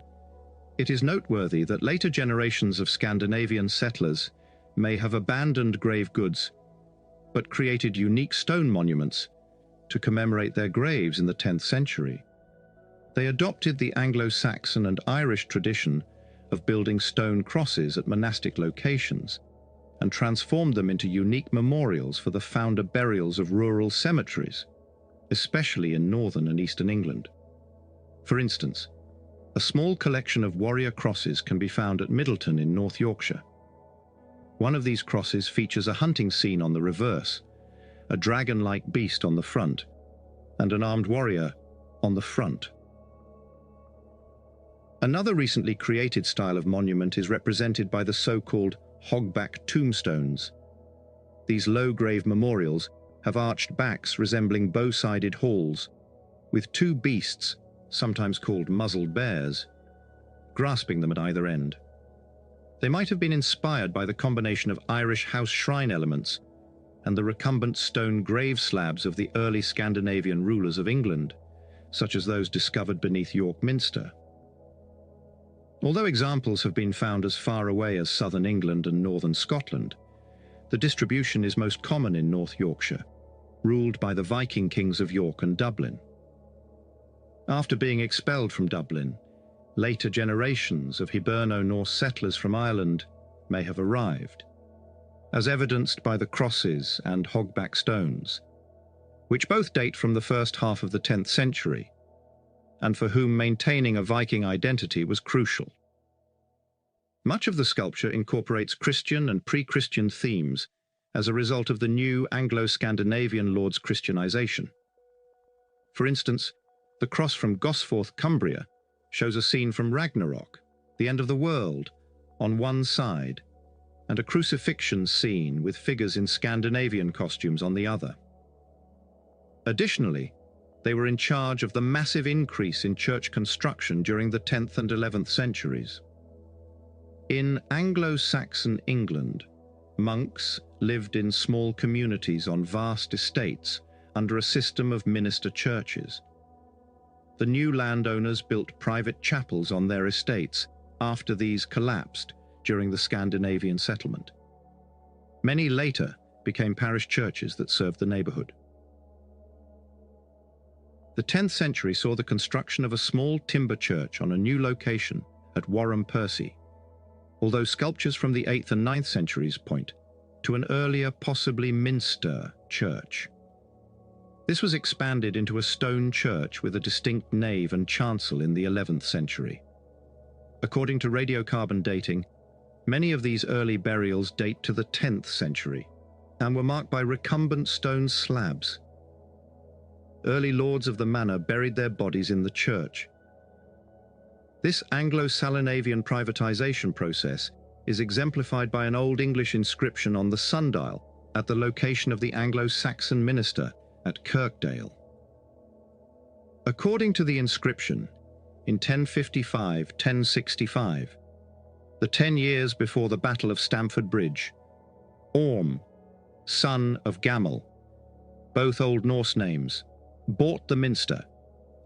It is noteworthy that later generations of Scandinavian settlers may have abandoned grave goods, but created unique stone monuments to commemorate their graves in the 10th century. They adopted the Anglo-Saxon and Irish tradition of building stone crosses at monastic locations and transformed them into unique memorials for the founder burials of rural cemeteries, especially in northern and eastern England. For instance, a small collection of warrior crosses can be found at Middleton in North Yorkshire. One of these crosses features a hunting scene on the reverse, a dragon-like beast on the front, and an armed warrior on the front. Another recently created style of monument is represented by the so-called hogback tombstones. These low-grave memorials have arched backs resembling bow-sided halls, with two beasts, sometimes called muzzled bears, grasping them at either end. They might have been inspired by the combination of Irish house shrine elements and the recumbent stone grave slabs of the early Scandinavian rulers of England, such as those discovered beneath York Minster. Although examples have been found as far away as southern England and northern Scotland, the distribution is most common in North Yorkshire, ruled by the Viking kings of York and Dublin. After being expelled from Dublin, later generations of Hiberno-Norse settlers from Ireland may have arrived, as evidenced by the crosses and hogback stones, which both date from the first half of the 10th century, and for whom maintaining a Viking identity was crucial. Much of the sculpture incorporates Christian and pre-Christian themes as a result of the new Anglo-Scandinavian lords' Christianization. For instance, the cross from Gosforth, Cumbria, shows a scene from Ragnarok, the end of the world, on one side, and a crucifixion scene with figures in Scandinavian costumes on the other. Additionally, they were in charge of the massive increase in church construction during the 10th and 11th centuries. In Anglo-Saxon England, monks lived in small communities on vast estates under a system of minister churches. The new landowners built private chapels on their estates after these collapsed during the Scandinavian settlement. Many later became parish churches that served the neighborhood. The 10th century saw the construction of a small timber church on a new location at Warham Percy, although sculptures from the 8th and 9th centuries point to an earlier, possibly minster, church. This was expanded into a stone church with a distinct nave and chancel in the 11th century. According to radiocarbon dating, many of these early burials date to the 10th century and were marked by recumbent stone slabs. Early lords of the manor buried their bodies in the church. This Anglo-Salinavian privatization process is exemplified by an Old English inscription on the sundial at the location of the Anglo-Saxon minster at Kirkdale. According to the inscription, in 1055-1065, the 10 years before the Battle of Stamford Bridge, Orm, son of Gamel, both Old Norse names, bought the minster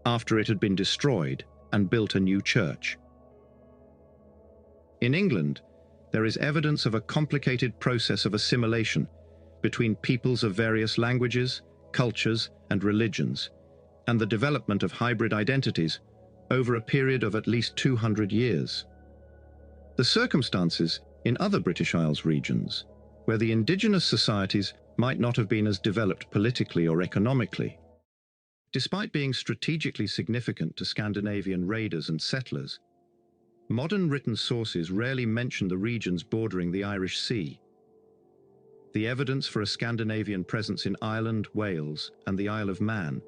after it had been destroyed and built a new church. In England, there is evidence of a complicated process of assimilation between peoples of various languages, cultures, and religions, and the development of hybrid identities over a period of at least 200 years. The circumstances in other British Isles regions, where the indigenous societies might not have been as developed politically or economically. Despite being strategically significant to Scandinavian raiders and settlers, modern written sources rarely mention the regions bordering the Irish Sea. The evidence for a Scandinavian presence in Ireland, Wales, and the Isle of Man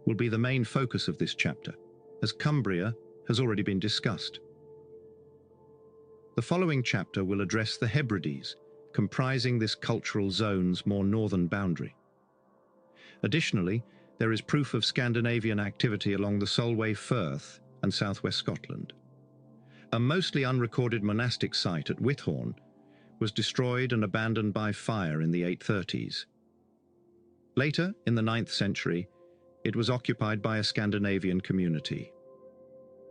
will be the main focus of this chapter, as Cumbria has already been discussed. The following chapter will address the Hebrides, comprising this cultural zone's more northern boundary. Additionally, there is proof of Scandinavian activity along the Solway Firth and southwest Scotland. A mostly unrecorded monastic site at Whithorn was destroyed and abandoned by fire in the 830s. Later, in the 9th century, it was occupied by a Scandinavian community.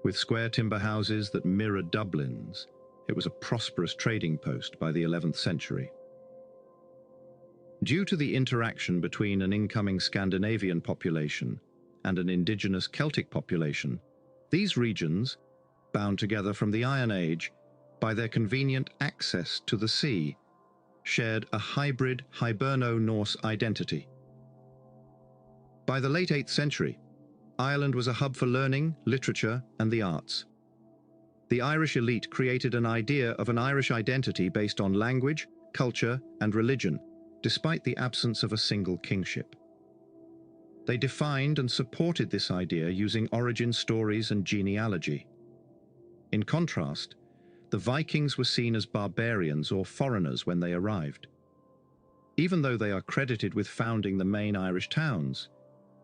With square timber houses that mirrored Dublin's, it was a prosperous trading post by the 11th century. Due to the interaction between an incoming Scandinavian population and an indigenous Celtic population, these regions, bound together from the Iron Age by their convenient access to the sea, shared a hybrid Hiberno-Norse identity. By the late 8th century, Ireland was a hub for learning, literature, and the arts. The Irish elite created an idea of an Irish identity based on language, culture, and religion, despite the absence of a single kingship. They defined and supported this idea using origin stories and genealogy. In contrast, the Vikings were seen as barbarians or foreigners when they arrived. Even though they are credited with founding the main Irish towns,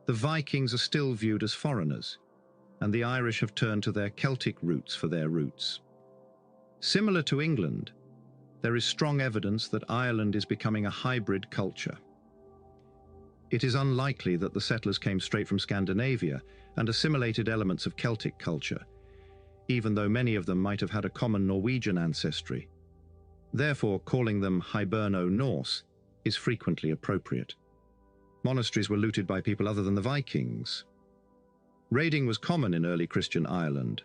the Vikings are still viewed as foreigners, and the Irish have turned to their Celtic roots for their roots. Similar to England, there is strong evidence that Ireland is becoming a hybrid culture. It is unlikely that the settlers came straight from Scandinavia and assimilated elements of Celtic culture, even though many of them might have had a common Norwegian ancestry. Therefore, calling them Hiberno-Norse is frequently appropriate. Monasteries were looted by people other than the Vikings. Raiding was common in early Christian Ireland,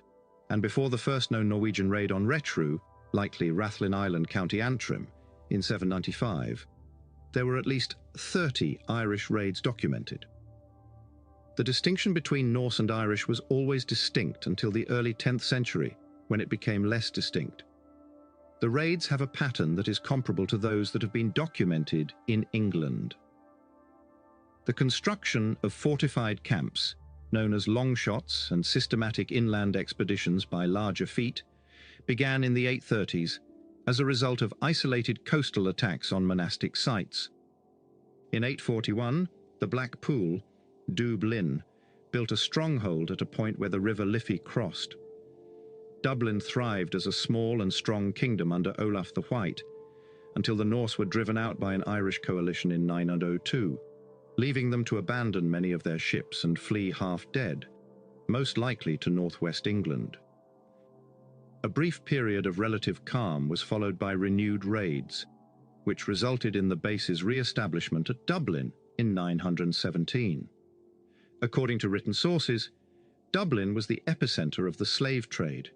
and before the first known Norwegian raid on Retru, likely Rathlin Island, County Antrim, in 795, there were at least 30 Irish raids documented. The distinction between Norse and Irish was always distinct until the early 10th century, when it became less distinct. The raids have a pattern that is comparable to those that have been documented in England. The construction of fortified camps, known as long shots and systematic inland expeditions by larger fleet, began in the 830s as a result of isolated coastal attacks on monastic sites. In 841, the Black Pool, Dublin, built a stronghold at a point where the River Liffey crossed. Dublin thrived as a small and strong kingdom under Olaf the White, until the Norse were driven out by an Irish coalition in 902, leaving them to abandon many of their ships and flee half dead, most likely to northwest England. A brief period of relative calm was followed by renewed raids, which resulted in the base's re-establishment at Dublin in 917. According to written sources, Dublin was the epicenter of the slave trade,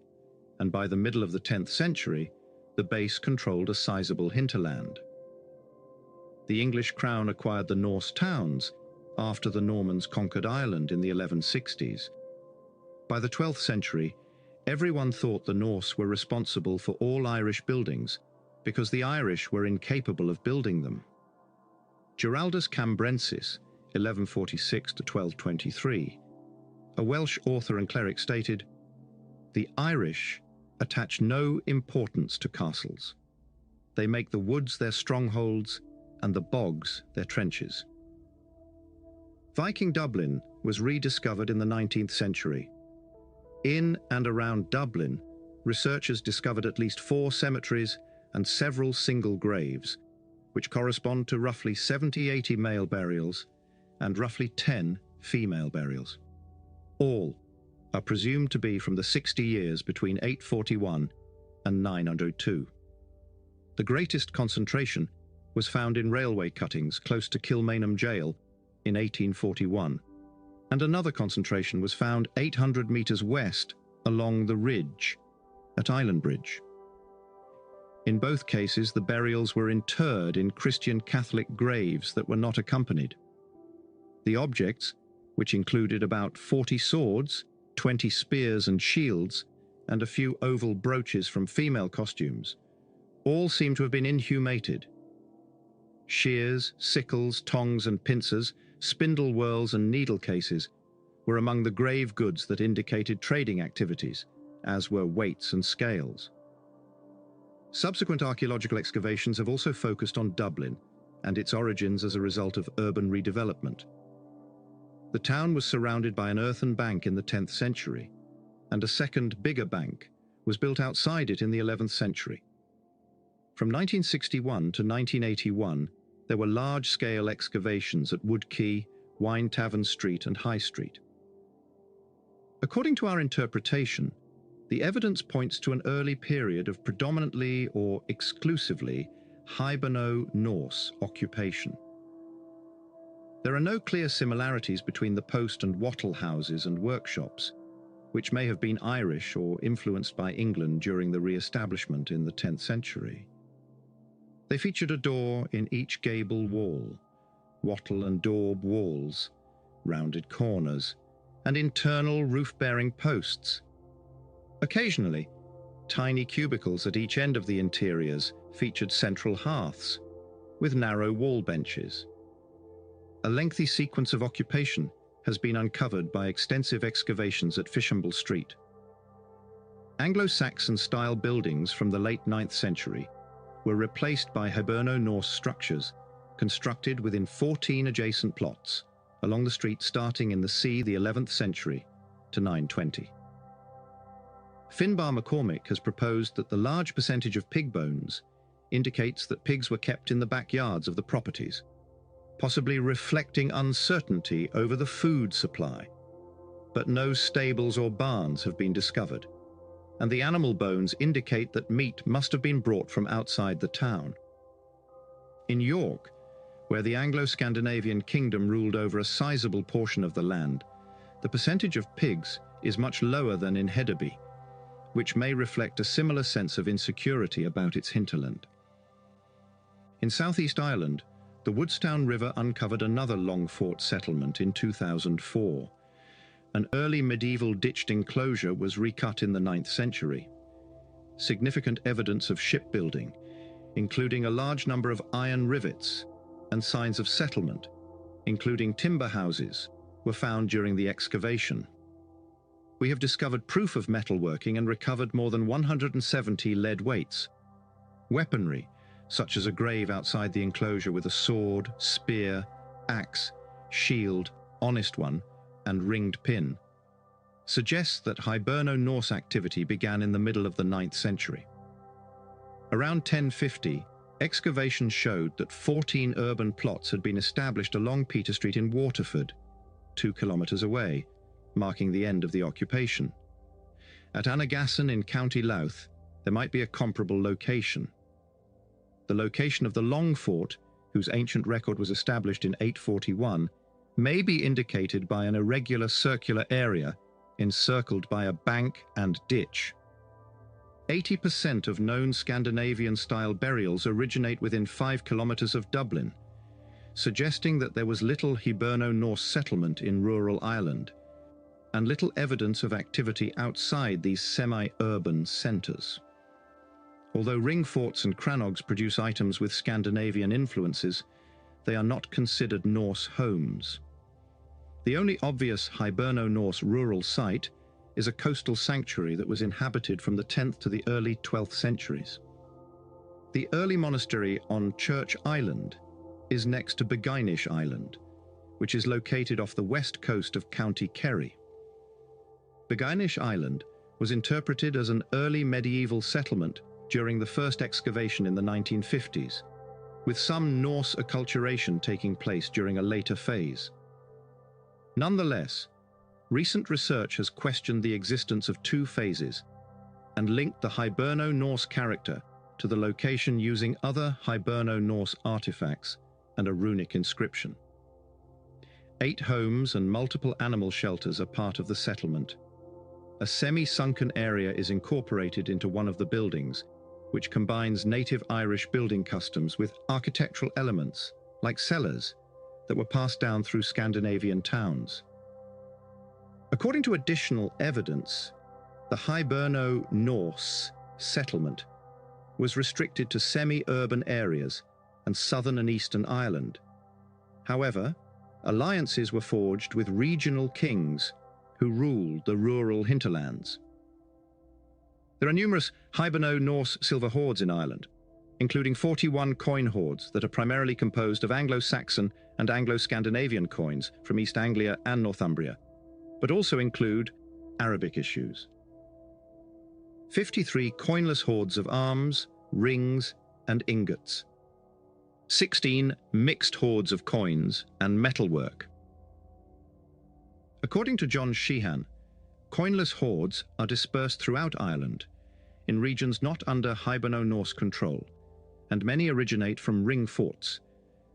and by the middle of the 10th century, the base controlled a sizable hinterland. The English crown acquired the Norse towns after the Normans conquered Ireland in the 1160s. By the 12th century, everyone thought the Norse were responsible for all Irish buildings because the Irish were incapable of building them. Giraldus Cambrensis, 1146 to 1223, a Welsh author and cleric, stated, "The Irish attach no importance to castles. They make the woods their strongholds and the bogs their trenches." Viking Dublin was rediscovered in the 19th century. In and around Dublin, researchers discovered at least 4 cemeteries and several single graves, which correspond to roughly 70-80 male burials and roughly 10 female burials. All are presumed to be from the 60 years between 841 and 902. The greatest concentration was found in railway cuttings close to Kilmainham Jail in 1841, and another concentration was found 800 metres west along the ridge at Islandbridge. In both cases, the burials were interred in Christian Catholic graves that were not accompanied. The objects, which included about 40 swords, 20 spears and shields, and a few oval brooches from female costumes, all seem to have been inhumated. Shears, sickles, tongs and pincers, spindle whorls and needle cases were among the grave goods that indicated trading activities, as were weights and scales. Subsequent archaeological excavations have also focused on Dublin and its origins as a result of urban redevelopment. The town was surrounded by an earthen bank in the 10th century, and a second, bigger bank was built outside it in the 11th century. From 1961 to 1981, there were large-scale excavations at Wood Quay, Wine Tavern Street and High Street. According to our interpretation, the evidence points to an early period of predominantly or exclusively Hiberno-Norse occupation. There are no clear similarities between the post and wattle houses and workshops, which may have been Irish or influenced by England during the re-establishment in the 10th century. They featured a door in each gable wall, wattle and daub walls, rounded corners, and internal roof-bearing posts. Occasionally, tiny cubicles at each end of the interiors featured central hearths, with narrow wall benches. A lengthy sequence of occupation has been uncovered by extensive excavations at Fishamble Street. Anglo-Saxon-style buildings from the late 9th century were replaced by Hiberno-Norse structures constructed within 14 adjacent plots along the street starting in the 11th century to 920. Finbar McCormick has proposed that the large percentage of pig bones indicates that pigs were kept in the backyards of the properties, possibly reflecting uncertainty over the food supply. But no stables or barns have been discovered, and the animal bones indicate that meat must have been brought from outside the town. In York, where the Anglo-Scandinavian kingdom ruled over a sizable portion of the land, the percentage of pigs is much lower than in Hedeby, which may reflect a similar sense of insecurity about its hinterland. In southeast Ireland, the Woodstown River uncovered another long fort settlement in 2004. An early medieval ditched enclosure was recut in the 9th century. Significant evidence of shipbuilding, including a large number of iron rivets and signs of settlement, including timber houses, were found during the excavation. We have discovered proof of metalworking and recovered more than 170 lead weights. Weaponry, such as a grave outside the enclosure with a sword, spear, axe, shield, honest one, and ringed pin, suggests that Hiberno-Norse activity began in the middle of the 9th century. Around 1050, excavations showed that 14 urban plots had been established along Peter Street in Waterford, 2 kilometres away, marking the end of the occupation. At Annagassan in County Louth, there might be a comparable location. The location of the Long Fort, whose ancient record was established in 841, may be indicated by an irregular circular area encircled by a bank and ditch. 80% of known Scandinavian-style burials originate within 5 kilometres of Dublin, suggesting that there was little Hiberno-Norse settlement in rural Ireland, and little evidence of activity outside these semi-urban centres. Although ring forts and crannogs produce items with Scandinavian influences, they are not considered Norse homes. The only obvious Hiberno-Norse rural site is a coastal sanctuary that was inhabited from the 10th to the early 12th centuries. The early monastery on Church Island is next to Beginish Island, which is located off the west coast of County Kerry. Beginish Island was interpreted as an early medieval settlement during the first excavation in the 1950s, with some Norse acculturation taking place during a later phase. Nonetheless, recent research has questioned the existence of two phases and linked the Hiberno-Norse character to the location using other Hiberno-Norse artifacts and a runic inscription. 8 homes and multiple animal shelters are part of the settlement. A semi-sunken area is incorporated into one of the buildings, which combines native Irish building customs with architectural elements, like cellars, that were passed down through Scandinavian towns. According to additional evidence, the Hiberno-Norse settlement was restricted to semi-urban areas and southern and eastern Ireland. However, alliances were forged with regional kings who ruled the rural hinterlands. There are numerous Hiberno-Norse silver hoards in Ireland, including 41 coin hoards that are primarily composed of Anglo-Saxon and Anglo-Scandinavian coins from East Anglia and Northumbria, but also include Arabic issues. 53 coinless hoards of arms, rings, and ingots. 16 mixed hoards of coins and metalwork. According to John Sheehan, Coinless hordes are dispersed throughout Ireland, in regions not under Hiberno-Norse control, and many originate from ring forts,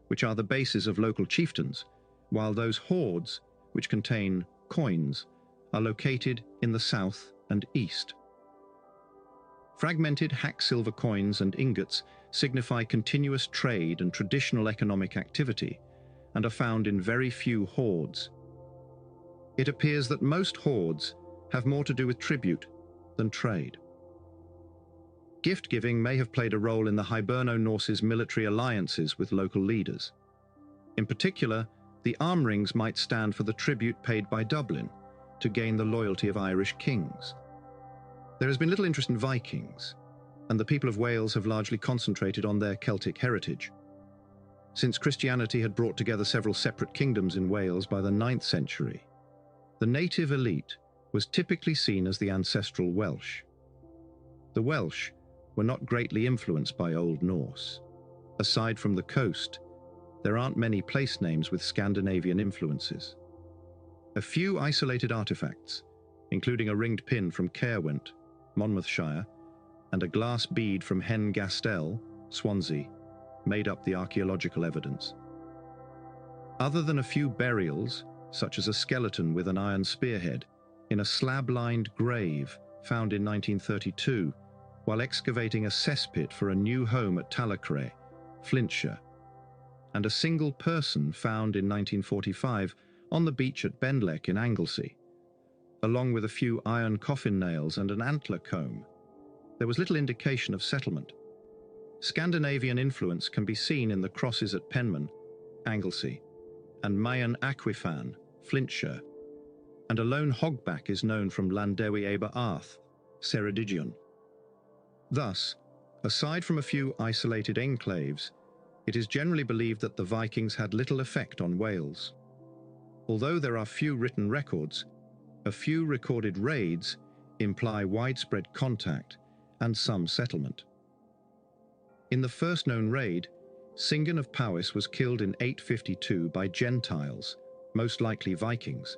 which are the bases of local chieftains, while those hordes, which contain coins, are located in the south and east. Fragmented hack silver coins and ingots signify continuous trade and traditional economic activity, and are found in very few hordes. It appears that most hordes have more to do with tribute than trade. Gift-giving may have played a role in the Hiberno-Norse's military alliances with local leaders. In particular, the arm rings might stand for the tribute paid by Dublin to gain the loyalty of Irish kings. There has been little interest in Vikings, and the people of Wales have largely concentrated on their Celtic heritage. Since Christianity had brought together several separate kingdoms in Wales by the 9th century, the native elite was typically seen as the ancestral Welsh. The Welsh were not greatly influenced by Old Norse. Aside from the coast, there aren't many place names with Scandinavian influences. A few isolated artifacts, including a ringed pin from Caerwent, Monmouthshire, and a glass bead from Hen Gastel, Swansea, made up the archaeological evidence. Other than a few burials, such as a skeleton with an iron spearhead, in a slab-lined grave found in 1932, while excavating a cesspit for a new home at Talacray, Flintshire, and a single person found in 1945 on the beach at Benlec in Anglesey, along with a few iron coffin nails and an antler comb. There was little indication of settlement. Scandinavian influence can be seen in the crosses at Penman, Anglesey, and Mayan Aquifan, Flintshire, and a lone hogback is known from Llandewi Aber Arth, Ceredigion. Thus, aside from a few isolated enclaves, it is generally believed that the Vikings had little effect on Wales. Although there are few written records, a few recorded raids imply widespread contact and some settlement. In the first known raid, Singan of Powys was killed in 852 by Gentiles, most likely Vikings.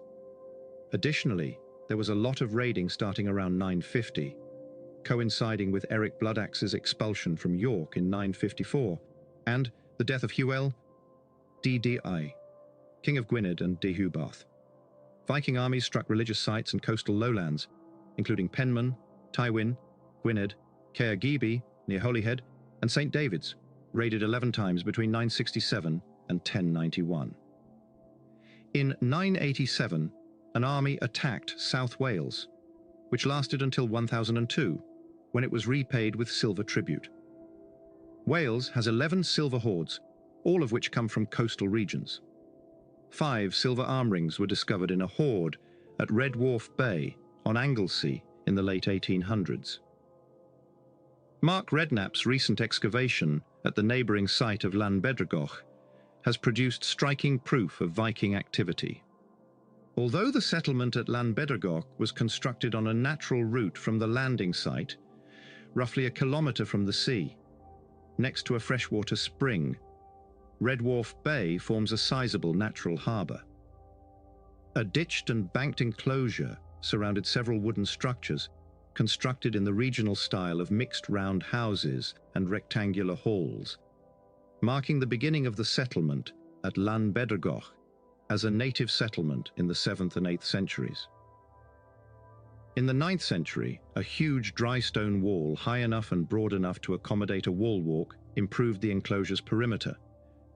Additionally, there was a lot of raiding starting around 950, coinciding with Eric Bloodaxe's expulsion from York in 954, and the death of Hywel Ddi, King of Gwynedd and Deheubarth. Viking armies struck religious sites and coastal lowlands, including Penman, Tywyn, Gwynedd, Caergybi near Holyhead, and St. David's, raided 11 times between 967 and 1091. In 987, an army attacked South Wales, which lasted until 1002, when it was repaid with silver tribute. Wales has 11 silver hoards, all of which come from coastal regions. 5 silver arm rings were discovered in a hoard at Red Wharf Bay on Anglesey in the late 1800s. Mark Redknapp's recent excavation at the neighbouring site of Llanbedrgoch has produced striking proof of Viking activity. Although the settlement at Llanbedrgoch was constructed on a natural route from the landing site, roughly a kilometre from the sea, next to a freshwater spring, Red Wharf Bay forms a sizable natural harbour. A ditched and banked enclosure surrounded several wooden structures constructed in the regional style of mixed round houses and rectangular halls, marking the beginning of the settlement at Llanbedrgoch as a native settlement in the 7th and 8th centuries. In the 9th century, a huge dry stone wall high enough and broad enough to accommodate a wall walk improved the enclosure's perimeter,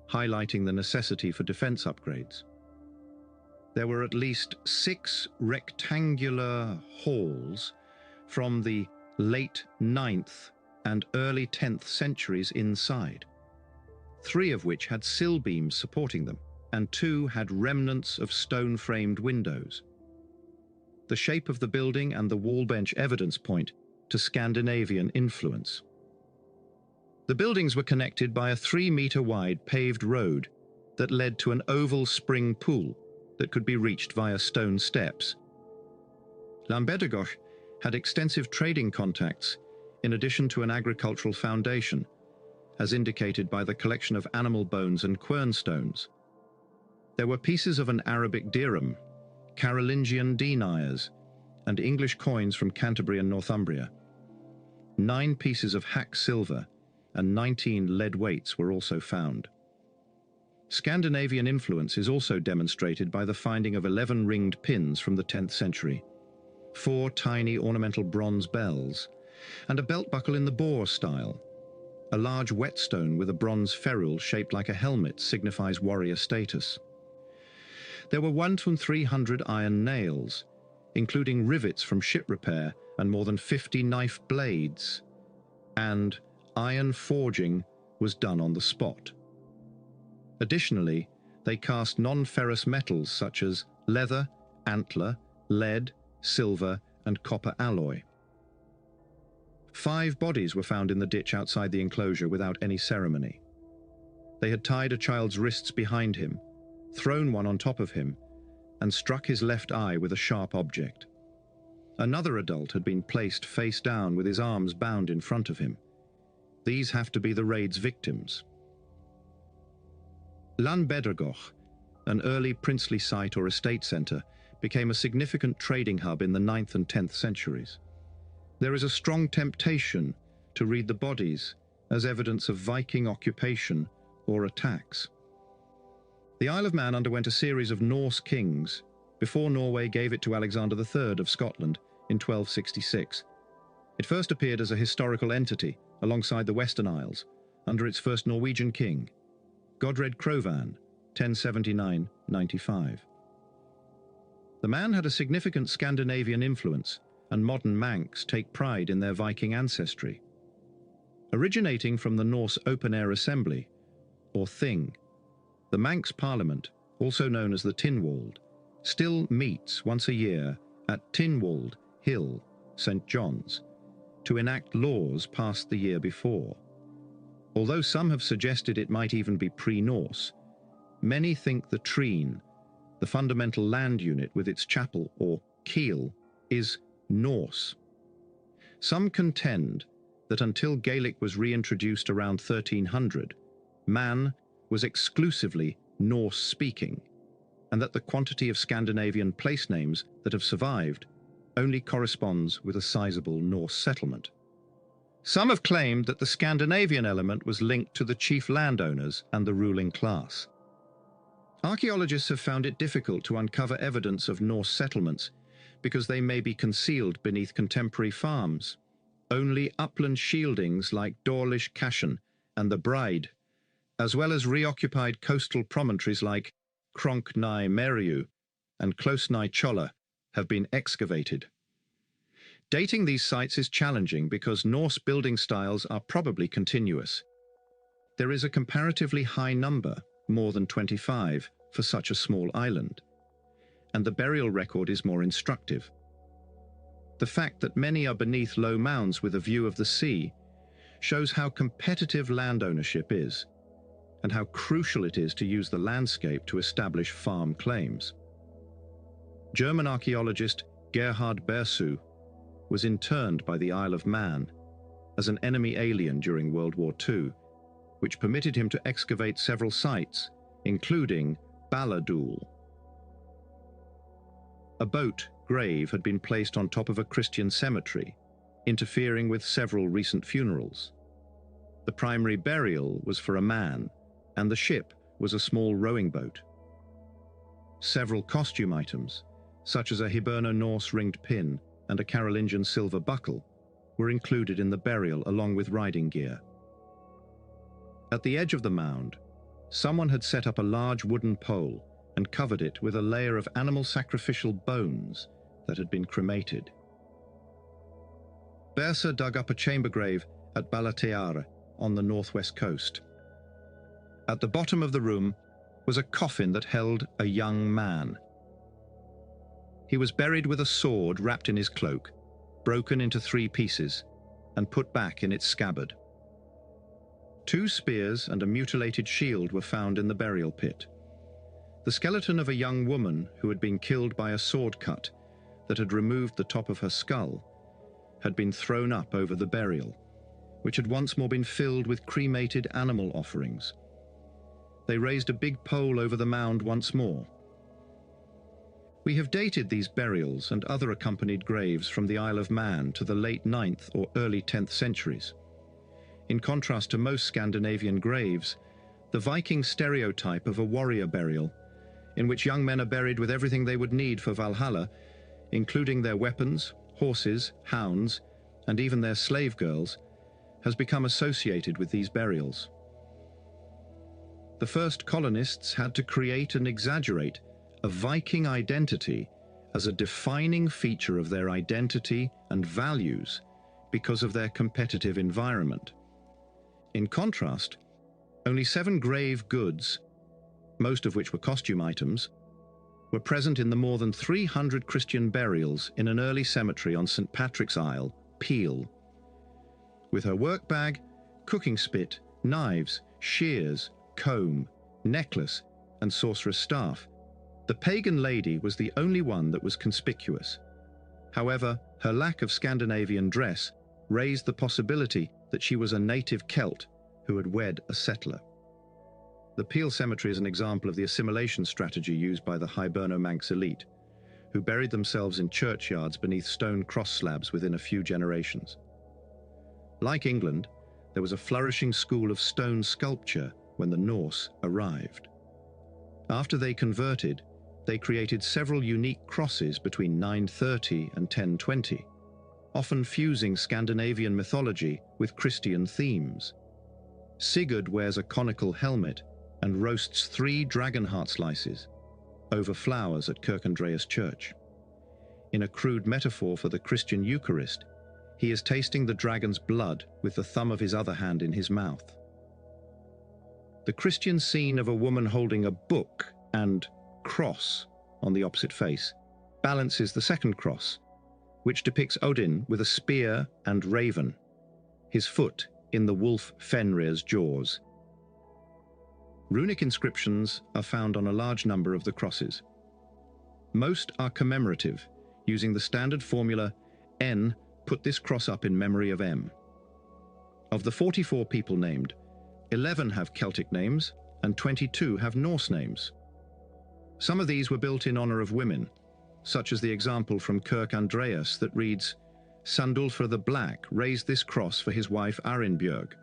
highlighting the necessity for defense upgrades. There were at least 6 rectangular halls from the late 9th and early 10th centuries inside, 3 of which had sill beams supporting them, and 2 had remnants of stone-framed windows. The shape of the building and the wall bench evidence point to Scandinavian influence. The buildings were connected by a 3-metre-wide paved road that led to an oval spring pool that could be reached via stone steps. Llanbedrgoch had extensive trading contacts in addition to an agricultural foundation, as indicated by the collection of animal bones and quernstones. There were pieces of an Arabic dirham, Carolingian dinars, and English coins from Canterbury and Northumbria. 9 pieces of hack silver and 19 lead weights were also found. Scandinavian influence is also demonstrated by the finding of 11 ringed pins from the 10th century, 4 tiny ornamental bronze bells, and a belt buckle in the boar style. A large whetstone with a bronze ferrule shaped like a helmet signifies warrior status. There were 1 to 300 iron nails, including rivets from ship repair and more than 50 knife blades, and iron forging was done on the spot. Additionally, they cast non-ferrous metals such as leather, antler, lead, silver, and copper alloy. 5 bodies were found in the ditch outside the enclosure without any ceremony. They had tied a child's wrists behind him, thrown one on top of him, and struck his left eye with a sharp object. Another adult had been placed face down with his arms bound in front of him. These have to be the raid's victims. Llanbedrgoch, an early princely site or estate centre, became a significant trading hub in the 9th and 10th centuries. There is a strong temptation to read the bodies as evidence of Viking occupation or attacks. The Isle of Man underwent a series of Norse kings before Norway gave it to Alexander III of Scotland in 1266. It first appeared as a historical entity alongside the Western Isles under its first Norwegian king, Godred Crovan, 1079-95. The man had a significant Scandinavian influence, and modern Manx take pride in their Viking ancestry. Originating from the Norse open-air assembly, or Thing, the Manx Parliament, also known as the Tynwald, still meets once a year at Tynwald Hill, St. John's, to enact laws passed the year before. Although some have suggested it might even be pre-Norse, many think the Treen, the fundamental land unit with its chapel or keel, is Norse. Some contend that until Gaelic was reintroduced around 1300, Man was exclusively Norse-speaking, and that the quantity of Scandinavian place names that have survived only corresponds with a sizable Norse settlement. Some have claimed that the Scandinavian element was linked to the chief landowners and the ruling class. Archaeologists have found it difficult to uncover evidence of Norse settlements because they may be concealed beneath contemporary farms. Only upland shieldings like Dorlish Cashen and the Bride, as well as reoccupied coastal promontories like Cronk nigh Meriu and close nigh Cholla, have been excavated. Dating these sites is challenging because Norse building styles are probably continuous. There is a comparatively high number, more than 25, for such a small island, and the burial record is more instructive. The fact that many are beneath low mounds with a view of the sea shows how competitive land ownership is, and how crucial it is to use the landscape to establish farm claims. German archaeologist Gerhard Bersu was interned by the Isle of Man as an enemy alien during World War II, which permitted him to excavate several sites, including Balladul. A boat grave had been placed on top of a Christian cemetery, interfering with several recent funerals. The primary burial was for a man, and the ship was a small rowing boat. Several costume items, such as a Hiberno Norse ringed pin and a Carolingian silver buckle, were included in the burial along with riding gear. At the edge of the mound, someone had set up a large wooden pole and covered it with a layer of animal sacrificial bones that had been cremated. Bersa dug up a chamber grave at Balateare on the northwest coast. At the bottom of the room was a coffin that held a young man. He was buried with a sword wrapped in his cloak, broken into 3 pieces, and put back in its scabbard. 2 spears and a mutilated shield were found in the burial pit. The skeleton of a young woman who had been killed by a sword cut that had removed the top of her skull had been thrown up over the burial, which had once more been filled with cremated animal offerings. They raised a big pole over the mound once more. We have dated these burials and other accompanied graves from the Isle of Man to the late 9th or early 10th centuries. In contrast to most Scandinavian graves, the Viking stereotype of a warrior burial, in which young men are buried with everything they would need for Valhalla, including their weapons, horses, hounds, and even their slave girls, has become associated with these burials. The first colonists had to create and exaggerate a Viking identity as a defining feature of their identity and values because of their competitive environment. In contrast, only 7 grave goods, most of which were costume items, were present in the more than 300 Christian burials in an early cemetery on St. Patrick's Isle, Peel. With her work bag, cooking spit, knives, shears, comb, necklace, and sorcerer's staff, the pagan lady was the only one that was conspicuous. However, her lack of Scandinavian dress raised the possibility that she was a native Celt who had wed a settler. The Peel Cemetery is an example of the assimilation strategy used by the Hiberno-Manx elite, who buried themselves in churchyards beneath stone cross slabs within a few generations. Like England, there was a flourishing school of stone sculpture when the Norse arrived. After they converted, they created several unique crosses between 930 and 1020, often fusing Scandinavian mythology with Christian themes. Sigurd wears a conical helmet and roasts 3 dragon heart slices over flowers at Kirkandreas Church. In a crude metaphor for the Christian Eucharist, he is tasting the dragon's blood with the thumb of his other hand in his mouth. The Christian scene of a woman holding a book and cross on the opposite face balances the second cross, which depicts Odin with a spear and raven, his foot in the wolf Fenrir's jaws. Runic inscriptions are found on a large number of the crosses. Most are commemorative, using the standard formula N put this cross up in memory of M. Of the 44 people named, 11 have Celtic names and 22 have Norse names. Some of these were built in honor of women, such as the example from Kirk Andreas that reads, Sandulfr the Black raised this cross for his wife Arinbjörg.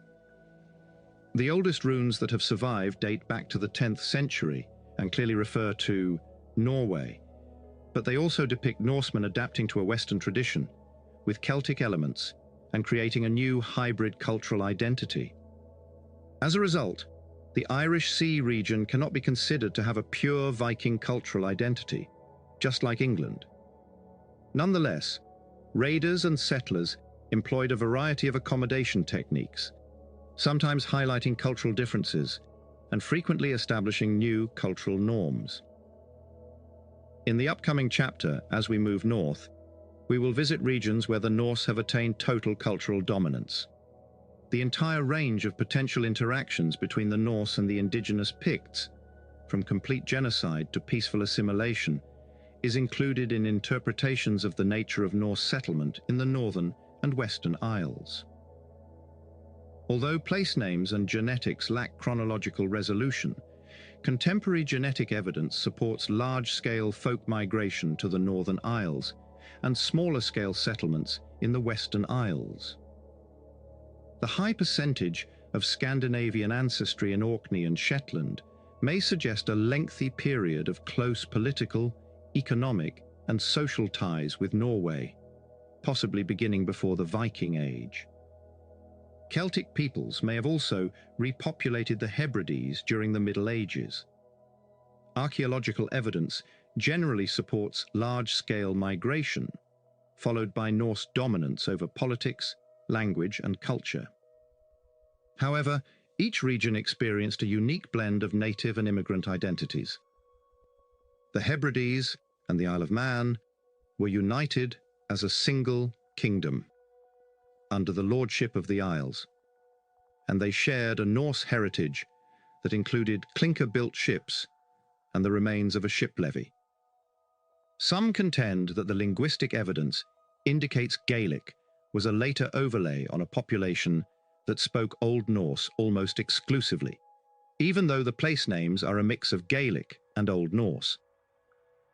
The oldest runes that have survived date back to the 10th century and clearly refer to Norway, but they also depict Norsemen adapting to a Western tradition with Celtic elements and creating a new hybrid cultural identity. As a result, the Irish Sea region cannot be considered to have a pure Viking cultural identity, just like England. Nonetheless, raiders and settlers employed a variety of accommodation techniques, sometimes highlighting cultural differences and frequently establishing new cultural norms. In the upcoming chapter, as we move north, we will visit regions where the Norse have attained total cultural dominance. The entire range of potential interactions between the Norse and the indigenous Picts, from complete genocide to peaceful assimilation, is included in interpretations of the nature of Norse settlement in the Northern and Western Isles. Although place names and genetics lack chronological resolution, contemporary genetic evidence supports large-scale folk migration to the Northern Isles and smaller-scale settlements in the Western Isles. The high percentage of Scandinavian ancestry in Orkney and Shetland may suggest a lengthy period of close political, economic, and social ties with Norway, possibly beginning before the Viking Age. Celtic peoples may have also repopulated the Hebrides during the Middle Ages. Archaeological evidence generally supports large-scale migration, followed by Norse dominance over politics, language, and culture. However, each region experienced a unique blend of native and immigrant identities. The Hebrides and the Isle of Man were united as a single kingdom under the lordship of the Isles, and they shared a Norse heritage that included clinker-built ships and the remains of a ship levy. Some contend that the linguistic evidence indicates Gaelic was a later overlay on a population that spoke Old Norse almost exclusively, even though the place names are a mix of Gaelic and Old Norse.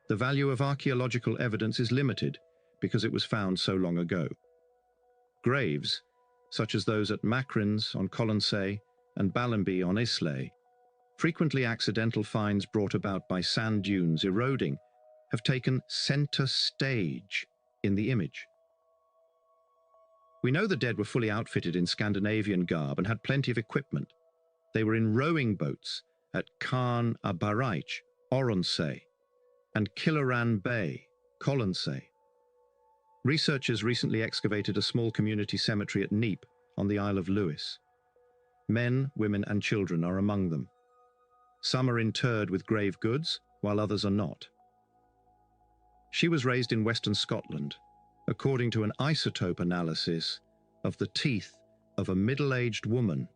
The value of archaeological evidence is limited because it was found so long ago. Graves, such as those at Macrins on Colonsay and Ballenby on Islay, frequently accidental finds brought about by sand dunes eroding, have taken center stage in the image. We know the dead were fully outfitted in Scandinavian garb and had plenty of equipment. They were in rowing boats at Carn a Baraich, Oronsay, and Killaran Bay, Colonsay. Researchers recently excavated a small community cemetery at Neep on the Isle of Lewis. Men, women, and children are among them. Some are interred with grave goods, while others are not. She was raised in Western Scotland, according to an isotope analysis of the teeth of a middle-aged woman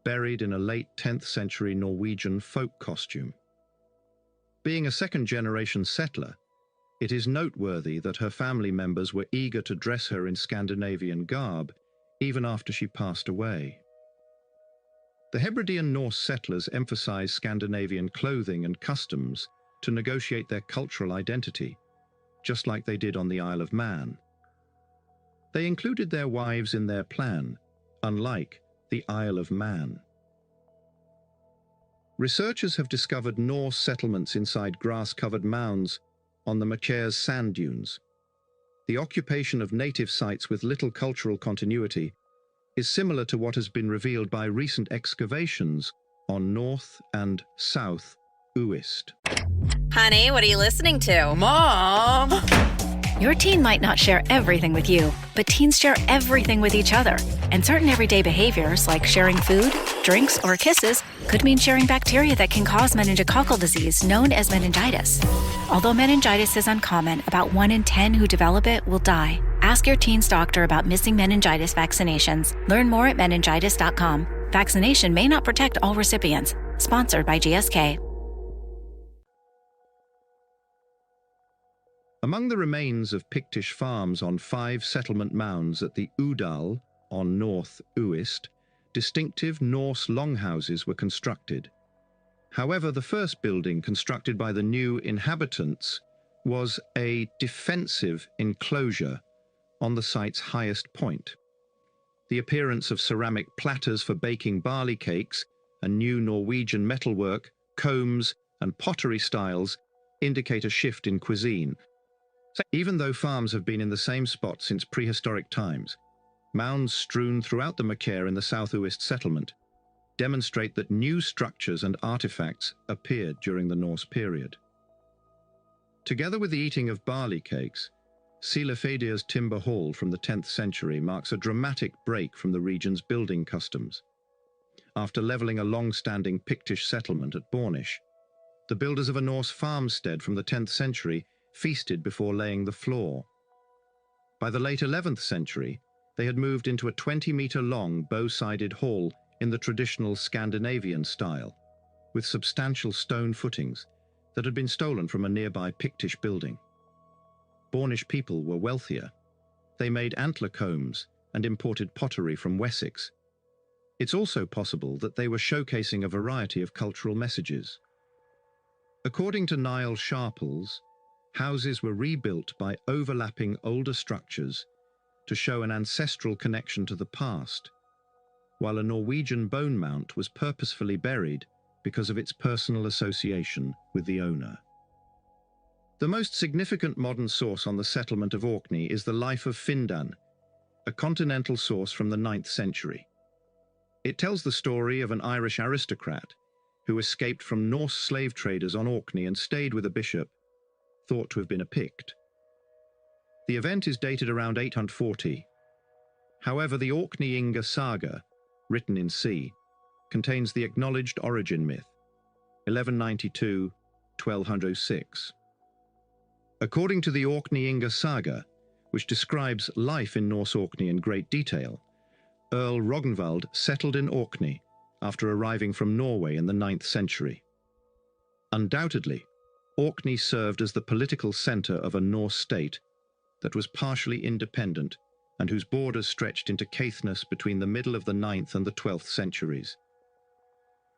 buried in a late 10th century Norwegian folk costume. Being a second-generation settler, it is noteworthy that her family members were eager to dress her in Scandinavian garb, even after she passed away. The Hebridean Norse settlers emphasized Scandinavian clothing and customs to negotiate their cultural identity, just like they did on the Isle of Man. They included their wives in their plan, unlike the Isle of Man. Researchers have discovered Norse settlements inside grass-covered mounds on the Macaires sand dunes. The occupation of native sites with little cultural continuity is similar to what has been revealed by recent excavations on North and South Uist. Honey, what are you listening to? Mom! Your teen might not share everything with you, but teens share everything with each other. And certain everyday behaviors, like sharing food, drinks, or kisses, could mean sharing bacteria that can cause meningococcal disease, known as meningitis. Although meningitis is uncommon, about 1 in 10 who develop it will die. Ask your teen's doctor about missing meningitis vaccinations. Learn more at meningitis.com. Vaccination may not protect all recipients. Sponsored by GSK. Among the remains of Pictish farms on 5 settlement mounds at the Udal on North Uist, distinctive Norse longhouses were constructed. However, the first building constructed by the new inhabitants was a defensive enclosure on the site's highest point. The appearance of ceramic platters for baking barley cakes and new Norwegian metalwork, combs, and pottery styles indicate a shift in cuisine. Even though farms have been in the same spot since prehistoric times, mounds strewn throughout the Macaire in the South Uist settlement demonstrate that new structures and artifacts appeared during the Norse period. Together with the eating of barley cakes, Silefedia's timber hall from the 10th century marks a dramatic break from the region's building customs. After levelling a long-standing Pictish settlement at Bornish, the builders of a Norse farmstead from the 10th century feasted before laying the floor. By the late 11th century, they had moved into a 20-metre-long bow-sided hall in the traditional Scandinavian style, with substantial stone footings that had been stolen from a nearby Pictish building. Bornish people were wealthier. They made antler combs and imported pottery from Wessex. It's also possible that they were showcasing a variety of cultural messages. According to Niall Sharples, houses were rebuilt by overlapping older structures to show an ancestral connection to the past, while a Norwegian bone mount was purposefully buried because of its personal association with the owner. The most significant modern source on the settlement of Orkney is the Life of Findan, a continental source from the 9th century. It tells the story of an Irish aristocrat who escaped from Norse slave traders on Orkney and stayed with a bishop, thought to have been a Pict. The event is dated around 840. However, the Orkney Inga saga, written in C, contains the acknowledged origin myth, 1192-1206. According to the Orkney Inga saga, which describes life in Norse Orkney in great detail, Earl Rognvald settled in Orkney after arriving from Norway in the 9th century. Undoubtedly, Orkney served as the political centre of a Norse state that was partially independent and whose borders stretched into Caithness between the middle of the 9th and the 12th centuries.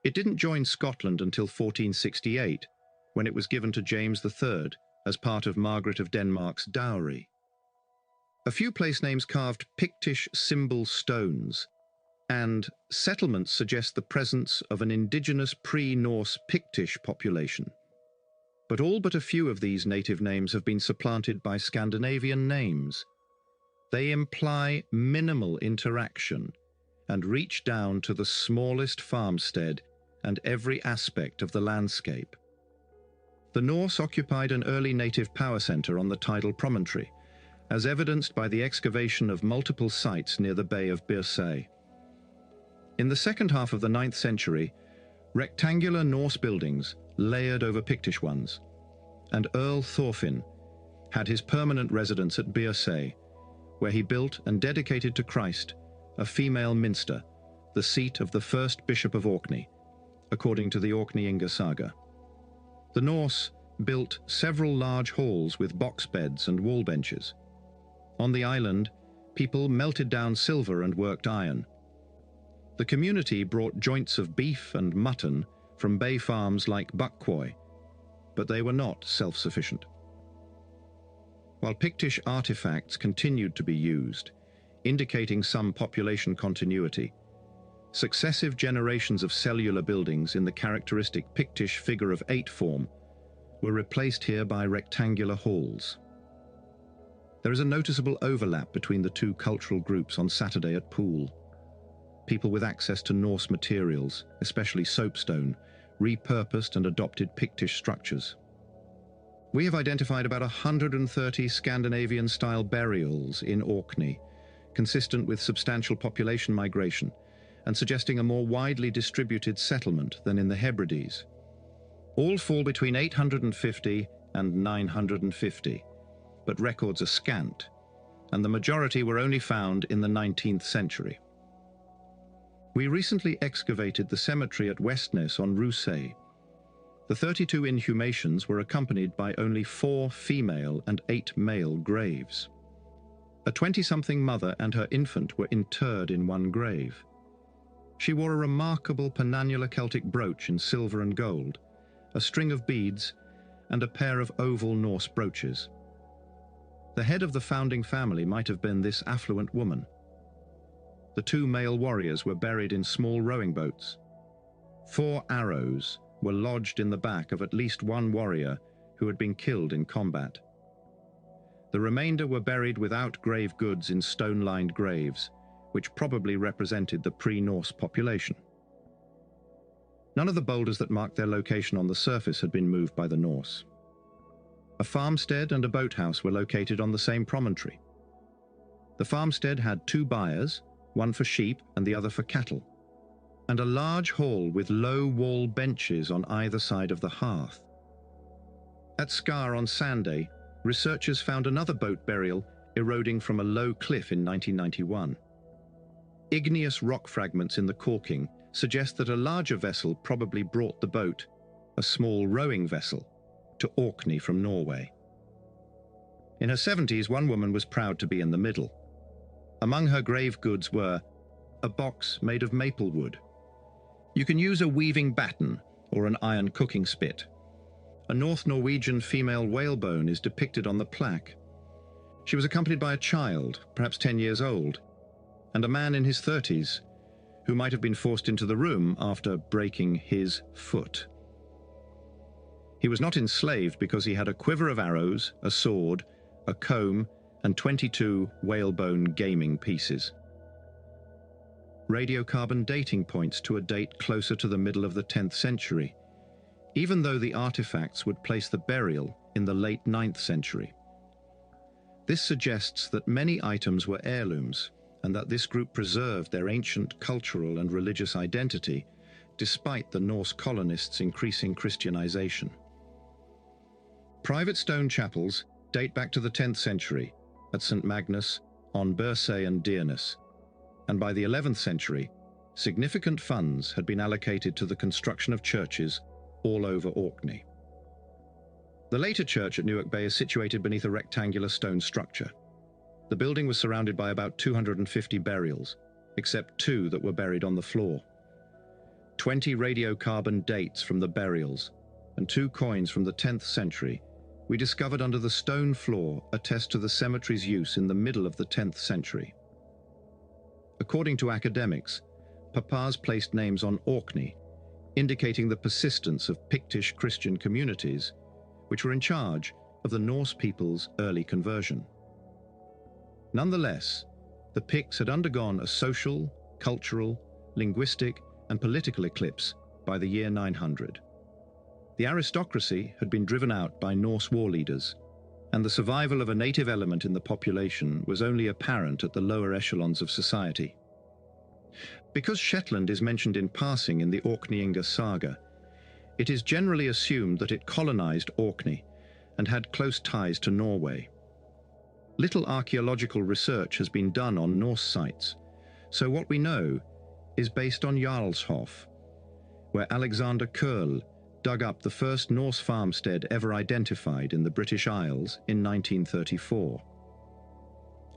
It didn't join Scotland until 1468, when it was given to James III as part of Margaret of Denmark's dowry. A few place names carved Pictish symbol stones, and settlements suggest the presence of an indigenous pre-Norse Pictish population. But all but a few of these native names have been supplanted by Scandinavian names. They imply minimal interaction and reach down to the smallest farmstead and every aspect of the landscape. The Norse occupied an early native power center on the tidal promontory, as evidenced by the excavation of multiple sites near the Bay of Birsay. In the second half of the 9th century, rectangular Norse buildings layered over Pictish ones, and Earl Thorfinn had his permanent residence at Birsay, where he built and dedicated to Christ a female minster, the seat of the first bishop of Orkney, according to the Orkneyinga saga. The Norse built several large halls with box beds and wall benches. On the island, people melted down silver and worked iron. The community brought joints of beef and mutton from bay farms like Buckquoy, but they were not self-sufficient. While Pictish artifacts continued to be used, indicating some population continuity, successive generations of cellular buildings in the characteristic Pictish figure of 8 form were replaced here by rectangular halls. There is a noticeable overlap between the two cultural groups on Saturday at Poole. People with access to Norse materials, especially soapstone, repurposed and adopted Pictish structures. We have identified about 130 Scandinavian-style burials in Orkney, consistent with substantial population migration and suggesting a more widely distributed settlement than in the Hebrides. All fall between 850 and 950, but records are scant, and the majority were only found in the 19th century. We recently excavated the cemetery at Westness on Rousay. The 32 inhumations were accompanied by only 4 female and 8 male graves. A 20-something mother and her infant were interred in one grave. She wore a remarkable penannular Celtic brooch in silver and gold, a string of beads, and a pair of oval Norse brooches. The head of the founding family might have been this affluent woman. The 2 male warriors were buried in small rowing boats. 4 arrows were lodged in the back of at least one warrior who had been killed in combat. The remainder were buried without grave goods in stone-lined graves, which probably represented the pre-Norse population. None of the boulders that marked their location on the surface had been moved by the Norse. A farmstead and a boathouse were located on the same promontory. The farmstead had 2 byres, one for sheep and the other for cattle, and a large hall with low wall benches on either side of the hearth. At Skar on Sanday, researchers found another boat burial eroding from a low cliff in 1991. Igneous rock fragments in the caulking suggest that a larger vessel probably brought the boat, a small rowing vessel, to Orkney from Norway. In her 70s, one woman was proud to be in the middle. Among her grave goods were a box made of maple wood. You can use a weaving batten or an iron cooking spit. A North Norwegian female whalebone is depicted on the plaque. She was accompanied by a child, perhaps 10 years old, and a man in his 30s, who might have been forced into the room after breaking his foot. He was not enslaved because he had a quiver of arrows, a sword, a comb, and 22 whalebone gaming pieces. Radiocarbon dating points to a date closer to the middle of the 10th century, even though the artifacts would place the burial in the late 9th century. This suggests that many items were heirlooms, and that this group preserved their ancient cultural and religious identity despite the Norse colonists' increasing Christianization. Private stone chapels date back to the 10th century at St. Magnus, on Birsay and Dearness, and by the 11th century, significant funds had been allocated to the construction of churches all over Orkney. The later church at Newark Bay is situated beneath a rectangular stone structure. The building was surrounded by about 250 burials, except 2 that were buried on the floor. 20 radiocarbon dates from the burials and 2 coins from the 10th century we discovered under the stone floor attest to the cemetery's use in the middle of the 10th century. According to academics, Papas placed names on Orkney, indicating the persistence of Pictish Christian communities, which were in charge of the Norse people's early conversion. Nonetheless, the Picts had undergone a social, cultural, linguistic, and political eclipse by the year 900. The aristocracy had been driven out by Norse war leaders, and the survival of a native element in the population was only apparent at the lower echelons of society. Because Shetland is mentioned in passing in the Orkneyinga saga, it is generally assumed that it colonized Orkney and had close ties to Norway. Little archaeological research has been done on Norse sites, so what we know is based on Jarlshof, where Alexander Kurl dug up the first Norse farmstead ever identified in the British Isles in 1934.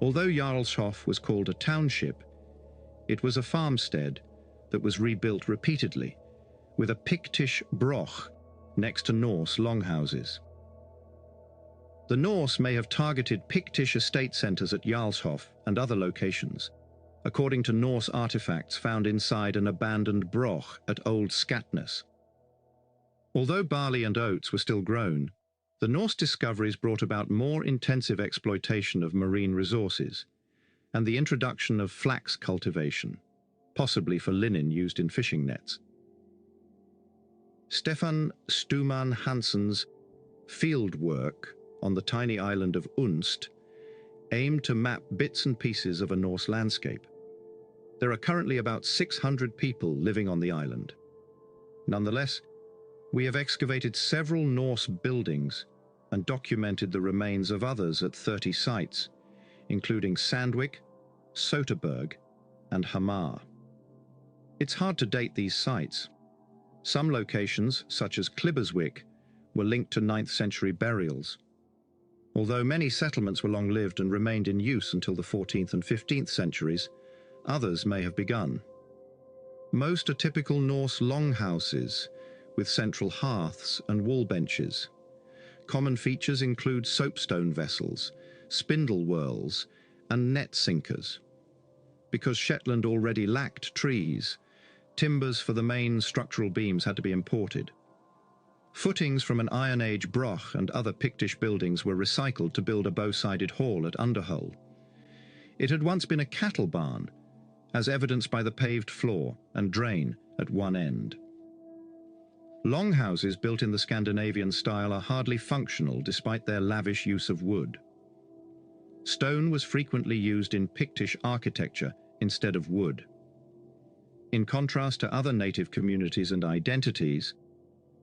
Although Jarlshof was called a township, it was a farmstead that was rebuilt repeatedly, with a Pictish broch next to Norse longhouses. The Norse may have targeted Pictish estate centres at Jarlshof and other locations, according to Norse artifacts found inside an abandoned broch at Old Skatnes. Although barley and oats were still grown, the Norse discoveries brought about more intensive exploitation of marine resources and the introduction of flax cultivation, possibly for linen used in fishing nets. Stefan Stuman Hansen's field work on the tiny island of Unst aimed to map bits and pieces of a Norse landscape. There are currently about 600 people living on the island. Nonetheless, we have excavated several Norse buildings and documented the remains of others at 30 sites, including Sandvik, Soterberg, and Hamar. It's hard to date these sites. Some locations, such as Klibbersvik, were linked to 9th century burials. Although many settlements were long-lived and remained in use until the 14th and 15th centuries, others may have begun. Most are typical Norse longhouses, with central hearths and wall benches. Common features include soapstone vessels, spindle whorls, and net sinkers. Because Shetland already lacked trees, timbers for the main structural beams had to be imported. Footings from an Iron Age broch and other Pictish buildings were recycled to build a bow-sided hall at Underhull. It had once been a cattle barn, as evidenced by the paved floor and drain at one end. Longhouses built in the Scandinavian style are hardly functional despite their lavish use of wood. Stone was frequently used in Pictish architecture instead of wood. In contrast to other native communities and identities,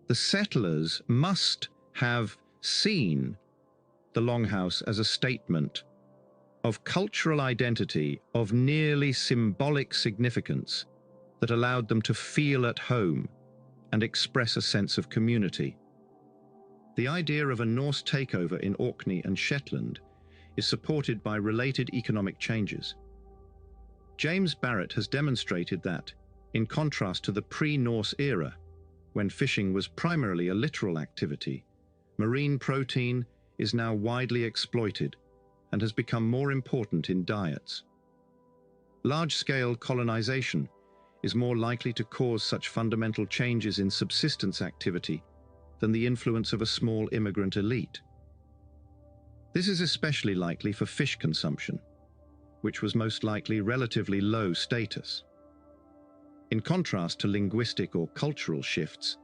the settlers must have seen the longhouse as a statement of cultural identity of nearly symbolic significance that allowed them to feel at home and express a sense of community. The idea of a Norse takeover in Orkney and Shetland is supported by related economic changes. James Barrett has demonstrated that, in contrast to the pre-Norse era, when fishing was primarily a literal activity, marine protein is now widely exploited and has become more important in diets. Large-scale colonization is more likely to cause such fundamental changes in subsistence activity than the influence of a small immigrant elite. This is especially likely for fish consumption, which was most likely relatively low status. In contrast to linguistic or cultural shifts,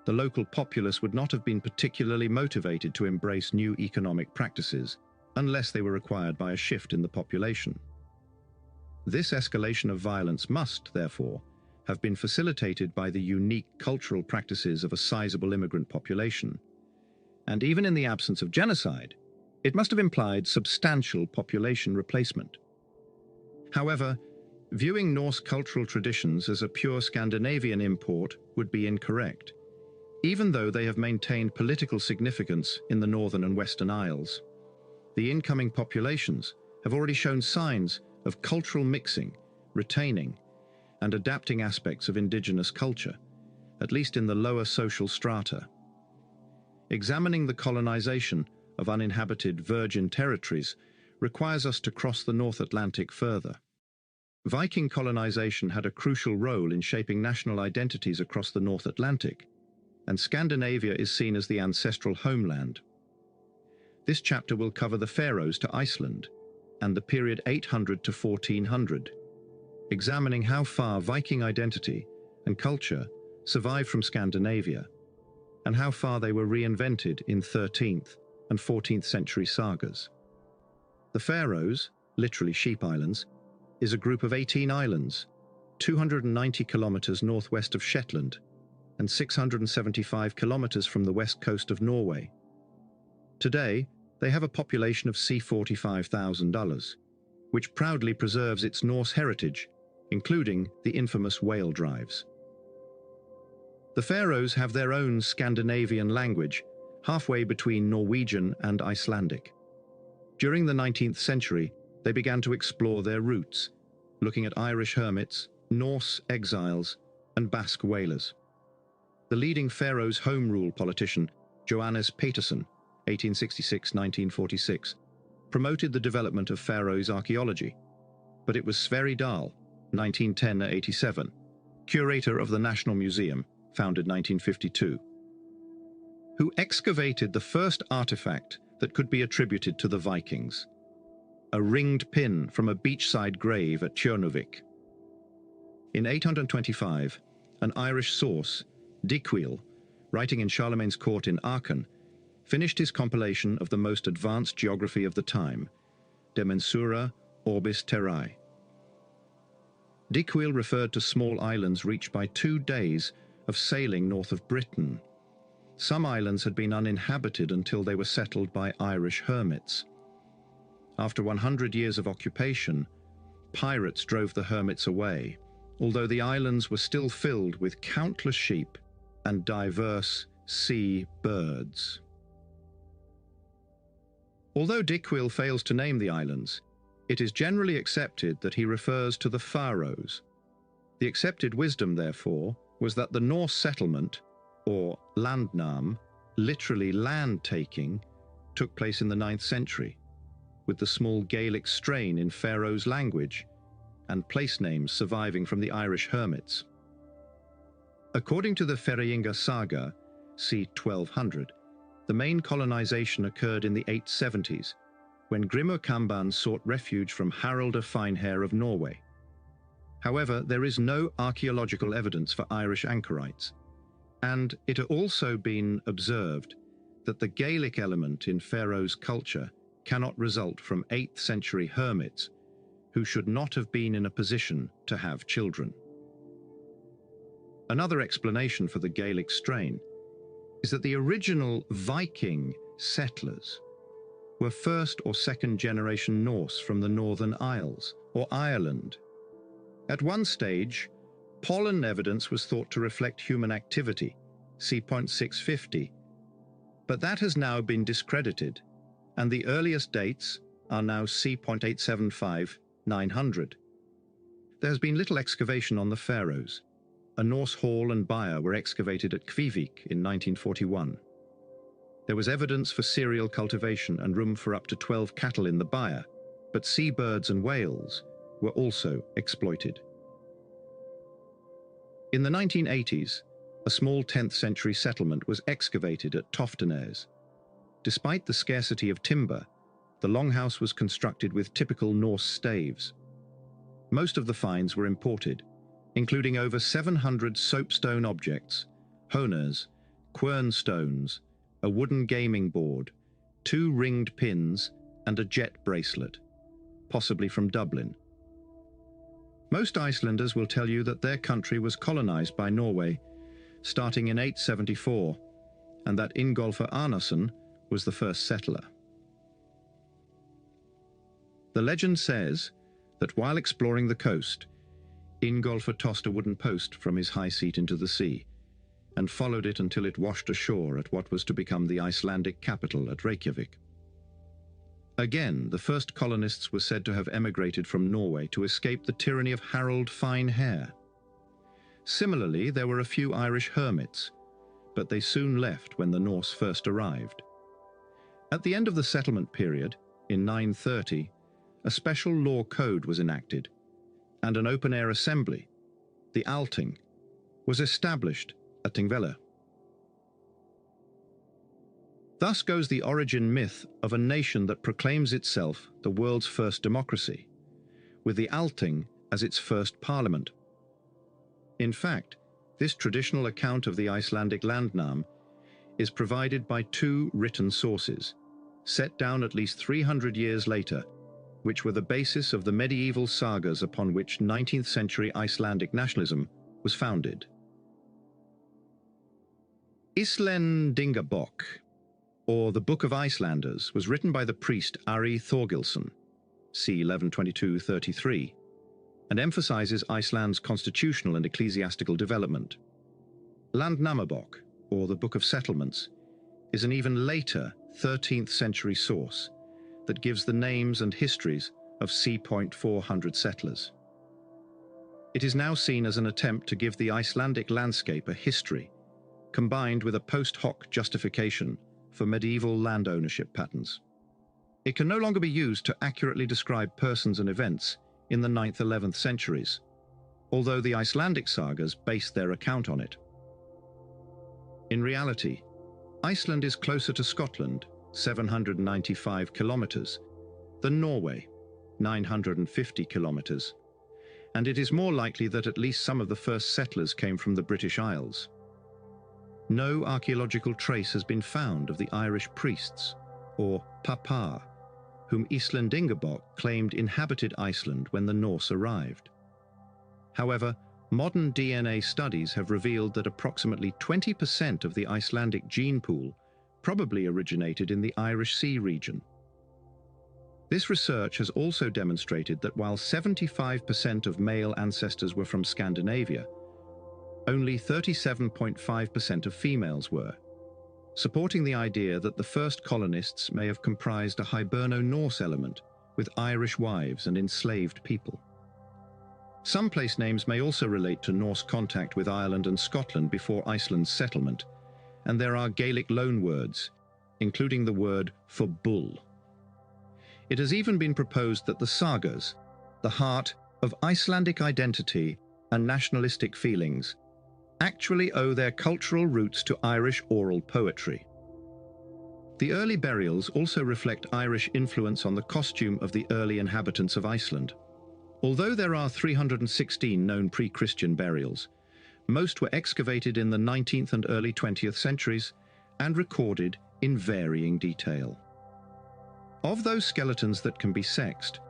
the local populace would not have been particularly motivated to embrace new economic practices unless they were required by a shift in the population. This escalation of violence must, therefore, have been facilitated by the unique cultural practices of a sizable immigrant population. And even in the absence of genocide, it must have implied substantial population replacement. However, viewing Norse cultural traditions as a pure Scandinavian import would be incorrect, even though they have maintained political significance in the Northern and Western Isles. The incoming populations have already shown signs of cultural mixing, retaining, and adapting aspects of indigenous culture, at least in the lower social strata. Examining the colonization of uninhabited virgin territories requires us to cross the North Atlantic further. Viking colonization had a crucial role in shaping national identities across the North Atlantic, and Scandinavia is seen as the ancestral homeland. This chapter will cover the Faroes to Iceland and the period 800 to 1400, examining how far Viking identity and culture survived from Scandinavia and how far they were reinvented in 13th and 14th century sagas. The Faroes, literally sheep islands, is a group of 18 islands, 290 kilometers northwest of Shetland and 675 kilometers from the west coast of Norway. Today, they have a population of $45,000, which proudly preserves its Norse heritage, including the infamous whale drives. The Faroes have their own Scandinavian language, halfway between Norwegian and Icelandic. During the 19th century, they began to explore their roots, looking at Irish hermits, Norse exiles, and Basque whalers. The leading Faroes Home Rule politician, Johannes Petersen, 1866-1946, promoted the development of Faroes archaeology, but it was Sverri Dahl, 1910-87, curator of the National Museum, founded 1952, who excavated the first artifact that could be attributed to the Vikings, a ringed pin from a beachside grave at Tjørnuvik. In 825, an Irish source, Dickwil, writing in Charlemagne's court in Aachen, finished his compilation of the most advanced geography of the time, De Mensura Orbis Terrae. Dickwil referred to small islands reached by 2 days of sailing north of Britain. Some islands had been uninhabited until they were settled by Irish hermits. After 100 years of occupation, pirates drove the hermits away, although the islands were still filled with countless sheep and diverse sea birds. Although Dickwil fails to name the islands, it is generally accepted that he refers to the Faroes. The accepted wisdom, therefore, was that the Norse settlement, or landnam, literally land-taking, took place in the 9th century, with the small Gaelic strain in Faroes language and place names surviving from the Irish hermits. According to the Fereyinga saga, c. 1200, the main colonization occurred in the 870s, when Grimur Kamban sought refuge from Haraldr Finehair of Norway. However, there is no archaeological evidence for Irish anchorites, and it had also been observed that the Gaelic element in Faroes culture cannot result from 8th century hermits who should not have been in a position to have children. Another explanation for the Gaelic strain is that the original Viking settlers were first or second generation Norse from the Northern Isles, or Ireland. At one stage, pollen evidence was thought to reflect human activity, c. 650, but that has now been discredited, and the earliest dates are now c. 875-900. There has been little excavation on the Faroes. A Norse hall and byre were excavated at Kvívík in 1941. There was evidence for cereal cultivation and room for up to 12 cattle in the byre, but seabirds and whales were also exploited. In the 1980s, a small 10th century settlement was excavated at Toftenes. Despite the scarcity of timber, the longhouse was constructed with typical Norse staves. Most of the finds were imported, including over 700 soapstone objects, honers, quern stones, a wooden gaming board, 2 ringed pins, and a jet bracelet, possibly from Dublin. Most Icelanders will tell you that their country was colonized by Norway starting in 874, and that Ingolfur Arnason was the first settler. The legend says that while exploring the coast, Ingolfur tossed a wooden post from his high seat into the sea and followed it until it washed ashore at what was to become the Icelandic capital at Reykjavik. Again, the first colonists were said to have emigrated from Norway to escape the tyranny of Harald Finehair. Similarly, there were a few Irish hermits, but they soon left when the Norse first arrived. At the end of the settlement period, in 930, a special law code was enacted, and an open-air assembly, the Althing, was established at Thingvellir. Thus goes the origin myth of a nation that proclaims itself the world's first democracy, with the Althing as its first parliament. In fact, this traditional account of the Icelandic landnam is provided by two written sources, set down at least 300 years later, which were the basis of the medieval sagas upon which 19th century Icelandic nationalism was founded. Íslendingabók, or the Book of Icelanders, was written by the priest Ari Thorgilsson, c. 1122-33, and emphasizes Iceland's constitutional and ecclesiastical development. Landnámabók, or the Book of Settlements, is an even later 13th century source that gives the names and histories of c. 400 settlers. It is now seen as an attempt to give the Icelandic landscape a history, combined with a post hoc justification for medieval land ownership patterns. It can no longer be used to accurately describe persons and events in the 9th–11th centuries, although the Icelandic sagas based their account on it. In reality, Iceland is closer to Scotland, 795 kilometers, than Norway, 950 kilometers, and it is more likely that at least some of the first settlers came from the British Isles. No archaeological trace has been found of the Irish priests, or papar, whom Íslendingabók claimed inhabited Iceland when the Norse arrived. However, modern DNA studies have revealed that approximately 20% of the Icelandic gene pool probably originated in the Irish Sea region. This research has also demonstrated that while 75% of male ancestors were from Scandinavia, only 37.5% of females were, supporting the idea that the first colonists may have comprised a Hiberno-Norse element with Irish wives and enslaved people. Some place names may also relate to Norse contact with Ireland and Scotland before Iceland's settlement, and there are Gaelic loanwords, including the word for bull. It has even been proposed that the sagas, the heart of Icelandic identity and nationalistic feelings, actually owe their cultural roots to Irish oral poetry. The early burials also reflect Irish influence on the costume of the early inhabitants of Iceland. Although there are 316 known pre-Christian burials, most were excavated in the 19th and early 20th centuries and recorded in varying detail. Of those skeletons that can be sexed,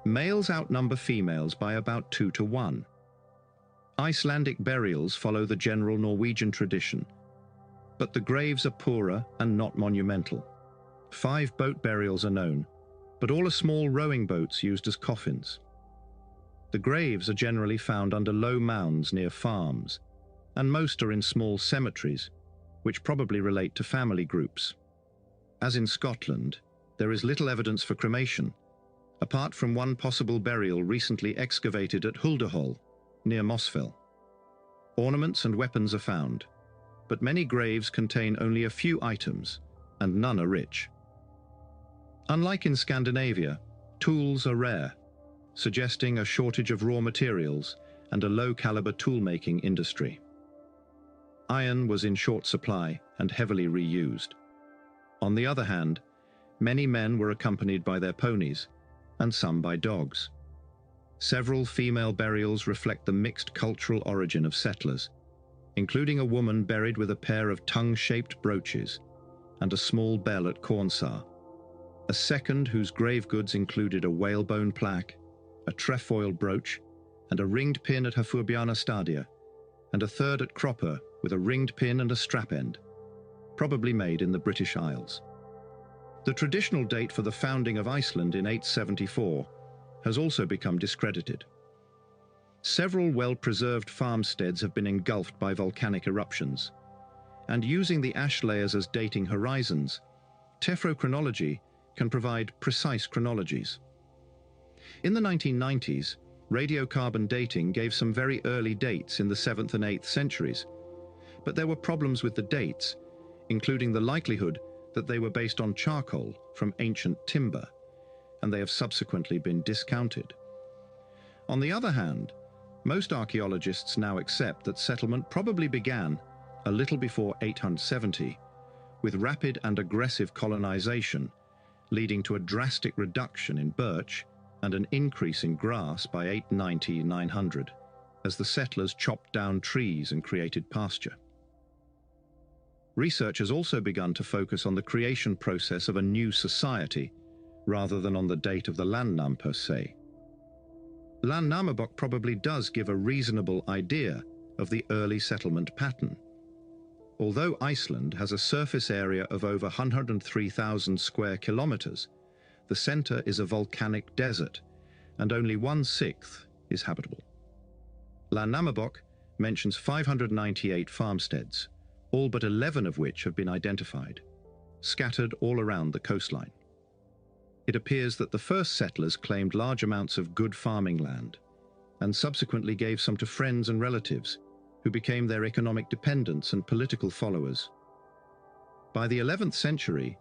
males outnumber females by about 2 to 1. Icelandic burials follow the general Norwegian tradition, but the graves are poorer and not monumental. 5 boat burials are known, but all are small rowing boats used as coffins. The graves are generally found under low mounds near farms, and most are in small cemeteries, which probably relate to family groups. As in Scotland, there is little evidence for cremation, apart from one possible burial recently excavated at Huldahol, near Mossfell. Ornaments and weapons are found, but many graves contain only a few items, and none are rich. Unlike in Scandinavia, tools are rare, suggesting a shortage of raw materials and a low-caliber tool-making industry. Iron was in short supply and heavily reused. On the other hand, many men were accompanied by their ponies, and some by dogs. Several female burials reflect the mixed cultural origin of settlers, including a woman buried with a pair of tongue-shaped brooches and a small bell at Cornsar, a second whose grave goods included a whalebone plaque, a trefoil brooch, and a ringed pin at Hafurbiana Stadia, and a third at Cropper with a ringed pin and a strap end, probably made in the British Isles. The traditional date for the founding of Iceland in 874 has also become discredited. Several well-preserved farmsteads have been engulfed by volcanic eruptions, and using the ash layers as dating horizons, tephrochronology can provide precise chronologies. In the 1990s, radiocarbon dating gave some very early dates in the 7th and 8th centuries, But there were problems with the dates, including the likelihood that they were based on charcoal from ancient timber, and they have subsequently been discounted. On the other hand, most archaeologists now accept that settlement probably began a little before 870, with rapid and aggressive colonization leading to a drastic reduction in birch and an increase in grass by 890-900, as the settlers chopped down trees and created pasture. Research has also begun to focus on the creation process of a new society, rather than on the date of the landnam per se. Landnámabók probably does give a reasonable idea of the early settlement pattern. Although Iceland has a surface area of over 103,000 square kilometers, the center is a volcanic desert, and only 1/6 is habitable. Landnámabók mentions 598 farmsteads, all but 11 of which have been identified, scattered all around the coastline. It appears that the first settlers claimed large amounts of good farming land, and subsequently gave some to friends and relatives, who became their economic dependents and political followers. By the 11th century,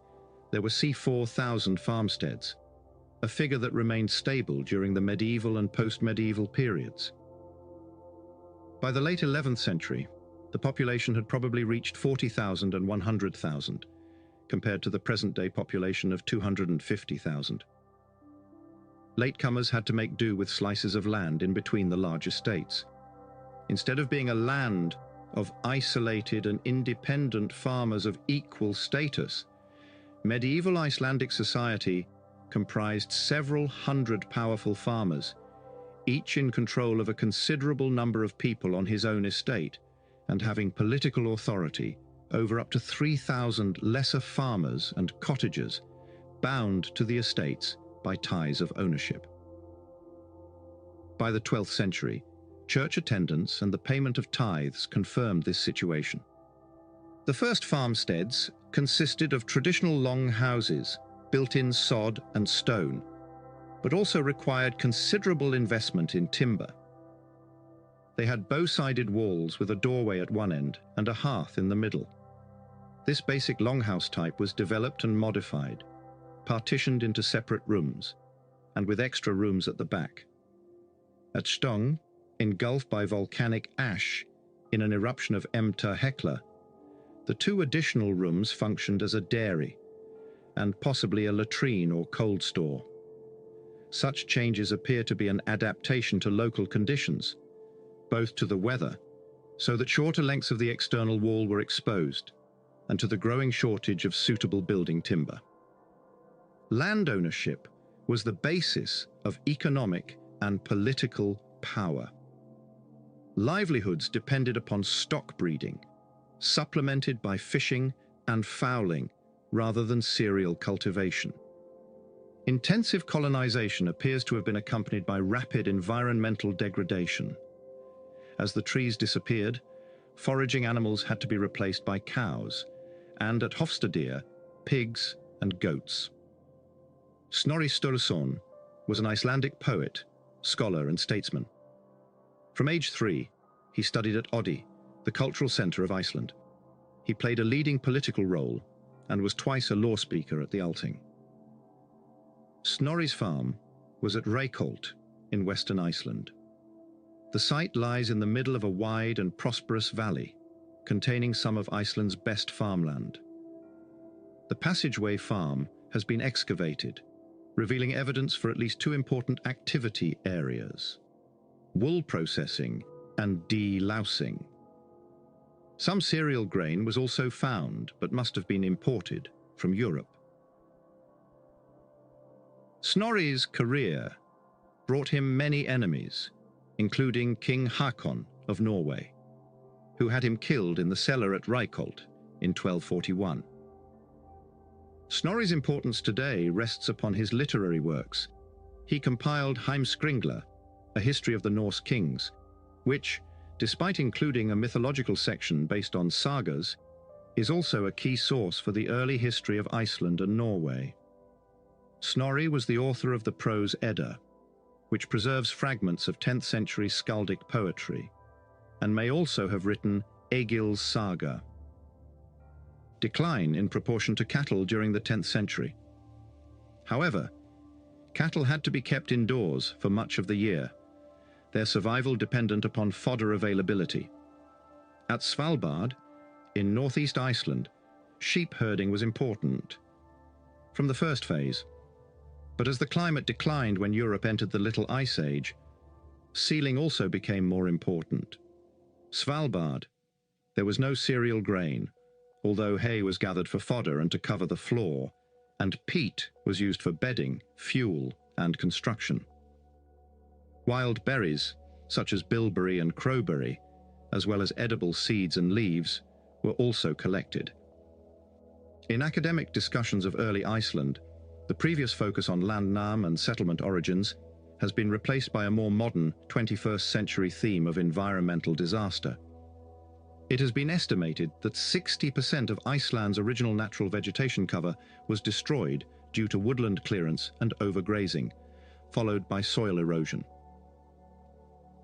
there were 4,000 farmsteads, a figure that remained stable during the medieval and post-medieval periods. By the late 11th century, the population had probably reached 40,000 and 100,000, compared to the present-day population of 250,000. Latecomers had to make do with slices of land in between the large estates. Instead of being a land of isolated and independent farmers of equal status, medieval Icelandic society comprised several hundred powerful farmers, each in control of a considerable number of people on his own estate, and having political authority over up to 3,000 lesser farmers and cottagers bound to the estates by ties of ownership. By the 12th century, church attendance and the payment of tithes confirmed this situation. The first farmsteads consisted of traditional long houses built in sod and stone, but also required considerable investment in timber. They had bow-sided walls with a doorway at one end and a hearth in the middle. This basic longhouse type was developed and modified, partitioned into separate rooms, and with extra rooms at the back. At Stong, engulfed by volcanic ash in an eruption of Emta Hekla, the two additional rooms functioned as a dairy and possibly a latrine or cold store. Such changes appear to be an adaptation to local conditions, both to the weather, so that shorter lengths of the external wall were exposed, and to the growing shortage of suitable building timber. Land ownership was the basis of economic and political power. Livelihoods depended upon stock breeding, supplemented by fishing and fowling rather than cereal cultivation. Intensive colonization appears to have been accompanied by rapid environmental degradation. As the trees disappeared, foraging animals had to be replaced by cows, and at Hofstadr, pigs and goats. Snorri Sturluson was an Icelandic poet, scholar and statesman. From age 3, he studied at Oddi, the cultural center of Iceland. He played a leading political role and was twice a law speaker at the Althing. Snorri's farm was at Reykholt in western Iceland. The site lies in the middle of a wide and prosperous valley, containing some of Iceland's best farmland. The Passageway farm has been excavated, revealing evidence for at least 2 important activity areas: wool processing and delousing. Some cereal grain was also found, but must have been imported from Europe. Snorri's career brought him many enemies, including King Hakon of Norway, who had him killed in the cellar at Reykholt in 1241. Snorri's importance today rests upon his literary works. He compiled Heimskringla, a history of the Norse kings, which, despite including a mythological section based on sagas, is also a key source for the early history of Iceland and Norway. Snorri was the author of the prose Edda, which preserves fragments of 10th century skaldic poetry, and may also have written Egil's saga. Decline in proportion to cattle during the 10th century. However, cattle had to be kept indoors for much of the year, their survival dependent upon fodder availability. At Svalbard, in northeast Iceland, sheep herding was important from the first phase. But as the climate declined when Europe entered the Little Ice Age, sealing also became more important. Svalbard, there was no cereal grain, although hay was gathered for fodder and to cover the floor, and peat was used for bedding, fuel, and construction. Wild berries, such as bilberry and crowberry, as well as edible seeds and leaves, were also collected. In academic discussions of early Iceland, the previous focus on landnam and settlement origins has been replaced by a more modern 21st century theme of environmental disaster. It has been estimated that 60% of Iceland's original natural vegetation cover was destroyed due to woodland clearance and overgrazing, followed by soil erosion.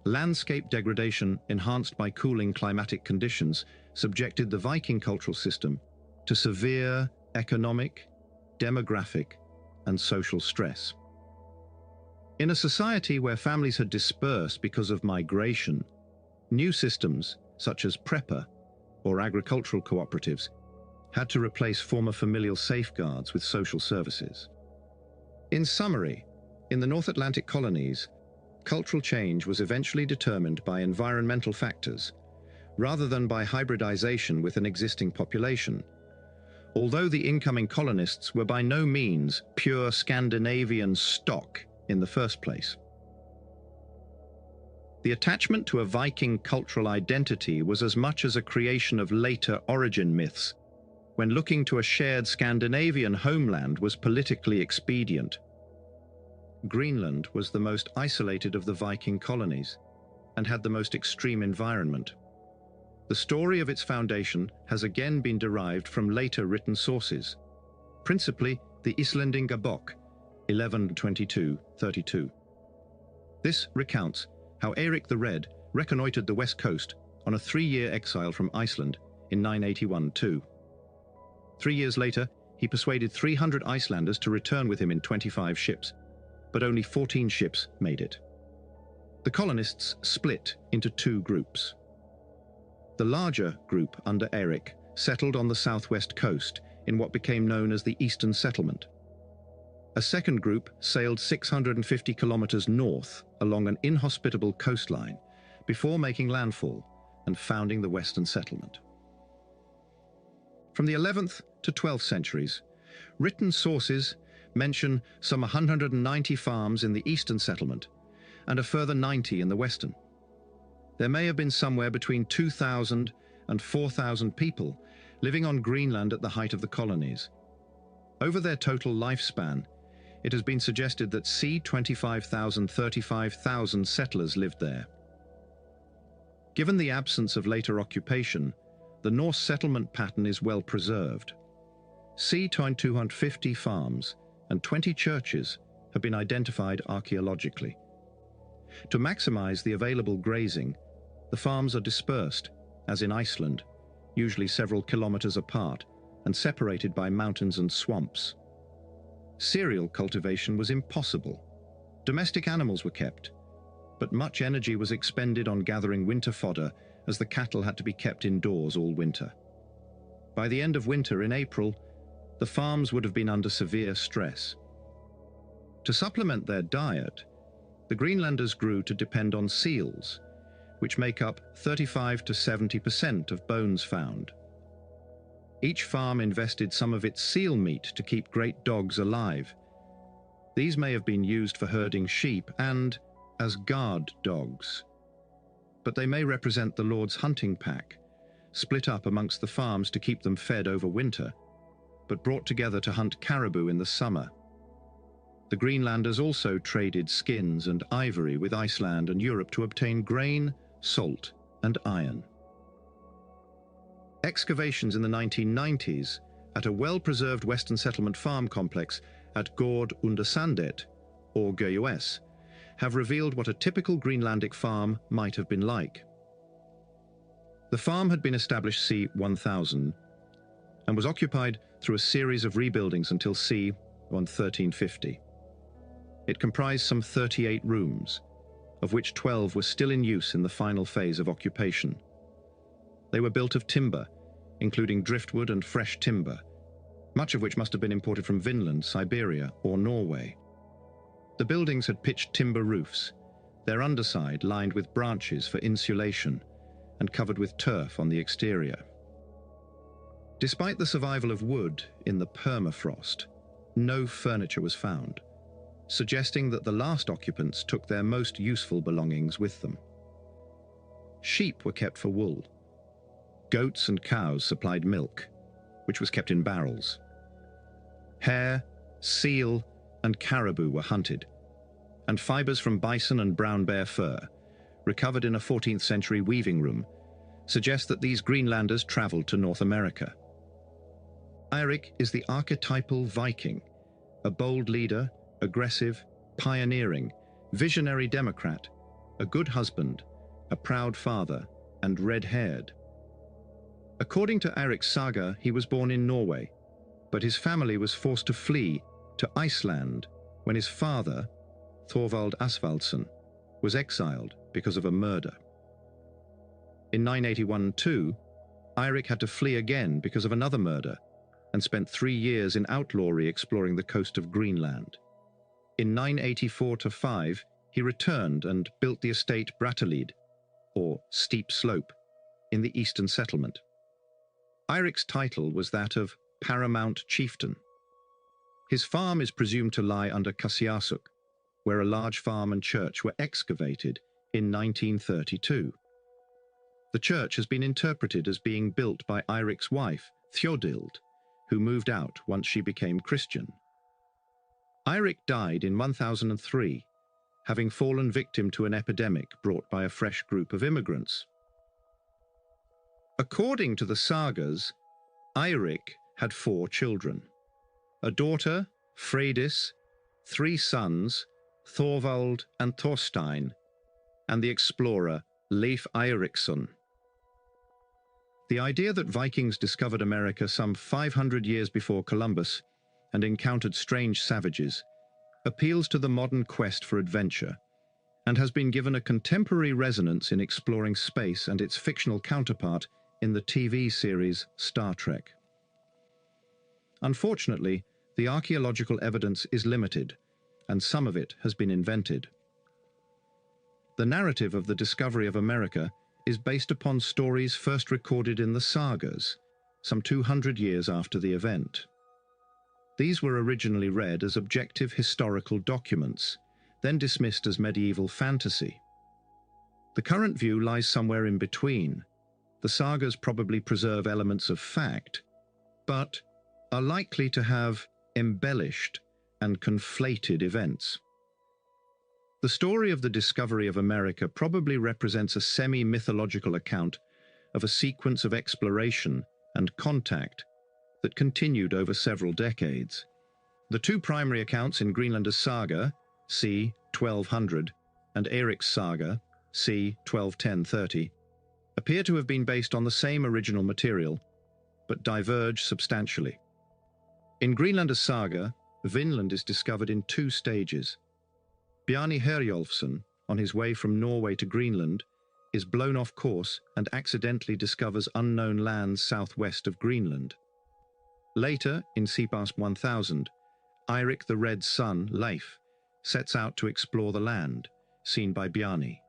Landscape degradation enhanced by cooling climatic conditions subjected the Viking cultural system to severe economic, demographic, and social stress. In a society where families had dispersed because of migration, new systems, such as prepper or agricultural cooperatives, had to replace former familial safeguards with social services. In summary, in the North Atlantic colonies, cultural change was eventually determined by environmental factors, rather than by hybridization with an existing population, although the incoming colonists were by no means pure Scandinavian stock in the first place. The attachment to a Viking cultural identity was as much as a creation of later origin myths, when looking to a shared Scandinavian homeland was politically expedient. Greenland was the most isolated of the Viking colonies and had the most extreme environment. The story of its foundation has again been derived from later written sources, principally the Islendinga Bók, 1122-32. This recounts how Eric the Red reconnoitred the west coast on a 3-year exile from Iceland in 981-2. 3 years later, he persuaded 300 Icelanders to return with him in 25 ships, but only 14 ships made it. The colonists split into 2 groups. The larger group under Eric settled on the southwest coast in what became known as the Eastern Settlement. A second group sailed 650 kilometers north along an inhospitable coastline before making landfall and founding the Western Settlement. From the 11th to 12th centuries, written sources mention some 190 farms in the Eastern Settlement and a further 90 in the Western. There may have been somewhere between 2,000 and 4,000 people living on Greenland at the height of the colonies. Over their total lifespan, it has been suggested that 35,000 settlers lived there. Given the absence of later occupation, the Norse settlement pattern is well preserved. 250 farms and 20 churches have been identified archaeologically. To maximize the available grazing, the farms are dispersed, as in Iceland, usually several kilometers apart and separated by mountains and swamps. Cereal cultivation was impossible. Domestic animals were kept, but much energy was expended on gathering winter fodder as the cattle had to be kept indoors all winter. By the end of winter in April, the farms would have been under severe stress. To supplement their diet, the Greenlanders grew to depend on seals, which make up 35 to 70% of bones found. Each farm invested some of its seal meat to keep great dogs alive. These may have been used for herding sheep and as guard dogs. But they may represent the Lord's hunting pack, split up amongst the farms to keep them fed over winter, but brought together to hunt caribou in the summer. The Greenlanders also traded skins and ivory with Iceland and Europe to obtain grain, salt, and iron. Excavations in the 1990s at a well-preserved Western settlement farm complex at Gård under Sandet, or GUS, have revealed what a typical Greenlandic farm might have been like. The farm had been established c. 1000 and was occupied through a series of rebuildings until c. 1350. It comprised some 38 rooms, of which 12 were still in use in the final phase of occupation. They were built of timber, including driftwood and fresh timber, much of which must have been imported from Vinland, Siberia, or Norway. The buildings had pitched timber roofs, their underside lined with branches for insulation and covered with turf on the exterior. Despite the survival of wood in the permafrost, no furniture was found, suggesting that the last occupants took their most useful belongings with them. Sheep were kept for wool. Goats and cows supplied milk, which was kept in barrels. Hare, seal, and caribou were hunted, and fibers from bison and brown bear fur, recovered in a 14th century weaving room, suggest that these Greenlanders traveled to North America. Eirik is the archetypal Viking, a bold leader, aggressive, pioneering, visionary democrat, a good husband, a proud father, and red-haired. According to Eirik's saga, he was born in Norway, but his family was forced to flee to Iceland when his father, Thorvald Asvaldsson, was exiled because of a murder. In 981 too, Eirik had to flee again because of another murder and spent 3 years in outlawry exploring the coast of Greenland. In 984-5, he returned and built the estate Brattelied, or Steep Slope, in the eastern settlement. Eirik's title was that of Paramount Chieftain. His farm is presumed to lie under Kasiasuk, where a large farm and church were excavated in 1932. The church has been interpreted as being built by Eirik's wife, Thjodild, who moved out once she became Christian. Eirik died in 1003, having fallen victim to an epidemic brought by a fresh group of immigrants. According to the sagas, Eirik had 4 children: a daughter, Freydis, 3 sons, Thorvald and Thorstein, and the explorer Leif Eiriksson. The idea that Vikings discovered America some 500 years before Columbus and encountered strange savages appeals to the modern quest for adventure and has been given a contemporary resonance in exploring space and its fictional counterpart in the TV series Star Trek. Unfortunately, the archaeological evidence is limited, and some of it has been invented. The narrative of the discovery of America is based upon stories first recorded in the sagas, some 200 years after the event. These were originally read as objective historical documents, then dismissed as medieval fantasy. The current view lies somewhere in between. The sagas probably preserve elements of fact, but are likely to have embellished and conflated events. The story of the discovery of America probably represents a semi-mythological account of a sequence of exploration and contact that continued over several decades. The 2 primary accounts in Greenlander's saga, c. 1200, and Eirik's saga, c. 1210-30, appear to have been based on the same original material, but diverge substantially. In Greenlander's saga, Vinland is discovered in 2 stages. Bjarni Herjolfsson, on his way from Norway to Greenland, is blown off course and accidentally discovers unknown lands southwest of Greenland. Later, in Sipast 1000, Eirik the Red's son, Leif, sets out to explore the land, seen by Bjarni.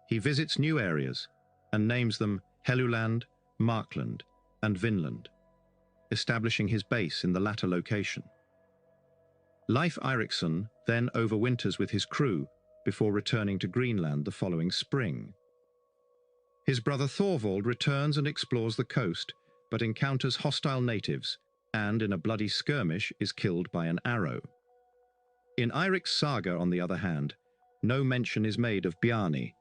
He visits new areas and names them Helluland, Markland, and Vinland, establishing his base in the latter location. Leif Eiriksson then overwinters with his crew before returning to Greenland the following spring. His brother Thorvald returns and explores the coast, but encounters hostile natives and, in a bloody skirmish, is killed by an arrow. In Eirik's saga, on the other hand, no mention is made of Bjarni,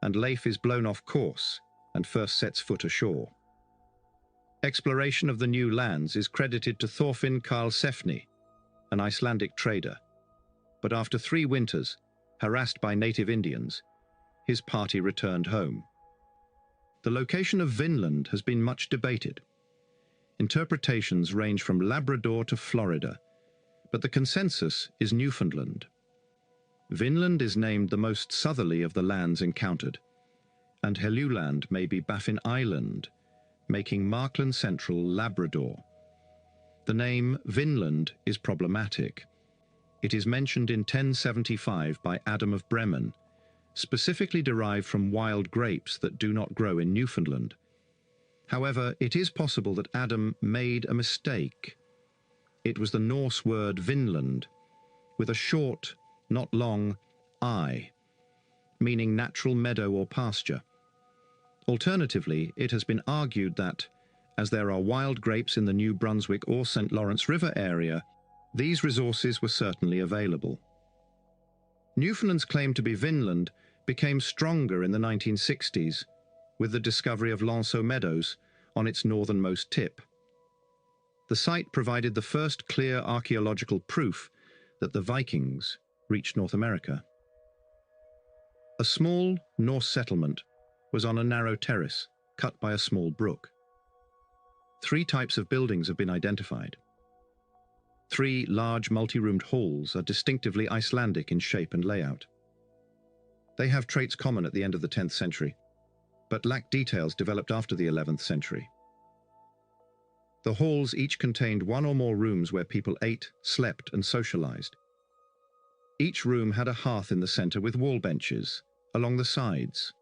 and Leif is blown off course and first sets foot ashore. Exploration of the new lands is credited to Thorfinn Karlsefni, an Icelandic trader, but after 3 winters, harassed by native Indians, his party returned home. The location of Vinland has been much debated. Interpretations range from Labrador to Florida, but the consensus is Newfoundland. Vinland is named the most southerly of the lands encountered, and Helluland may be Baffin Island, making Markland Central Labrador. The name Vinland is problematic. It is mentioned in 1075 by Adam of Bremen, specifically derived from wild grapes that do not grow in Newfoundland. However, it is possible that Adam made a mistake. It was the Norse word Vinland, with a short, not long, I, meaning natural meadow or pasture. Alternatively, it has been argued that, as there are wild grapes in the New Brunswick or St. Lawrence River area, these resources were certainly available. Newfoundland's claim to be Vinland became stronger in the 1960s, with the discovery of Lanceau Meadows on its northernmost tip. The site provided the first clear archaeological proof that the Vikings reached North America. A small Norse settlement was on a narrow terrace cut by a small brook. 3 types of buildings have been identified. 3 large multi-roomed halls are distinctively Icelandic in shape and layout. They have traits common at the end of the 10th century, but lack details developed after the 11th century. The halls each contained 1 or more rooms where people ate, slept, and socialized. Each room had a hearth in the center with wall benches along the sides.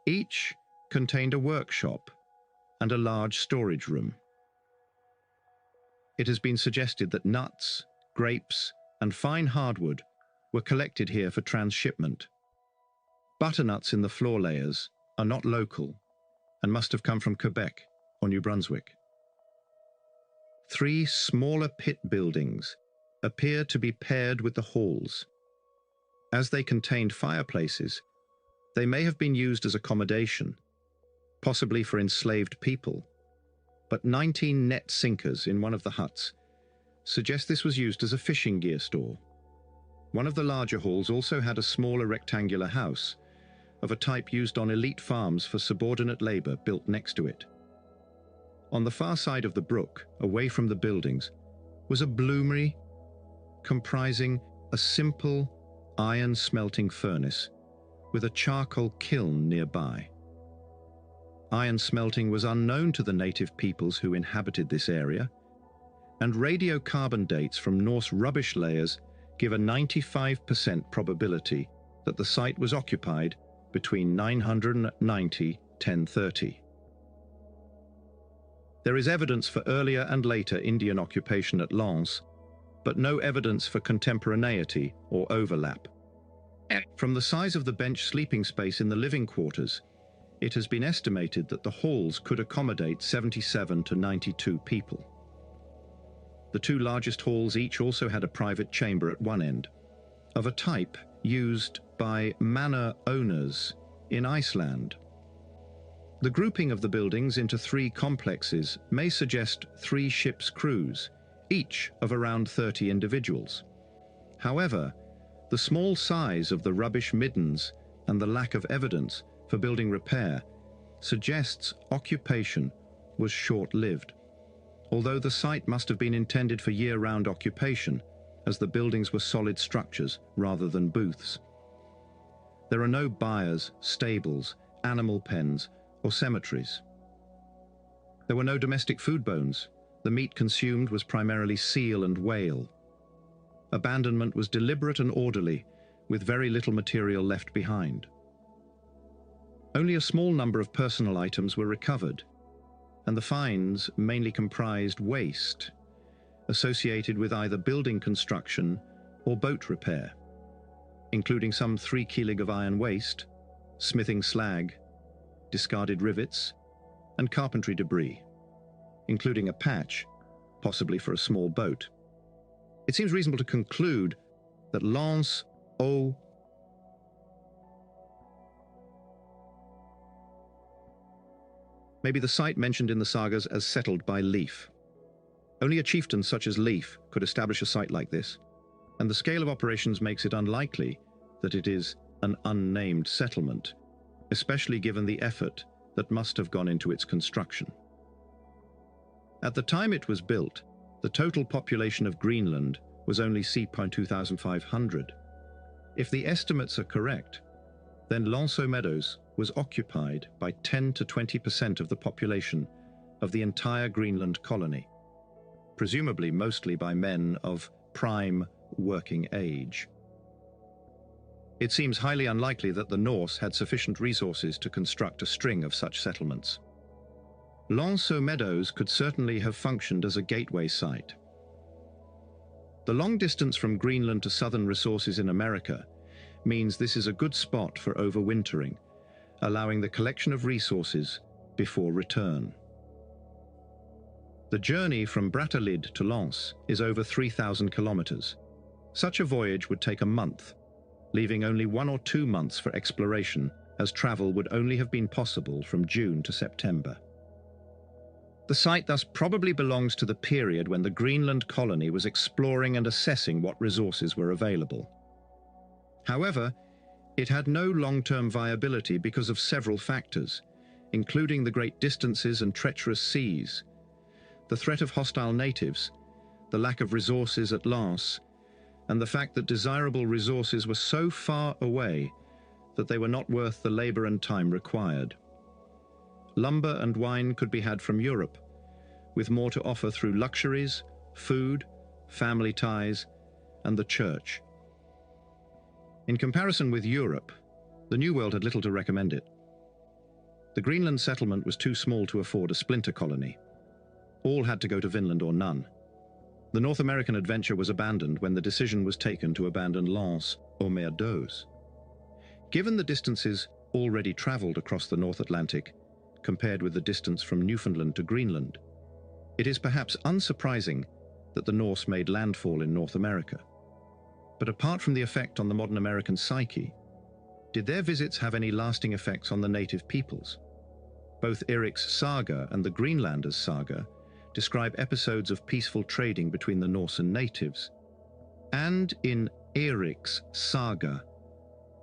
Each contained a workshop and a large storage room. It has been suggested that nuts, grapes, and fine hardwood were collected here for transshipment. Butternuts in the floor layers are not local and must have come from Quebec or New Brunswick. 3 smaller pit buildings appear to be paired with the halls. As they contained fireplaces, they may have been used as accommodation, possibly for enslaved people, but 19 net sinkers in one of the huts suggest this was used as a fishing gear store. One of the larger halls also had a smaller rectangular house of a type used on elite farms for subordinate labor built next to it. On the far side of the brook, away from the buildings, was a bloomery comprising a simple iron smelting furnace with a charcoal kiln nearby. Iron smelting was unknown to the native peoples who inhabited this area, and radiocarbon dates from Norse rubbish layers give a 95% probability that the site was occupied between 990 to 1030. There is evidence for earlier and later Indian occupation at Lens, but no evidence for contemporaneity or overlap. From the size of the bench sleeping space in the living quarters, it has been estimated that the halls could accommodate 77 to 92 people. The 2 largest halls each also had a private chamber at one end, of a type used by manor owners in Iceland. The grouping of the buildings into 3 complexes may suggest 3 ships' crews, each of around 30 individuals. However, the small size of the rubbish middens and the lack of evidence for building repair suggests occupation was short-lived, although the site must have been intended for year-round occupation, as the buildings were solid structures rather than booths. There are no byres, stables, animal pens, or cemeteries. There were no domestic food bones. The meat consumed was primarily seal and whale. Abandonment was deliberate and orderly, with very little material left behind. Only a small number of personal items were recovered, and the finds mainly comprised waste, associated with either building construction or boat repair, including some 3 kg of iron waste, smithing slag, discarded rivets, and carpentry debris, including a patch, possibly for a small boat. It seems reasonable to conclude that Lens au may be the site mentioned in the sagas as settled by Leif. Only a chieftain such as Leif could establish a site like this, and the scale of operations makes it unlikely that it is an unnamed settlement, especially given the effort that must have gone into its construction. At the time it was built, the total population of Greenland was only c.2500. If the estimates are correct, then Lanceau Meadows was occupied by 10 to 20% of the population of the entire Greenland colony, presumably mostly by men of prime working age. It seems highly unlikely that the Norse had sufficient resources to construct a string of such settlements. Lanceau Meadows could certainly have functioned as a gateway site. The long distance from Greenland to southern resources in America means this is a good spot for overwintering, allowing the collection of resources before return. The journey from Brattahlid to Lens is over 3,000 kilometers. Such a voyage would take a month, leaving only 1 or 2 months for exploration, as travel would only have been possible from June to September. The site thus probably belongs to the period when the Greenland colony was exploring and assessing what resources were available. However, it had no long-term viability because of several factors, including the great distances and treacherous seas, the threat of hostile natives, the lack of resources at Lens, and the fact that desirable resources were so far away that they were not worth the labor and time required. Lumber and wine could be had from Europe, with more to offer through luxuries, food, family ties, and the church. In comparison with Europe, the New World had little to recommend it. The Greenland settlement was too small to afford a splinter colony. All had to go to Vinland or none. The North American adventure was abandoned when the decision was taken to abandon Lens or Mer d'Oise. Given the distances already traveled across the North Atlantic, compared with the distance from Newfoundland to Greenland, it is perhaps unsurprising that the Norse made landfall in North America. But apart from the effect on the modern American psyche, did their visits have any lasting effects on the native peoples? Both Eric's saga and the Greenlanders' saga describe episodes of peaceful trading between the Norse and natives. And in Eric's saga,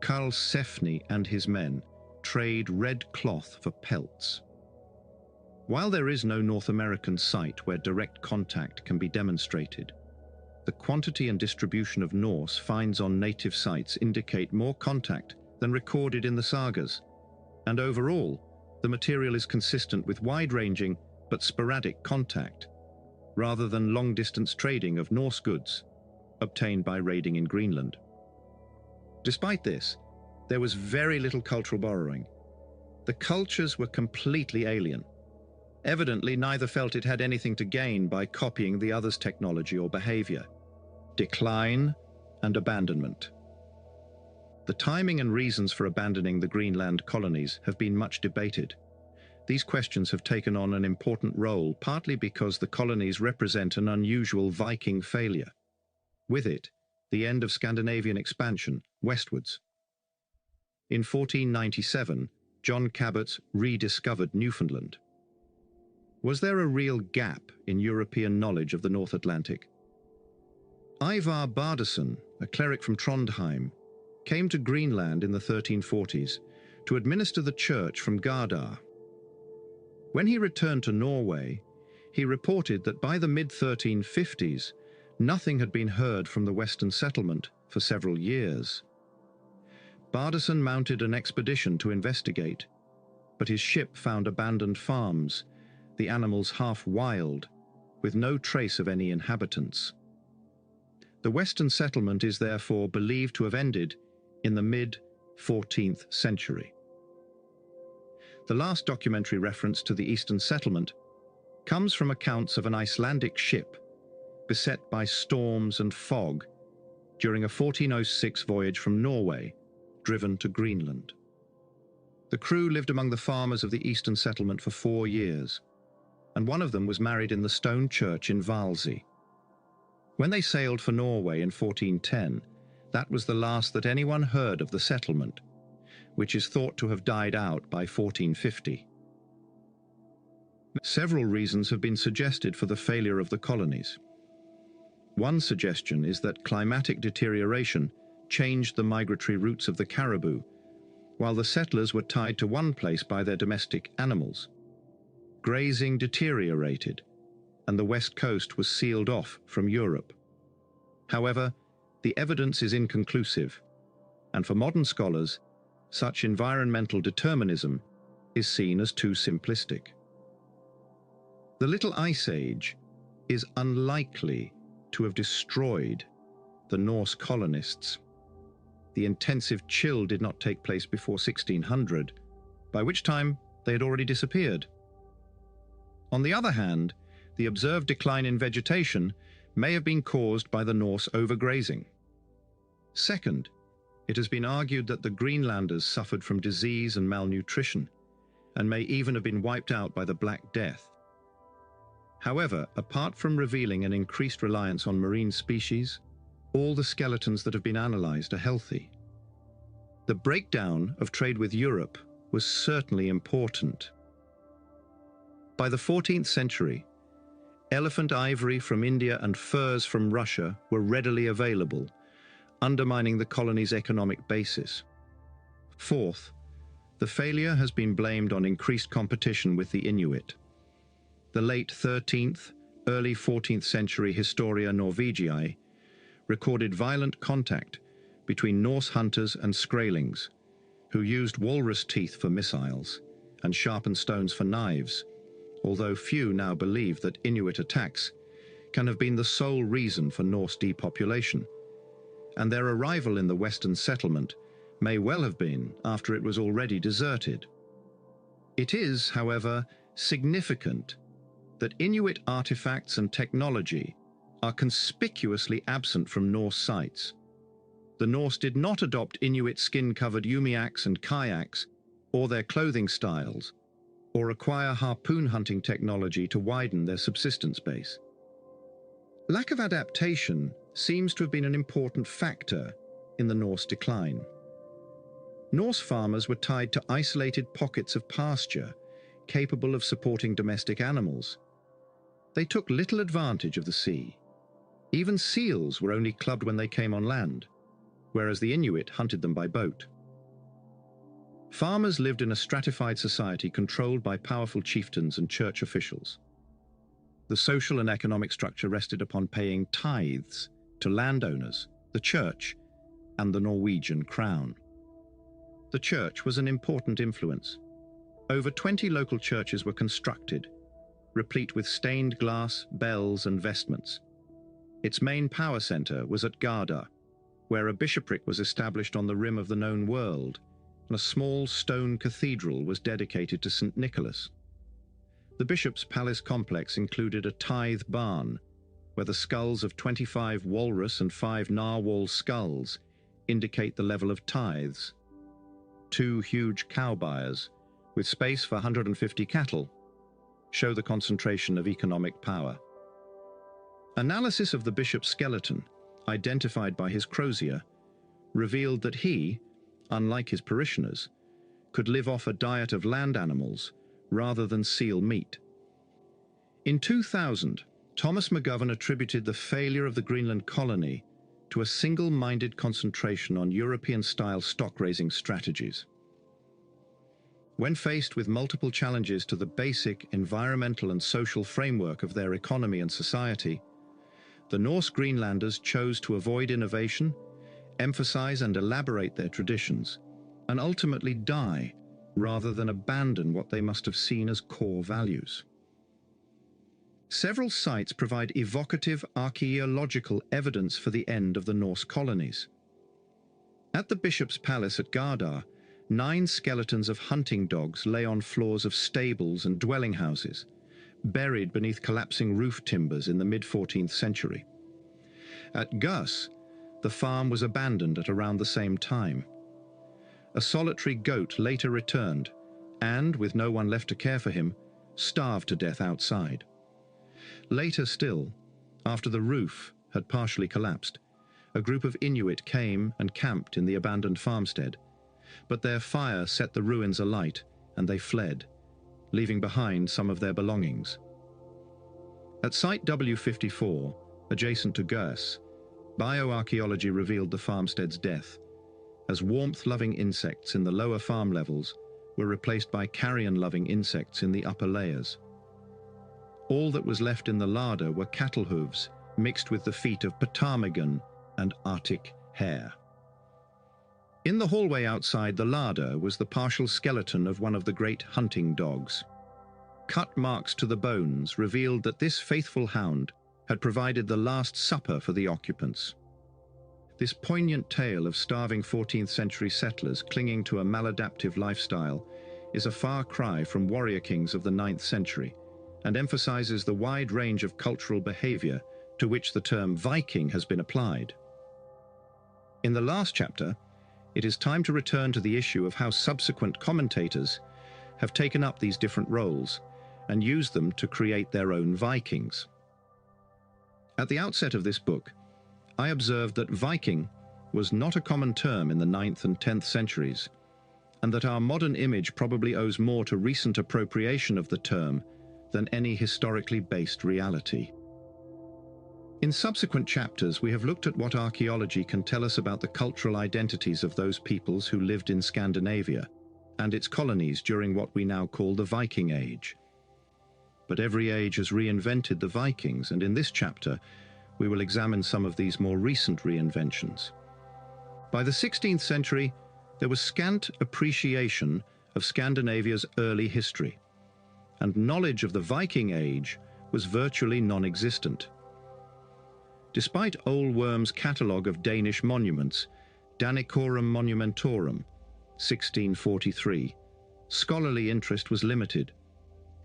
Karlsefni and his men trade red cloth for pelts. While there is no North American site where direct contact can be demonstrated, the quantity and distribution of Norse finds on native sites indicate more contact than recorded in the sagas, and overall, the material is consistent with wide-ranging but sporadic contact, rather than long-distance trading of Norse goods obtained by raiding in Greenland. Despite this, there was very little cultural borrowing. The cultures were completely alien. Evidently, neither felt it had anything to gain by copying the other's technology or behavior. Decline and abandonment. The timing and reasons for abandoning the Greenland colonies have been much debated. These questions have taken on an important role, partly because the colonies represent an unusual Viking failure. With it, the end of Scandinavian expansion westwards. In 1497, John Cabot rediscovered Newfoundland. Was there a real gap in European knowledge of the North Atlantic? Ivar Bardason, a cleric from Trondheim, came to Greenland in the 1340s to administer the church from Gardar. When he returned to Norway, he reported that by the mid-1350s, nothing had been heard from the Western settlement for several years. Bardason mounted an expedition to investigate, but his ship found abandoned farms, the animals half wild, with no trace of any inhabitants. The Western settlement is therefore believed to have ended in the mid-14th century. The last documentary reference to the Eastern settlement comes from accounts of an Icelandic ship beset by storms and fog during a 1406 voyage from Norway, driven to Greenland. The crew lived among the farmers of the Eastern settlement for 4 years, and one of them was married in the stone church in Valsey. When they sailed for Norway in 1410, that was the last that anyone heard of the settlement, which is thought to have died out by 1450. Several reasons have been suggested for the failure of the colonies. One suggestion is that climatic deterioration changed the migratory routes of the caribou, while the settlers were tied to one place by their domestic animals. Grazing deteriorated, and the west coast was sealed off from Europe. However, the evidence is inconclusive, and for modern scholars, such environmental determinism is seen as too simplistic. The Little Ice Age is unlikely to have destroyed the Norse colonists. The intensive chill did not take place before 1600, by which time they had already disappeared. On the other hand, the observed decline in vegetation may have been caused by the Norse overgrazing. Second, it has been argued that the Greenlanders suffered from disease and malnutrition, and may even have been wiped out by the Black Death. However, apart from revealing an increased reliance on marine species, all the skeletons that have been analyzed are healthy. The breakdown of trade with Europe was certainly important. By the 14th century, elephant ivory from India and furs from Russia were readily available, undermining the colony's economic basis. Fourth, the failure has been blamed on increased competition with the Inuit. The late 13th, early 14th century Historia Norvegii recorded violent contact between Norse hunters and Skraelings, who used walrus teeth for missiles and sharpened stones for knives, although few now believe that Inuit attacks can have been the sole reason for Norse depopulation, and their arrival in the western settlement may well have been after it was already deserted. It is, however, significant that Inuit artifacts and technology are conspicuously absent from Norse sites. The Norse did not adopt Inuit skin-covered umiaks and kayaks, or their clothing styles, or acquire harpoon hunting technology to widen their subsistence base. Lack of adaptation seems to have been an important factor in the Norse decline. Norse farmers were tied to isolated pockets of pasture, capable of supporting domestic animals. They took little advantage of the sea. Even seals were only clubbed when they came on land, whereas the Inuit hunted them by boat. Farmers lived in a stratified society controlled by powerful chieftains and church officials. The social and economic structure rested upon paying tithes to landowners, the church, and the Norwegian crown. The church was an important influence. Over 20 local churches were constructed, replete with stained glass, bells, and vestments. Its main power center was at Gardar, where a bishopric was established on the rim of the known world, and a small stone cathedral was dedicated to St. Nicholas. The bishop's palace complex included a tithe barn, where the skulls of 25 walrus and 5 narwhal skulls indicate the level of tithes. 2 huge cow byres, with space for 150 cattle, show the concentration of economic power. Analysis of the bishop's skeleton, identified by his crozier, revealed that he, unlike his parishioners, could live off a diet of land animals rather than seal meat. In 2000, Thomas McGovern attributed the failure of the Greenland colony to a single-minded concentration on European-style stock-raising strategies. When faced with multiple challenges to the basic environmental and social framework of their economy and society, the Norse Greenlanders chose to avoid innovation, emphasize and elaborate their traditions, and ultimately die rather than abandon what they must have seen as core values. Several sites provide evocative archaeological evidence for the end of the Norse colonies. At the bishop's palace at Gardar, 9 skeletons of hunting dogs lay on floors of stables and dwelling houses, buried beneath collapsing roof timbers in the mid-14th century. At Gus, the farm was abandoned at around the same time. A solitary goat later returned and, with no one left to care for him, starved to death outside. Later still, after the roof had partially collapsed, a group of Inuit came and camped in the abandoned farmstead, but their fire set the ruins alight and they fled, leaving behind some of their belongings. At Site W54, adjacent to Gurs, bioarchaeology revealed the farmstead's death, as warmth-loving insects in the lower farm levels were replaced by carrion-loving insects in the upper layers. All that was left in the larder were cattle hooves mixed with the feet of ptarmigan and Arctic hare. In the hallway outside the larder was the partial skeleton of one of the great hunting dogs. Cut marks to the bones revealed that this faithful hound had provided the last supper for the occupants. This poignant tale of starving 14th century settlers clinging to a maladaptive lifestyle is a far cry from warrior kings of the 9th century and emphasizes the wide range of cultural behavior to which the term Viking has been applied. In the last chapter, it is time to return to the issue of how subsequent commentators have taken up these different roles and used them to create their own Vikings. At the outset of this book, I observed that Viking was not a common term in the 9th and 10th centuries, and that our modern image probably owes more to recent appropriation of the term than any historically based reality. In subsequent chapters, we have looked at what archaeology can tell us about the cultural identities of those peoples who lived in Scandinavia and its colonies during what we now call the Viking Age. But every age has reinvented the Vikings, and in this chapter, we will examine some of these more recent reinventions. By the 16th century, there was scant appreciation of Scandinavia's early history, and knowledge of the Viking Age was virtually non-existent. Despite Ole Worm's catalogue of Danish monuments, Danicorum Monumentorum, 1643, scholarly interest was limited.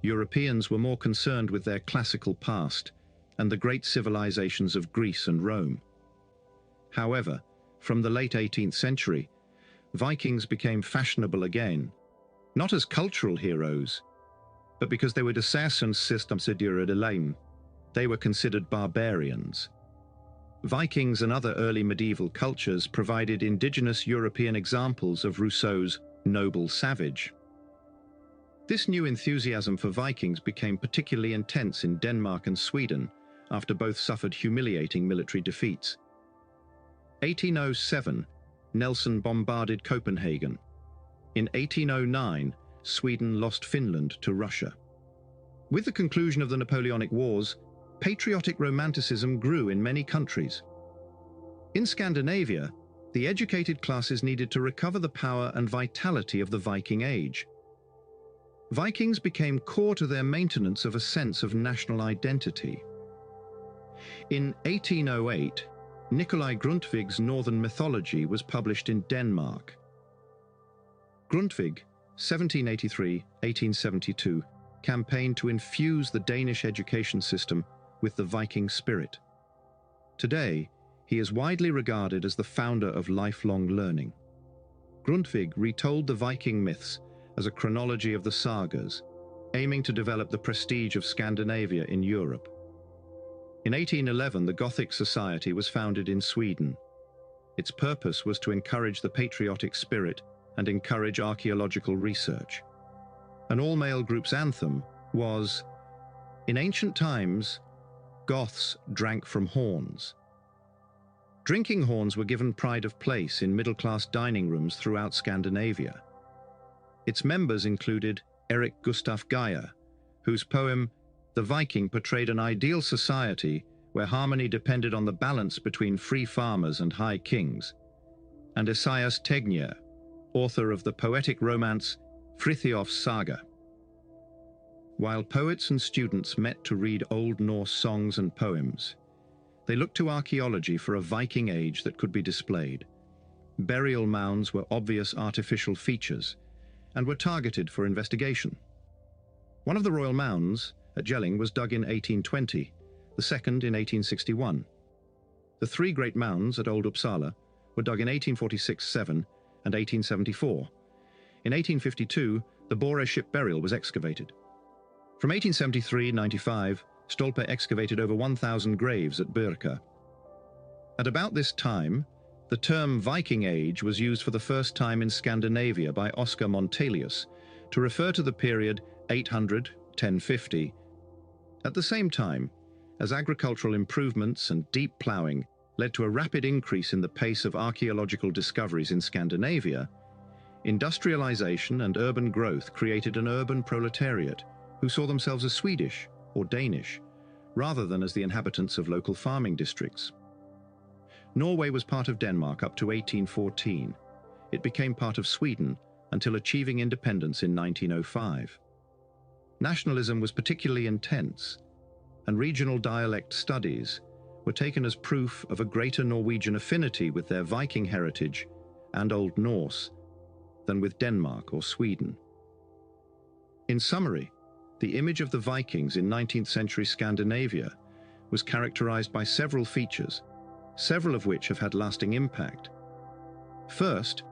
Europeans were more concerned with their classical past and the great civilizations of Greece and Rome. However, from the late 18th century, Vikings became fashionable again, not as cultural heroes, but because they were de Sassons systems de lame. They were considered barbarians. Vikings and other early medieval cultures provided indigenous European examples of Rousseau's noble savage. This new enthusiasm for Vikings became particularly intense in Denmark and Sweden after both suffered humiliating military defeats. 1807, Nelson bombarded Copenhagen. In 1809, Sweden lost Finland to Russia. With the conclusion of the Napoleonic Wars, patriotic romanticism grew in many countries. In Scandinavia, the educated classes needed to recover the power and vitality of the Viking Age. Vikings became core to their maintenance of a sense of national identity. In 1808, Nikolai Grundtvig's Northern Mythology was published in Denmark. Grundtvig, 1783-1872, campaigned to infuse the Danish education system with the Viking spirit. Today, he is widely regarded as the founder of lifelong learning. Grundtvig retold the Viking myths as a chronology of the sagas, aiming to develop the prestige of Scandinavia in Europe. In 1811, the Gothic Society was founded in Sweden. Its purpose was to encourage the patriotic spirit and encourage archaeological research. An all-male group's anthem was, "In ancient times, Goths drank from horns." Drinking horns were given pride of place in middle-class dining rooms throughout Scandinavia. Its members included Erik Gustaf Geyer, whose poem The Viking portrayed an ideal society where harmony depended on the balance between free farmers and high kings, and Esaias Tegnér, author of the poetic romance Frithjof's Saga. While poets and students met to read Old Norse songs and poems, they looked to archaeology for a Viking age that could be displayed. Burial mounds were obvious artificial features and were targeted for investigation. One of the royal mounds at Jelling was dug in 1820, the second in 1861. The three great mounds at Old Uppsala were dug in 1846-7 and 1874. In 1852, the Borre ship burial was excavated. From 1873-95, Stolpe excavated over 1,000 graves at Birka. At about this time, the term Viking Age was used for the first time in Scandinavia by Oscar Montelius to refer to the period 800-1050. At the same time, as agricultural improvements and deep ploughing led to a rapid increase in the pace of archaeological discoveries in Scandinavia, industrialization and urban growth created an urban proletariat who saw themselves as Swedish or Danish, rather than as the inhabitants of local farming districts. Norway was part of Denmark up to 1814. It became part of Sweden until achieving independence in 1905. Nationalism was particularly intense, and regional dialect studies were taken as proof of a greater Norwegian affinity with their Viking heritage and Old Norse than with Denmark or Sweden. In summary, the image of the Vikings in 19th century Scandinavia was characterized by several features, several of which have had lasting impact. First,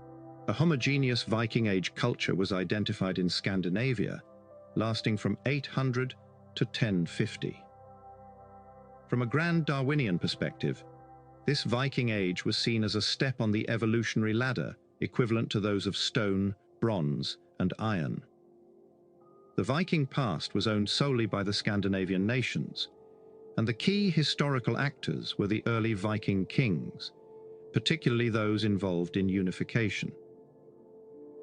a homogeneous Viking Age culture was identified in Scandinavia, lasting from 800 to 1050. From a grand Darwinian perspective, this Viking Age was seen as a step on the evolutionary ladder equivalent to those of stone, bronze, and iron. The Viking past was owned solely by the Scandinavian nations, and the key historical actors were the early Viking kings, particularly those involved in unification.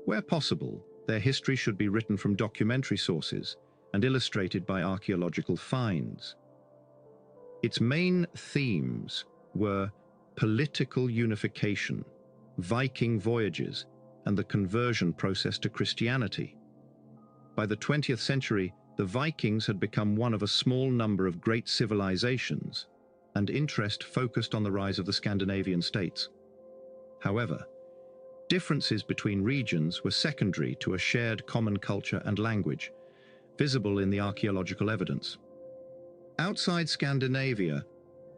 Where possible, their history should be written from documentary sources and illustrated by archaeological finds. Its main themes were political unification, Viking voyages, and the conversion process to Christianity. By the 20th century, the Vikings had become one of a small number of great civilizations, and interest focused on the rise of the Scandinavian states. However, differences between regions were secondary to a shared common culture and language, visible in the archaeological evidence. Outside Scandinavia,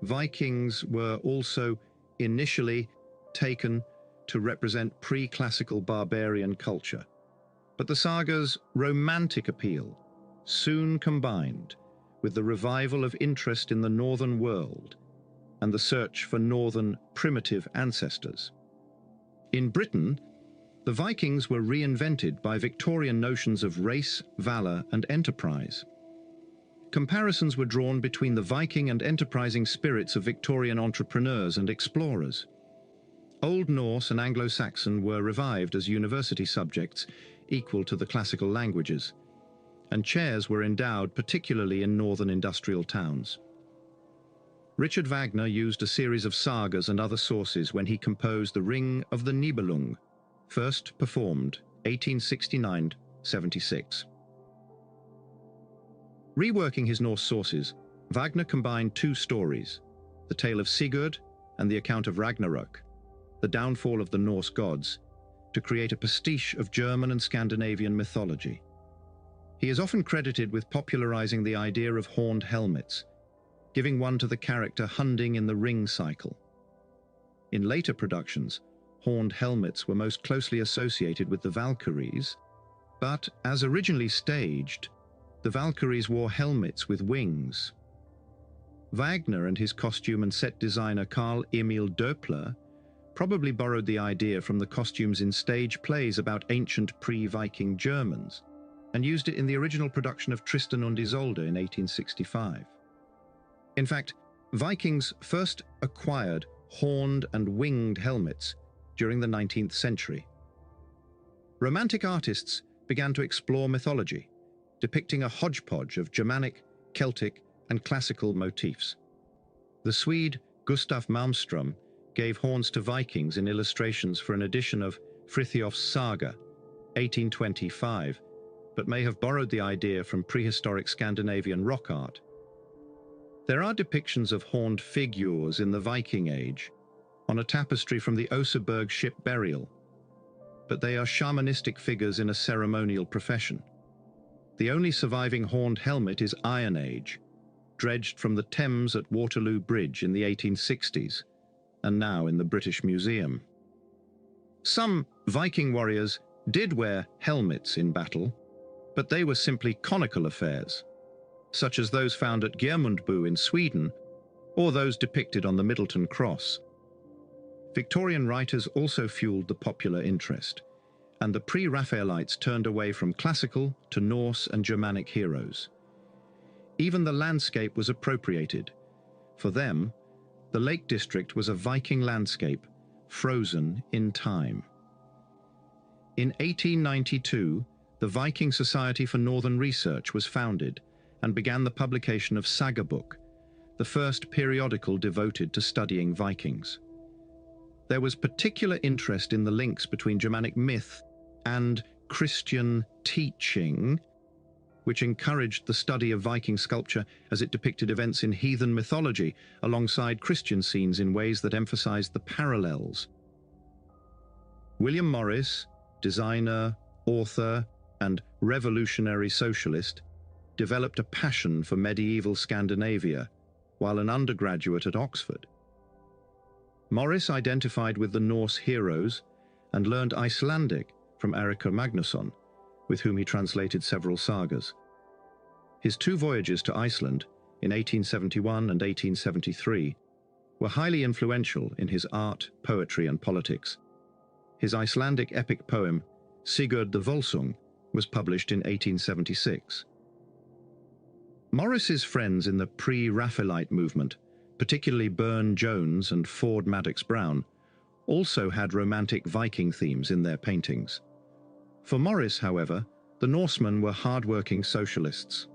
Vikings were also initially taken to represent pre-classical barbarian culture. But the saga's romantic appeal soon combined with the revival of interest in the northern world and the search for northern primitive ancestors. In Britain, the Vikings were reinvented by Victorian notions of race, valor, and enterprise. Comparisons were drawn between the Viking and enterprising spirits of Victorian entrepreneurs and explorers. Old Norse and Anglo-Saxon were revived as university subjects equal to the classical languages, and chairs were endowed particularly in northern industrial towns. Richard Wagner used a series of sagas and other sources when he composed The Ring of the Nibelung, first performed 1869-76. Reworking his Norse sources, Wagner combined two stories, the tale of Sigurd and the account of Ragnarök, the downfall of the Norse gods, to create a pastiche of German and Scandinavian mythology. He is often credited with popularizing the idea of horned helmets, giving one to the character Hunding in the Ring cycle. In later productions, horned helmets were most closely associated with the Valkyries, but as originally staged, the Valkyries wore helmets with wings. Wagner and his costume and set designer Carl Emil Doepler probably borrowed the idea from the costumes in stage plays about ancient pre-Viking Germans and used it in the original production of Tristan und Isolde in 1865. In fact, Vikings first acquired horned and winged helmets during the 19th century. Romantic artists began to explore mythology, depicting a hodgepodge of Germanic, Celtic, and classical motifs. The Swede Gustav Malmström gave horns to Vikings in illustrations for an edition of Frithiof's Saga, 1825, but may have borrowed the idea from prehistoric Scandinavian rock art. There are depictions of horned figures in the Viking Age on a tapestry from the Oseberg ship burial, but they are shamanistic figures in a ceremonial profession. The only surviving horned helmet is Iron Age, dredged from the Thames at Waterloo Bridge in the 1860s, and now in the British Museum. Some Viking warriors did wear helmets in battle, but they were simply conical affairs, such as those found at Geirmundbu in Sweden, or those depicted on the Middleton Cross. Victorian writers also fueled the popular interest, and the pre-Raphaelites turned away from classical to Norse and Germanic heroes. Even the landscape was appropriated. For them, The Lake District was a Viking landscape, frozen in time. In 1892, the Viking Society for Northern Research was founded and began the publication of Saga Book, the first periodical devoted to studying Vikings. There was particular interest in the links between Germanic myth and Christian teaching, which encouraged the study of Viking sculpture as it depicted events in heathen mythology alongside Christian scenes in ways that emphasized the parallels. William Morris, designer, author, and revolutionary socialist, developed a passion for medieval Scandinavia while an undergraduate at Oxford. Morris identified with the Norse heroes and learned Icelandic from Eiríkur Magnusson, with whom he translated several sagas. His two voyages to Iceland in 1871 and 1873 were highly influential in his art, poetry, and politics. His Icelandic epic poem, Sigurd the Volsung, was published in 1876. Morris's friends in the pre-Raphaelite movement, particularly Burne-Jones and Ford Madox Brown, also had romantic Viking themes in their paintings. For Morris, however, the Norsemen were hard-working socialists.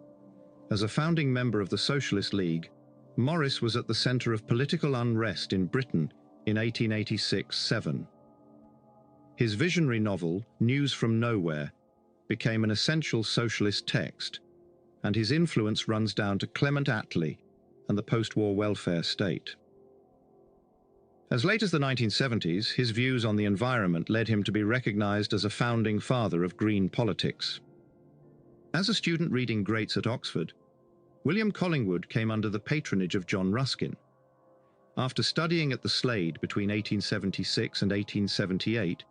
As a founding member of the Socialist League, Morris was at the center of political unrest in Britain in 1886-7. His visionary novel, News from Nowhere, became an essential socialist text, and his influence runs down to Clement Attlee and the post-war welfare state. As late as the 1970s, his views on the environment led him to be recognized as a founding father of green politics. As a student reading greats at Oxford, William Collingwood came under the patronage of John Ruskin. After studying at the Slade between 1876 and 1878,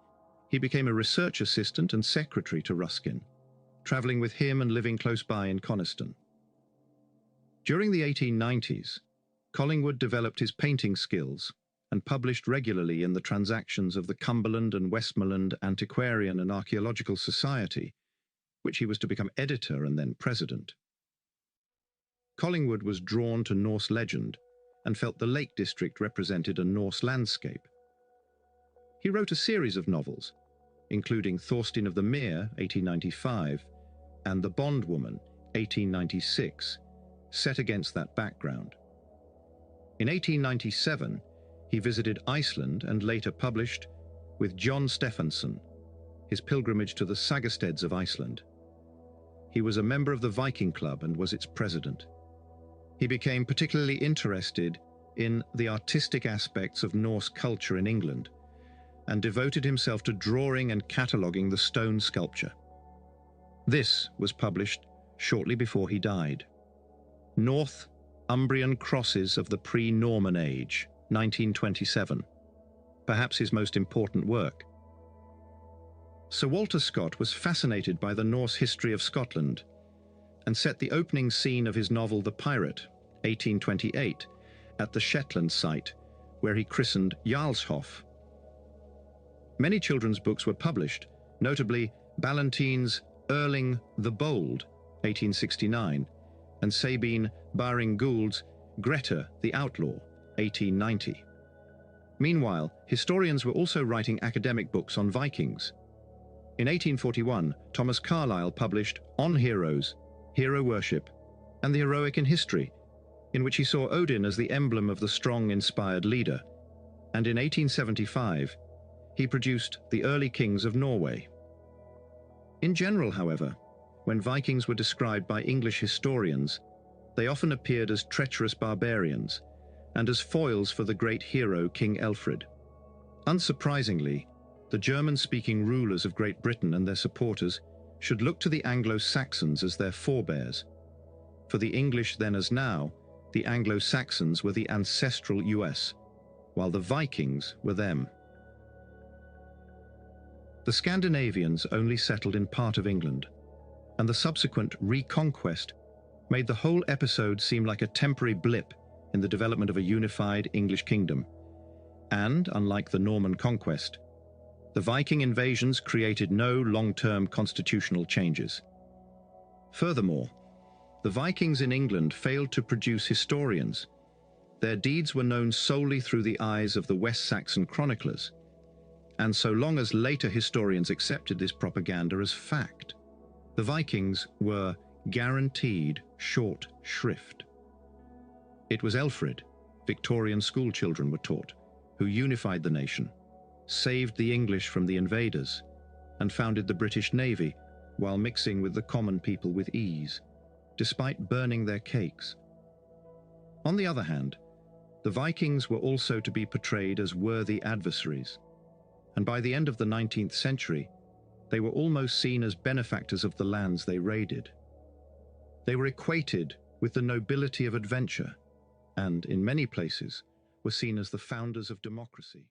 he became a research assistant and secretary to Ruskin, traveling with him and living close by in Coniston. During the 1890s, Collingwood developed his painting skills and published regularly in the Transactions of the Cumberland and Westmoreland Antiquarian and Archaeological Society, which he was to become editor and then president. Collingwood was drawn to Norse legend and felt the Lake District represented a Norse landscape. He wrote a series of novels, including Thorstein of the Mere, 1895, and The Bondwoman, 1896, set against that background. In 1897, he visited Iceland and later published, with John Stephenson, his pilgrimage to the Sagasteds of Iceland. He was a member of the Viking Club and was its president. He became particularly interested in the artistic aspects of Norse culture in England and devoted himself to drawing and cataloguing the stone sculpture. This was published shortly before he died. Northumbrian Crosses of the Pre-Norman Age, 1927, perhaps his most important work. Sir Walter Scott was fascinated by the Norse history of Scotland and set the opening scene of his novel The Pirate, 1828, at the Shetland site, where he christened Jarlshof. Many children's books were published, notably Ballantyne's Erling the Bold, 1869, and Sabine Baring-Gould's Grettir the Outlaw, 1890. Meanwhile, historians were also writing academic books on Vikings. In 1841, Thomas Carlyle published On Heroes, Hero Worship, and the Heroic in History, in which he saw Odin as the emblem of the strong, inspired leader. And in 1875, he produced The Early Kings of Norway. In general, however, when Vikings were described by English historians, they often appeared as treacherous barbarians and as foils for the great hero King Elfred. Unsurprisingly, the German-speaking rulers of Great Britain and their supporters should look to the Anglo-Saxons as their forebears. For the English then as now, the Anglo-Saxons were the ancestral US, while the Vikings were them. The Scandinavians only settled in part of England, and the subsequent reconquest made the whole episode seem like a temporary blip in the development of a unified English kingdom. And, unlike the Norman conquest, the Viking invasions created no long-term constitutional changes. Furthermore, the Vikings in England failed to produce historians. their deeds were known solely through the eyes of the West Saxon chroniclers, and so long as later historians accepted this propaganda as fact, the Vikings were guaranteed short shrift. It was Elfrid, Victorian schoolchildren were taught, who unified the nation, saved the English from the invaders, and founded the British Navy while mixing with the common people with ease, despite burning their cakes. On the other hand, the Vikings were also to be portrayed as worthy adversaries, and by the end of the 19th century, they were almost seen as benefactors of the lands they raided. They were equated with the nobility of adventure, and in many places were seen as the founders of democracy.